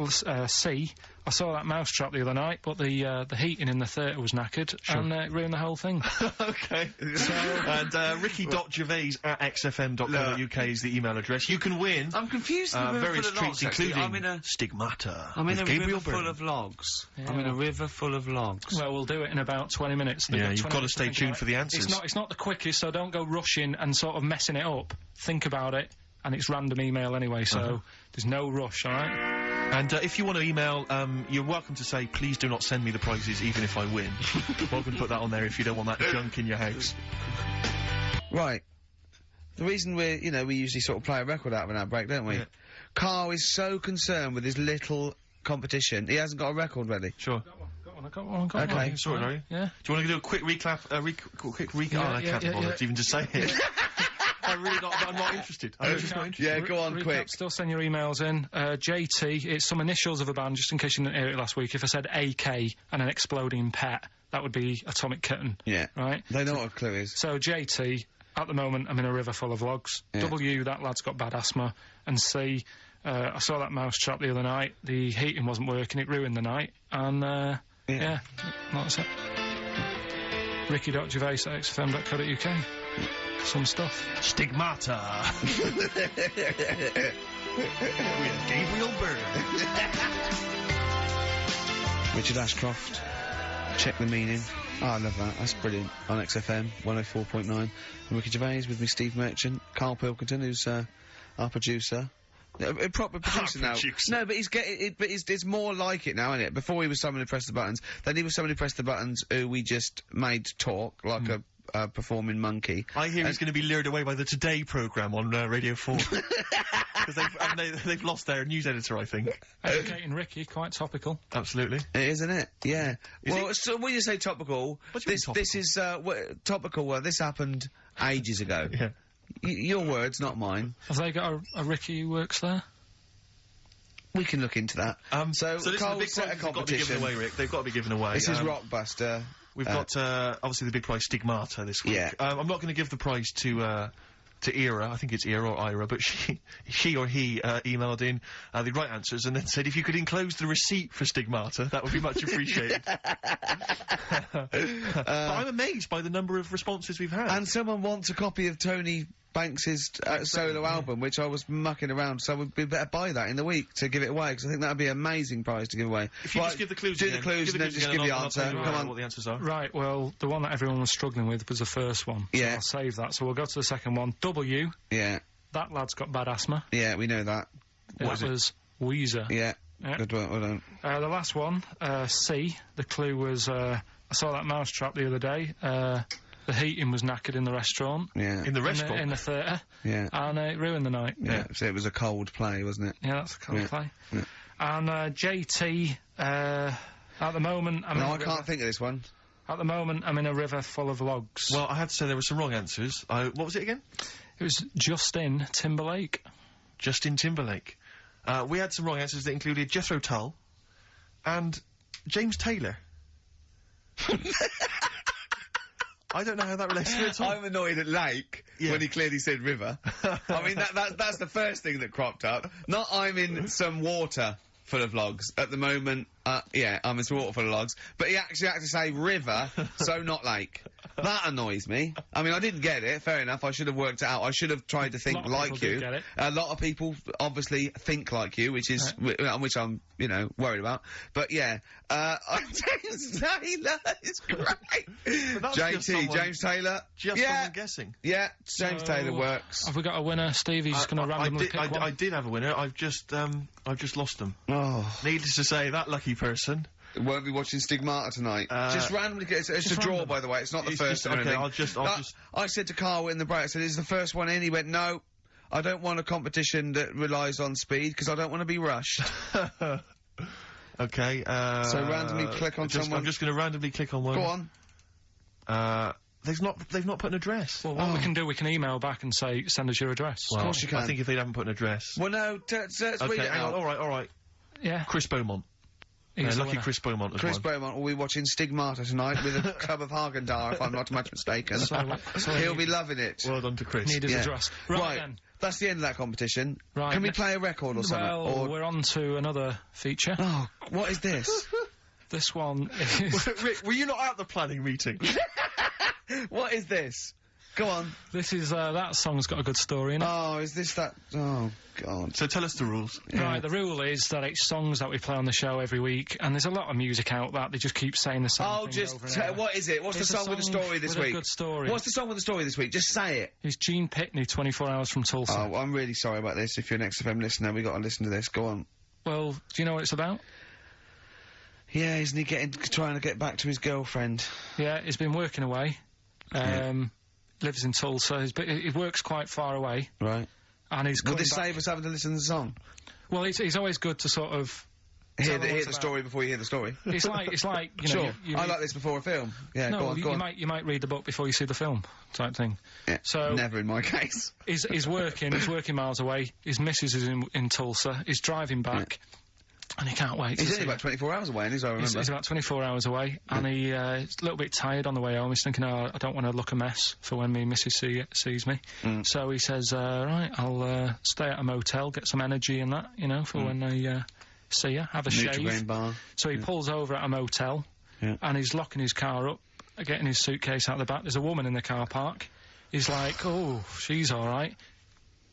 C. I saw that Mousetrap the other night, but the heating in the theatre was knackered and it ruined the whole thing. Okay. And ricky.gervais@xfm.co.uk is the email address. You can win. I'm confused. Various treats, including Stigmata. I'm in a Gabriel river full of logs. Yeah. I'm in a river full of logs. Well, we'll do it in about 20 minutes. Yeah, you've got to stay tuned for the answers. It's not the quickest, so don't go rushing and sort of messing it up. Think about it. and it's random email anyway, so there's no rush, alright? And if you want to email, you're welcome to say, please do not send me the prizes even if I win. Welcome to put that on there if you don't want that junk in your house. Right. The reason we usually sort of play a record out of an ad break, don't we? Yeah. Carl is so concerned with his little competition, he hasn't got a record ready. Sure. I got one. Okay. Sorry, are you? Yeah. Do you want to do a quick recap? Quick recap? I can't bother to even just say it. I'm not interested. I'm just not interested. Yeah, go on, Recap, quick. Still send your emails in. JT, it's some initials of a band, just in case you didn't hear it last week. If I said AK and an exploding pet, that would be Atomic Kitten. Yeah. Right? They know what a clue is. So JT, at the moment, I'm in a river full of logs. Yeah. W, that lad's got bad asthma. And C, I saw that mouse trap the other night. The heating wasn't working, it ruined the night. And, yeah, that's it. Ricky.Gervais at XFM.co.uk. Some stuff. Stigmata. With Gabriel Byrne. Richard Ashcroft. Check the meaning. Oh, I love that. That's brilliant. On XFM 104.9. And Ricky Gervais with me, Steve Merchant. Karl Pilkington, who's our producer. A proper producer now. No, but he's getting it. But it's more like it now, isn't it? Before he was someone who pressed the buttons. Then he was someone who pressed the buttons who we just made talk like a performing monkey. I hear he's going to be lured away by the Today programme on Radio 4. Because they've lost their news editor, I think. Educating Ricky, quite topical. Absolutely. It is, isn't it? Yeah. Is So when you say topical, What do you mean this is topical. Well, this happened ages ago. Yeah. Your words, not mine. Have they got a Ricky who works there? We can look into that. So this is the Carl big set a prize. They've got to be given competition. away, Rick. They've got to be given away. This is Rockbuster. We've got obviously the big prize Stigmata this week. Yeah. I'm not going to give the prize to Ira. I think it's Ira or Ira, but she or he emailed in the right answers and then said if you could enclose the receipt for Stigmata, that would be much appreciated. But I'm amazed by the number of responses we've had. And someone wants a copy of Tony Banks's solo album, which I was mucking around, so we better buy that in the week to give it away, because I think that'd be an amazing prize to give away. If you just give the clues do again. the clues and then just give the answer. Come on. What the answers are. Right, well, the one that everyone was struggling with was the first one. So Yeah. I'll save that. So we'll go to the second one. W, Yeah, that lad's got bad asthma. yeah, we know that. That was Weezer. Yeah, Yeah. good one, well done. The last one, C, the clue was, I saw that mouse trap the other day. The heating was knackered in the restaurant. Yeah, In the restaurant. In the theatre. yeah, And it ruined the night. yeah. So it was a cold play, wasn't it? Yeah, that's a cold Yeah. play. Yeah. And JT, at the moment, I'm in No, a I river. can't think of this one. At the moment, I'm in a river full of logs. Well, I had to say there were some wrong answers. What was it again? It was Justin Timberlake. Justin Timberlake. We had some wrong answers that included Jethro Tull and James Taylor. I don't know how that relates to it at all. I'm annoyed at Lake when he clearly said river. I mean, that's the first thing that cropped up. Not I'm in some water full of logs at the moment. Yeah, I'm in some water full of logs. But he actually had to say river, so not lake. That annoys me. I mean, I didn't get it. Fair enough. I should have worked it out. I should have tried to think lot of like people you. did get it. A lot of people obviously think like you, which is which I'm, worried about. But yeah, James Taylor is great. that's just someone- James Taylor. Just yeah, someone guessing. yeah. James So, Taylor works. Have we got a winner, Steve? He's just going to randomly pick one. I did have a winner. I've just lost them. Oh, Needless to say, that lucky person. won't be watching Stigmata tonight. Just randomly. It's a draw, random. by the way. It's not the It's first just- one. or okay, anything. I'll just- I said to Karl in the break, I said, "Is the first one in?" He went, "No, I don't want a competition that relies on speed because I don't want to be rushed." Okay. So randomly click on someone. I'm just going to randomly click on one. Go on. They've not put an address. Well, what we can do, we can email back and say, send us your address. Well, Of course you can. I think if they haven't put an address. Well, no. Let's read Okay, it hang on. out. All right. Yeah. Chris Beaumont. He's the Lucky winner. Chris Beaumont as Chris one. Beaumont will be watching Stigmata tonight with a club of Hagen-Dazs, if I'm not much mistaken. So He'll be loving it. Well done to Chris. Need his Yeah. address. Right then. That's the end of that competition. Right, Can we ne- play a record or something? Well, Or we're on to another feature. oh, what is this? This one is... Rick, were you not at the planning meeting? What is this? Go on. This is, that song's got a good story in it. Oh, is this that? Oh, God. So tell us the rules. Right, the rule is that it's songs that we play on the show every week, and there's a lot of music out that they just keep saying the same thing over and over. What is it? What's the song with the story this week? A good story. What's the song with the story this week? Just say it. It's Gene Pitney, 24 Hours from Tulsa. Oh, well, I'm really sorry about this. If you're an XFM listener, we got to listen to this. Go on. Well, do you know what it's about? Yeah, isn't he trying to get back to his girlfriend? Yeah, he's been working away. Lives in Tulsa. He works quite far away. Right. And he's Will this save us having to listen to the song? Well, it's always good to sort of hear the story before you hear the story. It's like you know. Sure. I like this before a film. Yeah. No, go on. you might read the book before you see the film, type thing. Yeah. So never in my case. He's working. He's working miles away. His missus is in Tulsa. He's driving back. Yeah. And he can't wait. He's only about 24 hours away, as I remember. He's about 24 hours away, and he's a little bit tired on the way home. He's thinking, oh, I don't want to look a mess for when me missus sees me. So he says, right, I'll stay at a motel, get some energy and that, you know, for when I see her, have a shave. Bar. So he pulls over at a motel, and he's locking his car up, getting his suitcase out the back. There's a woman in the car park. He's like, oh, she's all right.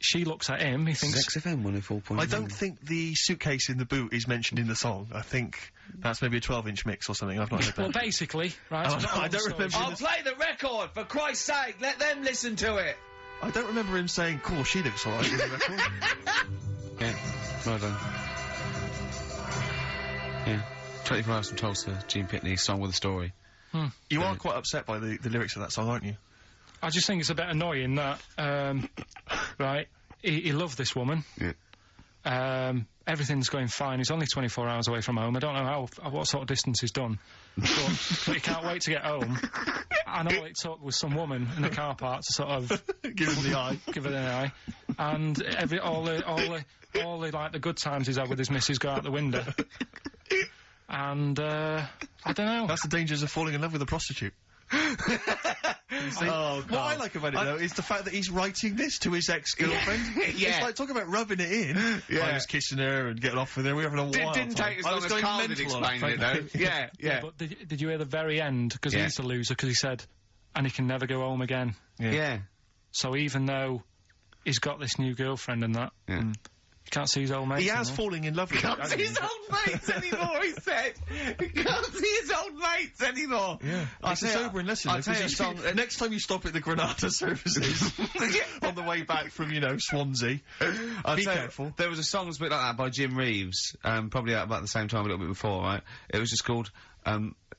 She looks at him, he thinks... XFM 104.9. I don't think the suitcase in the boot is mentioned in the song. I think that's maybe a 12-inch mix or something. I've not heard that. Well, basically, right... I don't remember... I'll play the record, for Christ's sake! Let them listen to it! I don't remember him saying, cool, she looks all right in the record. Yeah, well done. Yeah. 24 Hours from Tulsa, Gene Pitney, song with a story. You are quite upset by the lyrics of that song, aren't you? I just think it's a bit annoying that, right, he loved this woman. Yeah. Everything's going fine. He's only 24 hours away from home. I don't know what sort of distance he's done. But he can't wait to get home. And all it took was some woman in the car park to sort of... give him the eye. Give her the eye. And all the, like, the good times he's had with his missus go out the window. And, I don't know. That's the dangers of falling in love with a prostitute. What I like about it, though, is the fact that he's writing this to his ex-girlfriend. Yeah. It's like, talking about rubbing it in. Yeah. I was kissing her and getting off with her. We were having a wild Didn't take as long as Karl did explain it, though. Yeah. But did you hear the very end? Because he's the loser, because he said, and he can never go home again. Yeah. So even though he's got this new girlfriend and that, he can't see his old mates He has falling in love with her. Can't see his old mates anymore, he said. He can't see his old mates anymore. Yeah. It's a sobering lesson. I'll tell you next time you stop at the Granada services on the way back from, you know, Swansea, be careful. There was a song that's a bit like that by Jim Reeves, probably about the same time, a little bit before, right? It was just called,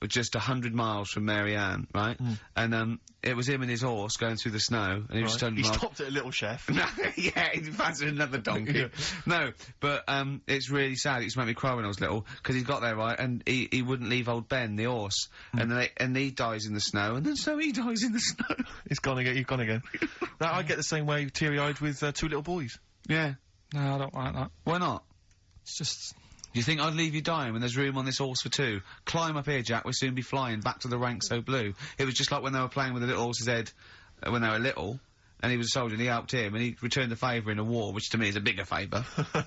just 100 miles from Mary Ann, right? And, it was him and his horse going through the snow, and he was just 100 miles. He stopped at a Little Chef. No, yeah, he fancied another donkey. No, but, it's really sad. It used to make me cry when I was little, because he got there, right, and he wouldn't leave old Ben, the horse, and he dies in the snow, and then so he dies in the snow. He's gone again. I get the same way, teary-eyed, with two little boys. Yeah. No, I don't like that. Why not? It's just... You think I'd leave you dying when there's room on this horse for two? Climb up here, Jack, we'll soon be flying back to the ranks so blue. It was just like when they were playing with the little horse's head when they were little, and he was a soldier and he helped him, and he returned the favour in a war, which to me is a bigger favour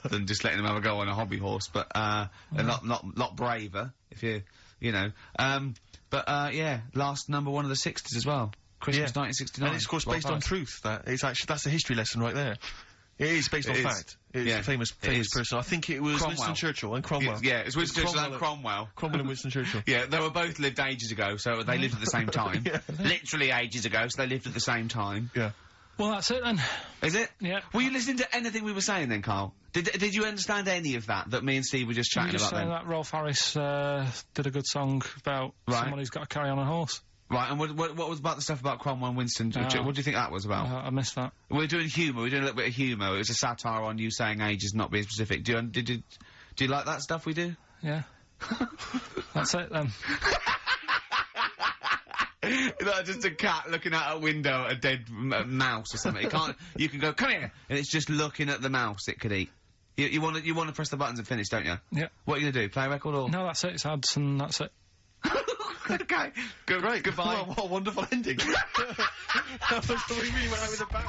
than just letting him have a go on a hobby horse, but, a lot braver, if you know. Yeah, last number one of the 60s as well. Christmas 1969. And it's, of course, based on truth. That's a history lesson right there. It is based on fact. It's a famous person. I think it was Cromwell. Winston Churchill and Cromwell. Yeah, it was Winston Churchill and Cromwell. Cromwell and Winston Churchill. Yeah, they were both lived ages ago, so they lived at the same time. Literally ages ago, so they lived at the same time. Yeah. Well, that's it then. Is it? Yeah. Were you listening to anything we were saying then, Karl? Did you understand any of that me and Steve were just chatting about then? That Rolf Harris did a good song about someone who's got to carry on a horse. Right, and what was about the stuff about Cromwell and Winston? What do you think that was about? I missed that. We're doing humour. We're doing a little bit of humour. It was a satire on you saying age is not being specific. Do you like that stuff we do? Yeah. That's it then. Like just a cat looking out a window at a dead mouse or something. You can go, come here, and it's just looking at the mouse it could eat. You want to press the buttons and finish, don't you? Yeah. What are you gonna do? Play a record or? No, that's it. It's ads and that's it. Okay. Great. Goodbye. What a wonderful ending. That was the way we went out with a bang.